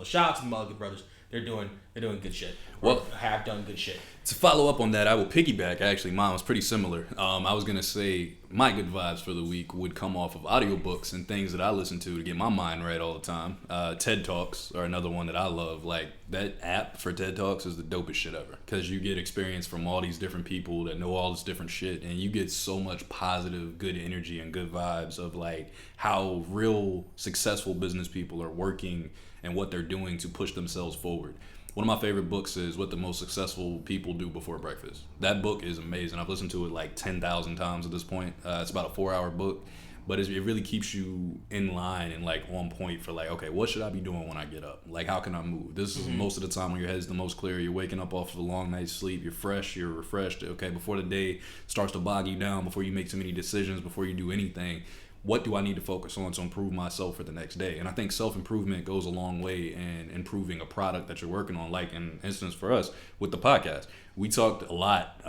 Shout out to the Mulligan brothers. They're doing good shit. Well, have done good shit. To follow up on that, I will piggyback. Actually, mine was pretty similar. I was gonna say my good vibes for the week would come off of audiobooks and things that I listen to get my mind right all the time. TED Talks are another one that I love. Like, that app for TED Talks is the dopest shit ever, because you get experience from all these different people that know all this different shit, and you get so much positive, good energy and good vibes of like how real successful business people are working and what they're doing to push themselves forward. One of my favorite books is What the Most Successful People Do Before Breakfast. That book is amazing. I've listened to it like 10,000 times at this point. It's about a 4-hour book, but it really keeps you in line and like on point for like, okay, what should I be doing when I get up? Like, how can I move? This is most of the time when your head's the most clear. You're waking up off of a long night's sleep. You're fresh. You're refreshed. Okay, before the day starts to bog you down, before you make too many decisions, before you do anything, what do I need to focus on to improve myself for the next day? And I think self-improvement goes a long way in improving a product that you're working on. Like, in instance for us with the podcast, we talked a lot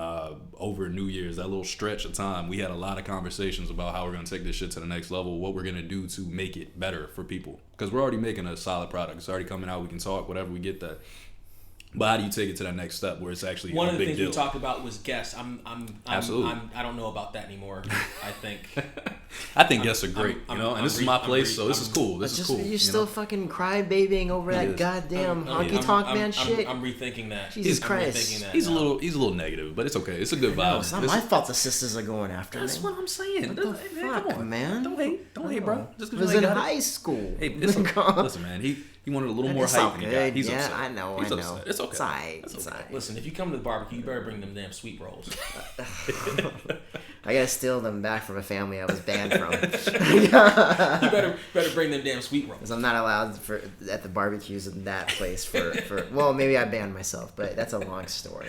over New Year's, that little stretch of time. We had a lot of conversations about how we're going to take this shit to the next level, what we're going to do to make it better for people. Because we're already making a solid product. It's already coming out. We can talk, whatever, we get that. But how do you take it to that next step where it's actually one a of the big things deal? we talked about was guests. Absolutely. I don't know about that anymore. I think. I think guests are great, and this is my place, so this is cool. This is cool. You're still fucking crybabying over that goddamn honky tonk man shit. I'm rethinking that. Jesus Christ. Rethinking that he's a little negative, but it's okay. It's a good vibe. It's not my fault the sisters are going after me. That's what I'm saying. What the fuck, come on, man? Don't hate, bro. Just it was in high school. Hey, listen, man. He wanted a little more hype than he got. He's upset. I know. Upset. It's okay. It's alright. Listen, if you come to the barbecue, you better bring them damn sweet rolls. I gotta steal them back from a family I was banned from. You better bring them damn sweet rolls. Because I'm not allowed at the barbecues in that place for well, maybe I banned myself, but that's a long story.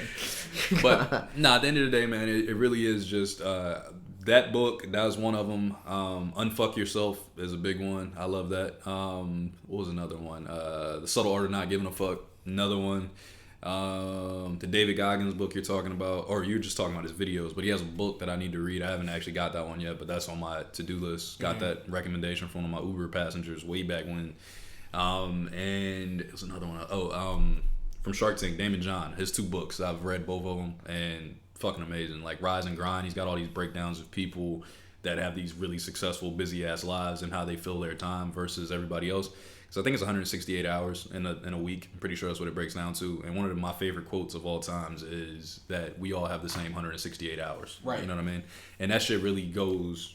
But at the end of the day, man, it really is just that book. That was one of them. Unfuck Yourself is a big one. I love that. What was another one? The Subtle Art of Not Giving a Fuck. Another one. The David Goggins book you're talking about, or you're just talking about his videos, but he has a book that I need to read. I haven't actually got that one yet, but that's on my to-do list. Got that recommendation from one of my Uber passengers way back when. And it was another one. From Shark Tank, Damon John. His 2 books. I've read both of them, and fucking amazing. Like Rise and Grind. He's got all these breakdowns of people that have these really successful, busy-ass lives and how they fill their time versus everybody else. So I think it's 168 hours in a week. I'm pretty sure that's what it breaks down to. And one of my favorite quotes of all times is that we all have the same 168 hours. Right. You know what I mean? And that shit really goes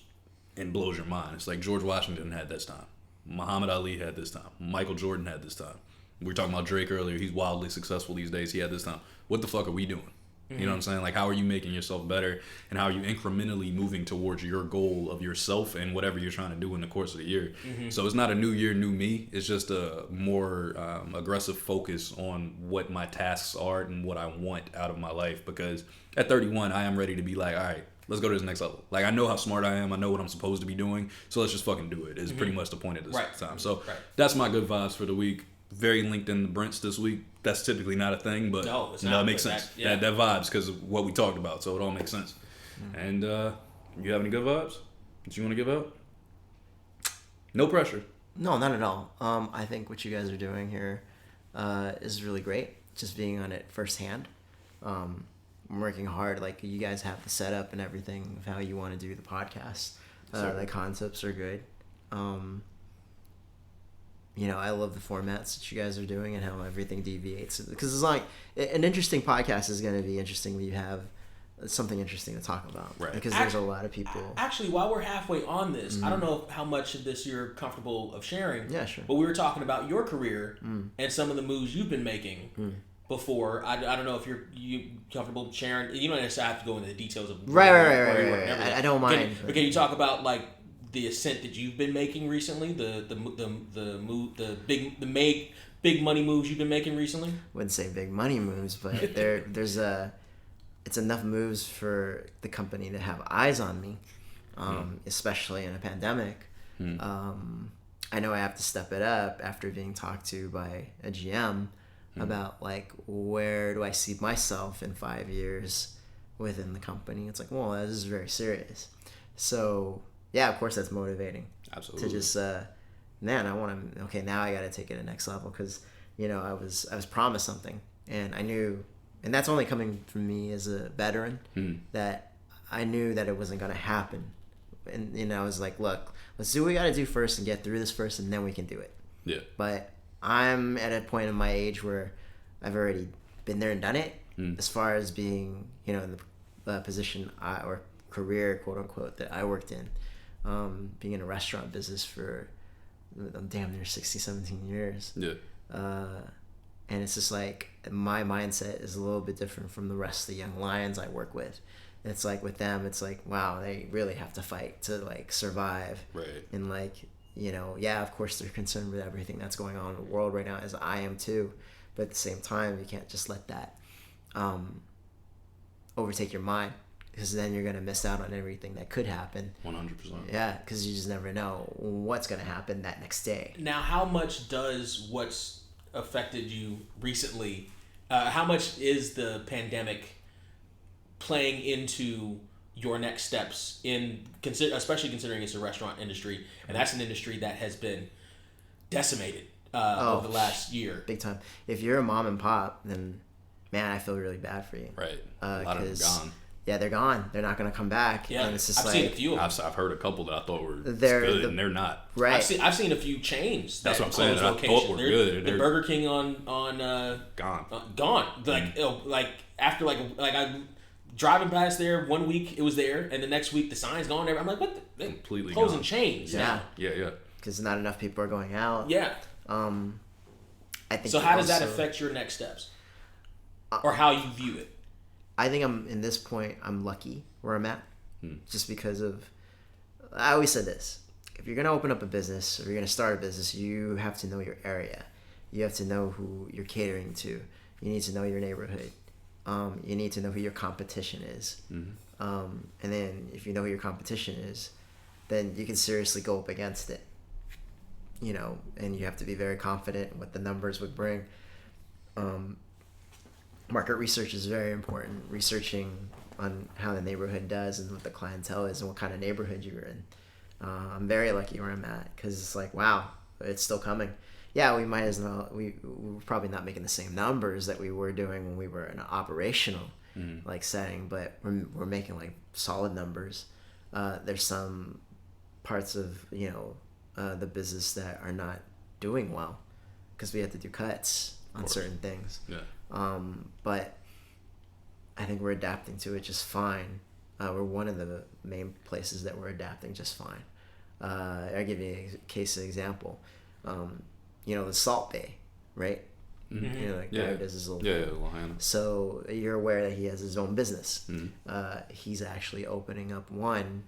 and blows your mind. It's like George Washington had this time. Muhammad Ali had this time. Michael Jordan had this time. We were talking about Drake earlier. He's wildly successful these days. He had this time. What the fuck are we doing? You know what I'm saying? Like, how are you making yourself better, and how are you incrementally moving towards your goal of yourself and whatever you're trying to do in the course of the year? So it's not a new year, new me. It's just a more aggressive focus on what my tasks are and what I want out of my life. Because at 31, I am ready to be like, all right, let's go to this next level. Like, I know how smart I am. I know what I'm supposed to be doing. So let's just fucking do it. Is pretty much the point at this time. So that's my good vibes for the week. Very linked in the Brents this week. That's typically not a thing, but no, it's not, it makes sense. That vibes because of what we talked about, so it all makes sense. And you have any good vibes that you want to give out? No pressure. No, not at all. I think what you guys are doing here is really great. Just being on it firsthand. I'm working hard. Like, you guys have the setup and everything of how you want to do the podcast. The concepts are good. I love the formats that you guys are doing and how everything deviates. Because it's like an interesting podcast is going to be interesting when you have something interesting to talk about. Right. Because there's a lot of people. Actually, while we're halfway on this, I don't know how much of this you're comfortable of sharing. Yeah, sure. But we were talking about your career and some of the moves you've been making before. I don't know if you comfortable sharing. You don't necessarily have to go into the details of right. I don't mind. But can you talk about like the ascent that you've been making recently, the big money moves you've been making recently? Wouldn't say big money moves, but it's enough moves for the company to have eyes on me, especially in a pandemic. I know I have to step it up after being talked to by a GM about like, where do I see myself in 5 years within the company? It's like, well, this is very serious. So yeah, of course that's motivating. Absolutely. To just, man, I want to. Okay, now I got to take it to the next level because I was promised something, and I knew, and that's only coming from me as a veteran, that I knew that it wasn't gonna happen, and I was like, look, let's do what we got to do first and get through this first, and then we can do it. Yeah. But I'm at a point in my age where I've already been there and done it, as far as being, in the position or career, quote unquote, that I worked in. Being in a restaurant business for damn near 17 years. Yeah. And it's just like my mindset is a little bit different from the rest of the young lions I work with. It's like with them, it's like, wow, they really have to fight to like survive. Right. And like, yeah, of course they're concerned with everything that's going on in the world right now, as I am too. But at the same time, you can't just let that overtake your mind. because then you're gonna miss out on everything that could happen. 100%. Yeah, because you just never know what's gonna happen that next day. Now, how much does what's affected you recently? How much is the pandemic playing into your next steps especially considering it's a restaurant industry, and that's an industry that has been decimated over the last year. Big time. If you're a mom and pop, then man, I feel really bad for you. Right. A lot of them gone. Yeah, they're gone. They're not going to come back. Yeah, and it's just I've seen a few of them. I've heard a couple that I thought were good, and they're not. Right. I've seen a few chains. That's what I'm saying. That I thought were good. The Burger King on gone. Gone. Like after like I driving past there 1 week it was there, and the next week the sign's gone there. I'm like, what? They completely closing gone. chains. Yeah. Yeah. Because not enough people are going out. Yeah. I think. So how does that affect your next steps, or how you view it? I think in this point I'm lucky where I'm at, just because of. I always said this: if you're gonna open up a business or you're gonna start a business, you have to know your area. You have to know who you're catering to. You need to know your neighborhood. You need to know who your competition is. And then if you know who your competition is, then you can seriously go up against it. You know, and you have to be very confident in what the numbers would bring. Market research is very important. Researching on how the neighborhood does and what the clientele is and what kind of neighborhood you're in. I'm very lucky where I'm at because it's like, wow, it's still coming. Yeah, we might as well. We're probably not making the same numbers that we were doing when we were in an operational like setting, but we're making like solid numbers. There's some parts of the business that are not doing well because we have to do cuts on certain things. Yeah. But I think we're adapting to it just fine. We're one of the main places that we're adapting just fine. I'll give you a case example. The Salt Bay, right? Mm-hmm. You know, like guy who does his little Lahana. So you're aware that he has his own business. He's actually opening up one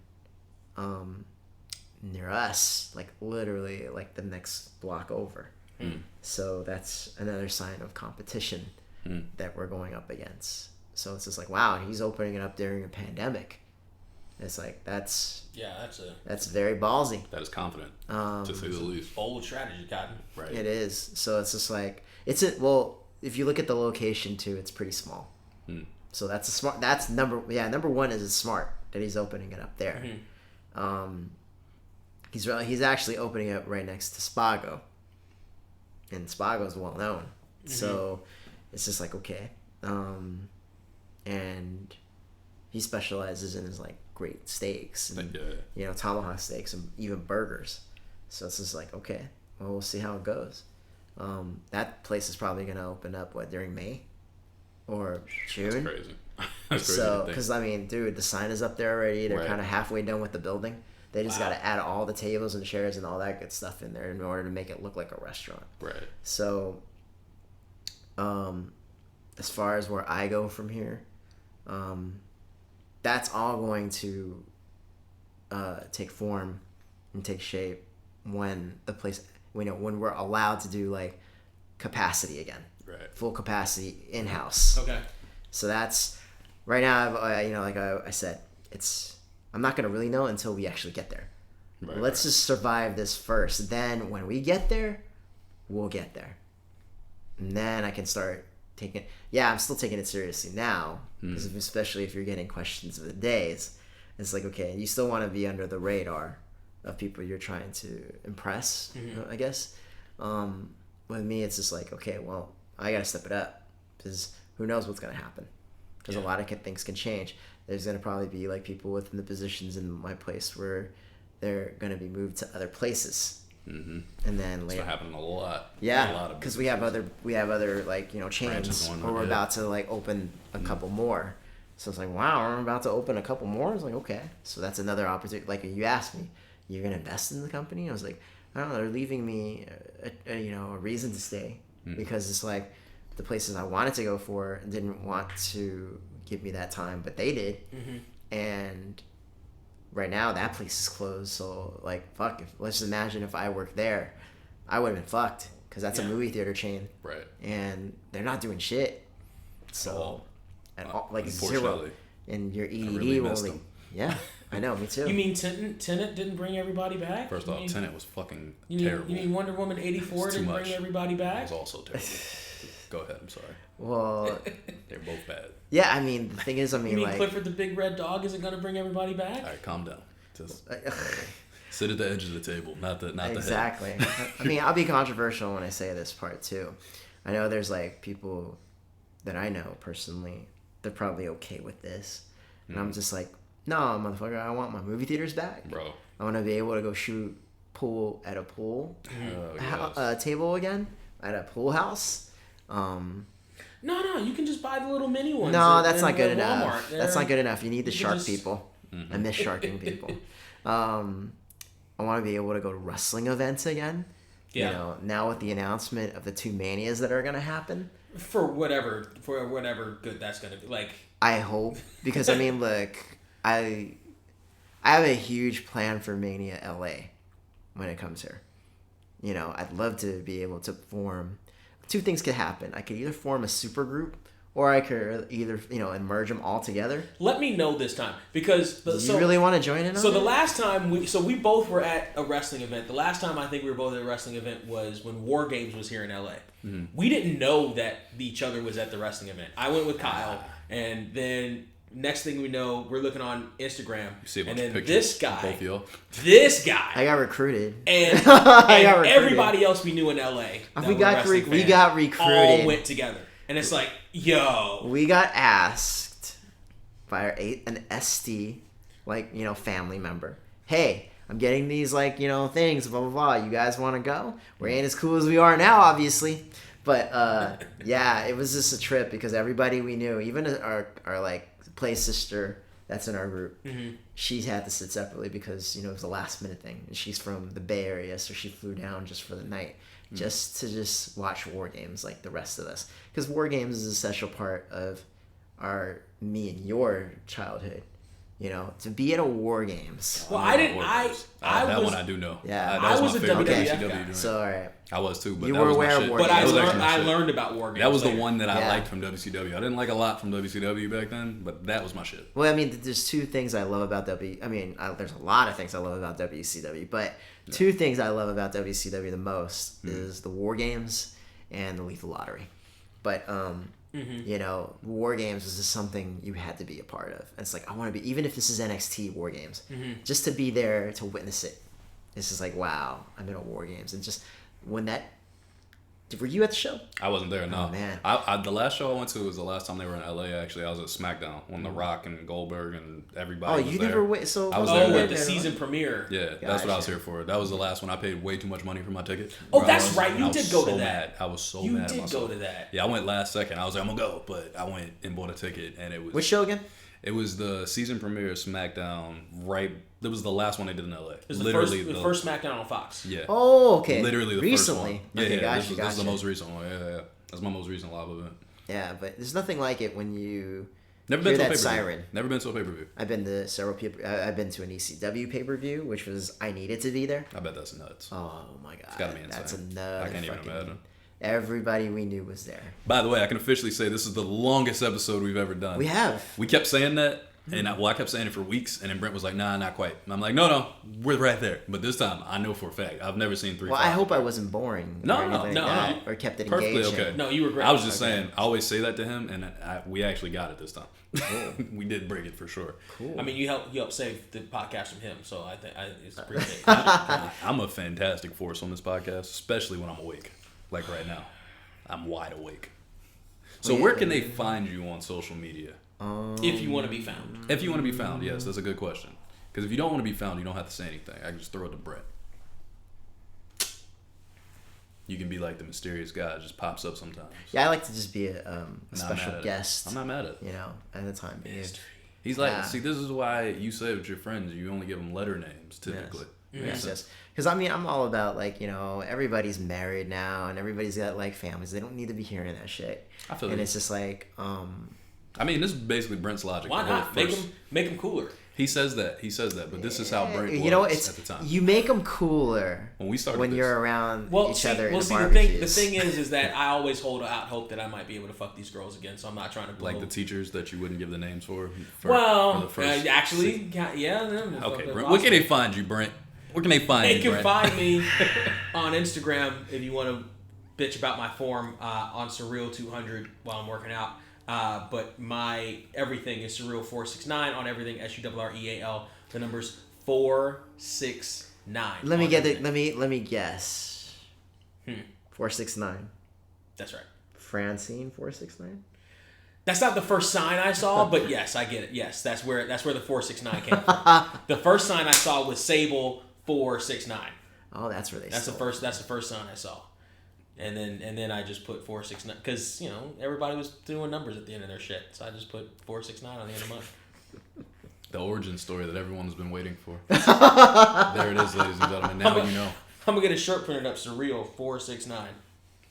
near us, like literally like the next block over. So that's another sign of competition that we're going up against. So it's just like, wow, he's opening it up during a pandemic. It's like that's very ballsy. That is confident, to say the least. Bold strategy, Cotton. Right. It is. So it's just like if you look at the location too, it's pretty small. So that's a smart. That's number one is smart that he's opening it up there. He's actually opening it up right next to Spago, and Spago is well known. So it's just like okay, and he specializes in his like great steaks and tomahawk steaks and even burgers. So it's just like okay, well we'll see how it goes. That place is probably gonna open up during May or June. That's crazy. That's crazy. So because I mean, dude, the sign is up there already. They're kind of halfway done with the building. They just got to add all the tables and chairs and all that good stuff in there in order to make it look like a restaurant. Right. So, as far as where I go from here, that's all going to take form and take shape when when we're allowed to do like capacity again. Right. Full capacity in-house. Okay. So that's right now. Like I said, I'm not gonna really know until we actually get there. Right, Let's just survive this first. Then when we get there, we'll get there, and then I can start taking. Yeah, I'm still taking it seriously now, because especially if you're getting questions of the days, it's like okay, you still want to be under the radar of people you're trying to impress. I guess. With me, it's just like okay, well, I gotta step it up because who knows what's gonna happen. Because a lot of things can change. There's going to probably be like people within the positions in my place where they're going to be moved to other places. And then later, it's happening a lot. Yeah, because we have other like chains where we're about to like open a couple more. So it's like wow, we're about to open a couple more. It's like okay, so that's another opportunity. Like you asked me, you're going to invest in the company? I was like, I don't know. They're leaving me a reason to stay because it's like the places I wanted to go for didn't want to give me that time, but they did. And right now that place is closed. So like, fuck, let's just imagine if I worked there, I would have been fucked because that's a movie theater chain. Right. And they're not doing shit. So, like unfortunately. and your EDD really will. missed them. Yeah, I know. Me too. You mean Tenet didn't bring everybody back? First off, Tenet was fucking you terrible. You mean Wonder Woman 84 didn't bring everybody back? It was also terrible. Go ahead. I'm sorry. Well, they're both bad. Yeah, I mean, the thing is, I mean, you mean like Clifford the Big Red Dog isn't going to bring everybody back? All right, calm down. Just sit at the edge of the table, not the exactly. the head. I mean, I'll be controversial when I say this part too. I know there's like people that I know personally, they're probably okay with this, and I'm just like, no, motherfucker, I want my movie theaters back, bro. I want to be able to go shoot pool at a pool Yes. table again at a pool house. No, you can just buy the little mini ones. No, that's not good enough. Walmart. That's not good enough. You need the shark just... people. I miss sharking people. I want to be able to go to wrestling events again. Yeah. You know, now with the announcement of the 2 Manias that are going to happen. For whatever good that's going to be. Like, I hope. Because, I mean, look, I have a huge plan for Mania LA when it comes here. You know, I'd love to be able to form... 2 things could happen. I could either form a super group, or I could either, you know, merge them all together. Let me know this time, because you really want to join in on So it? the last time we both were at a wrestling event. The last time I think we were both at a wrestling event was when War Games was here in LA. Mm-hmm. We didn't know that each other was at the wrestling event. I went with Kyle, and then next thing we know, we're looking on Instagram, and then this guy, I got recruited, and everybody else we knew in LA. We got recruited. All went together, and it's like, yo, we got asked by an ST, like, you know, family member. Hey, I'm getting these, like, you know, things, blah blah blah. You guys want to go? We ain't as cool as we are now, obviously. But yeah, it was just a trip because everybody we knew, even our like play sister that's in our group, she had to sit separately because, you know, it was a last minute thing, and she's from the Bay Area, so she flew down just for the night, just to watch War Games like the rest of us, because War Games is a essential part of me and your childhood. You know, to be at a War Games. Well, I didn't. That one I do know. Yeah, I was a WWF guy. So all right, I was too. But you that were was aware my of War shit. Games. But I learned about War Games. That was later. the one that I liked from WCW. I didn't like a lot from WCW back then, but that was my shit. Well, I mean, there's 2 things I love about there's a lot of things I love about WCW, but 2 things I love about WCW the most is the War Games and the Lethal Lottery. But you know, War Games was just something you had to be a part of. And it's like, I want to be, even if this is NXT War Games, just to be there to witness it. It's just like, wow, I'm in a War Games. And just when were you at the show? I wasn't there, no. Oh, man. The last show I went to was the last time they were in LA, actually. I was at SmackDown when The Rock and Goldberg and everybody was there. Never went, so... I was there. At the season premiere. Yeah, that's what I was here for. That was the last one. I paid way too much money for my ticket. Oh, that's right. You did go to that. Mad. I was so mad at myself. You did go to that. Yeah, I went last second. I was like, I'm going to go. But I went and bought a ticket, and it was... Which show again? It was the season premiere of SmackDown, right? It was the last one they did in LA. It was the first SmackDown on Fox. Yeah. Oh, okay. Literally the recently. first one. Okay, Yeah, gotcha. This is the most recent one. Yeah. That's my most recent live event. Yeah, but there's nothing like it when you Never hear been to that a siren. Never been to a pay-per-view. I've been to several people. I've been to an ECW pay-per-view, which was I needed to be there. I bet that's nuts. Oh my god, It's gotta be insane. That's another. I can't even imagine. Everybody we knew was there. By the way, I can officially say this is the longest episode we've ever done. We have. We kept saying that, and I kept saying it for weeks, and then Brent was like, "Nah, not quite." And I'm like, "No, we're right there." But this time, I know for a fact. I've never seen 3. Well, I hope I wasn't boring. No, or kept it perfectly engaging. okay. No, you were great. I was just saying. I always say that to him, and we actually got it this time. Cool. We did break it for sure. Cool. I mean, you helped save the podcast from him, so I think it's appreciated. I'm a fantastic force on this podcast, especially when I'm awake, like right now. I'm wide awake. So where can they find you on social media? If you want to be found. If you want to be found, yes, that's a good question. Because if you don't want to be found, you don't have to say anything. I can just throw it to Brent. You can be like the mysterious guy that just pops up sometimes. Yeah, I like to just be a special guest. I'm not mad at it. You know, at the time being. He's like, see, this is why you say with your friends, you only give them letter names, typically. Yes. Because I mean, I'm all about, like, you know, everybody's married now and everybody's got, like, families. They don't need to be hearing that shit. I feel it's just like, I mean, this is basically Brent's logic. Why not? Make them cooler. He says that, but this is how Brent was at the time. You make them cooler when we started. When you're around each other. Well, see, the thing is that I always hold out hope that I might be able to fuck these girls again. So I'm not trying to blow. Like the teachers that you wouldn't give the names for. Actually, yeah. Okay, Brent. Where can they find you, Brent? Where can they find you? They can find me on Instagram if you want to bitch about my form on Surreal200 while I'm working out. But my everything is Surreal469 on everything. SURREAL. The number's 469. Let me guess. 469. That's right. Francine 469. That's not the first sign I saw, but yes, I get it. Yes, that's where the 469 came from. The first sign I saw was Sable 469. Oh, that's where they. That's the first sign I saw. And then I just put 469 because everybody was doing numbers at the end of their shit, so I just put 469 on the end of mine. The origin story that everyone's been waiting for. There it is, ladies and gentlemen. Now you know. I'm gonna get a shirt printed up. Surreal 469.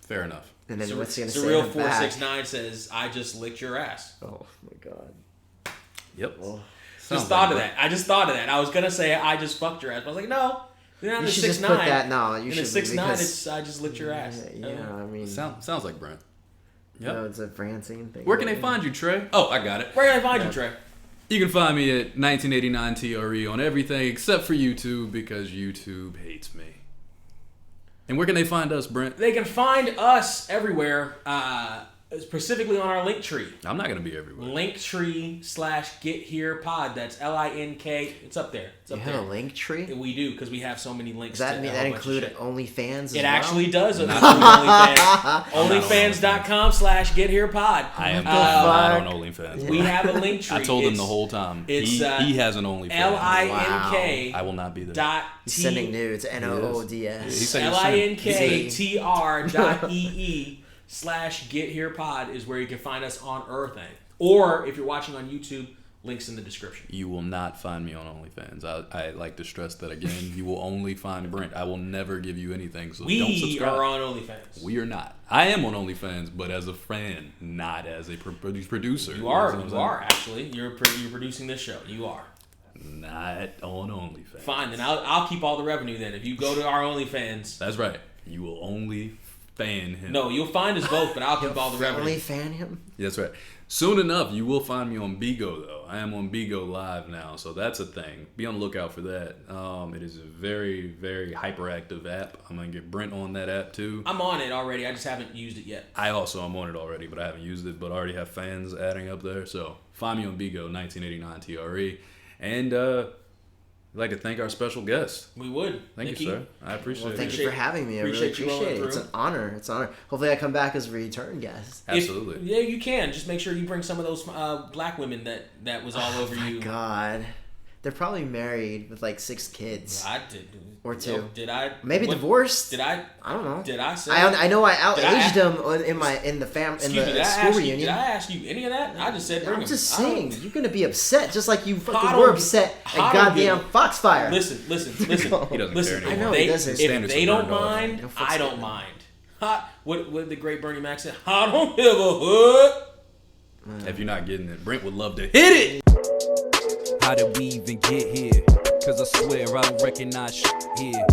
Fair enough. And then what's he gonna say? Surreal 469 says, "I just licked your ass." Oh my god. Yep. Well, just thought of that. I just thought of that. I was gonna say I just fucked your ass, but I was like, no. You should just put that. No, you should. 6'9", it's I just licked your ass. Yeah, I mean, sounds like Brent. Yep. No, it's a Francine thing. Where can they find you, Trey? Oh, I got it. Where can I find you, Trey? You can find me at 1989 TRE on everything except for YouTube because YouTube hates me. And where can they find us, Brent? They can find us everywhere, specifically on our link tree. I'm not going to be everywhere. Linktree/GetHerePod. That's LINK. It's up there. It's up you there. have a link tree? We do, because we have so many links. Does that mean that include OnlyFans as well? It actually does include OnlyFans. OnlyFans.com/GetHerePod. I am not on OnlyFans. We have a link tree. I told him the whole time. He has an OnlyFans. LINK. I will not be there. He's sending nudes. NOODS. LINKTR.EE/GetHerePod is where you can find us on Earth. Or if you're watching on YouTube, links in the description. You will not find me on OnlyFans. I like to stress that again. You will only find Brent. I will never give you anything, so don't subscribe. We are on OnlyFans. We are not. I am on OnlyFans, but as a fan, not as a producer. You are actually. You're producing this show. You are. Not on OnlyFans. Fine, then I'll keep all the revenue then. If you go to our OnlyFans. That's right. You will only fan him. No, you'll find us both, but I'll keep all the revenue. Only fan him? That's right. Soon enough, you will find me on Bigo, though. I am on Bigo Live now, so that's a thing. Be on the lookout for that. It is a very, very hyperactive app. I'm going to get Brent on that app, too. I'm on it already. I just haven't used it yet. I also am on it already, but I haven't used it, but I already have fans adding up there. So find me on Bigo, 1989 TRE. And I'd like to thank our special guest. We would. Thank you, sir. I appreciate it. Thank you for having me. I really appreciate it. It's an honor. Hopefully I come back as a return guest. Absolutely. Yeah, you can. Just make sure you bring some of those black women that was all over you. Oh, my God. They're probably married with like 6 kids. I did. Or 2. Did I? Maybe divorced. Did I? I don't know. Did I say? I know I out-aged them in the school reunion. Did I ask you any of that? I just said bring them. I'm just saying, you're going to be upset just like you fucking were upset at goddamn Foxfire. Listen. He doesn't care anymore. I know he doesn't. If they don't mind, I don't mind. What did the great Bernie Mac say? I don't give a hood. If you're not getting it, Brent would love to hit it. How did we even get here? Cause I swear I don't recognize shit here.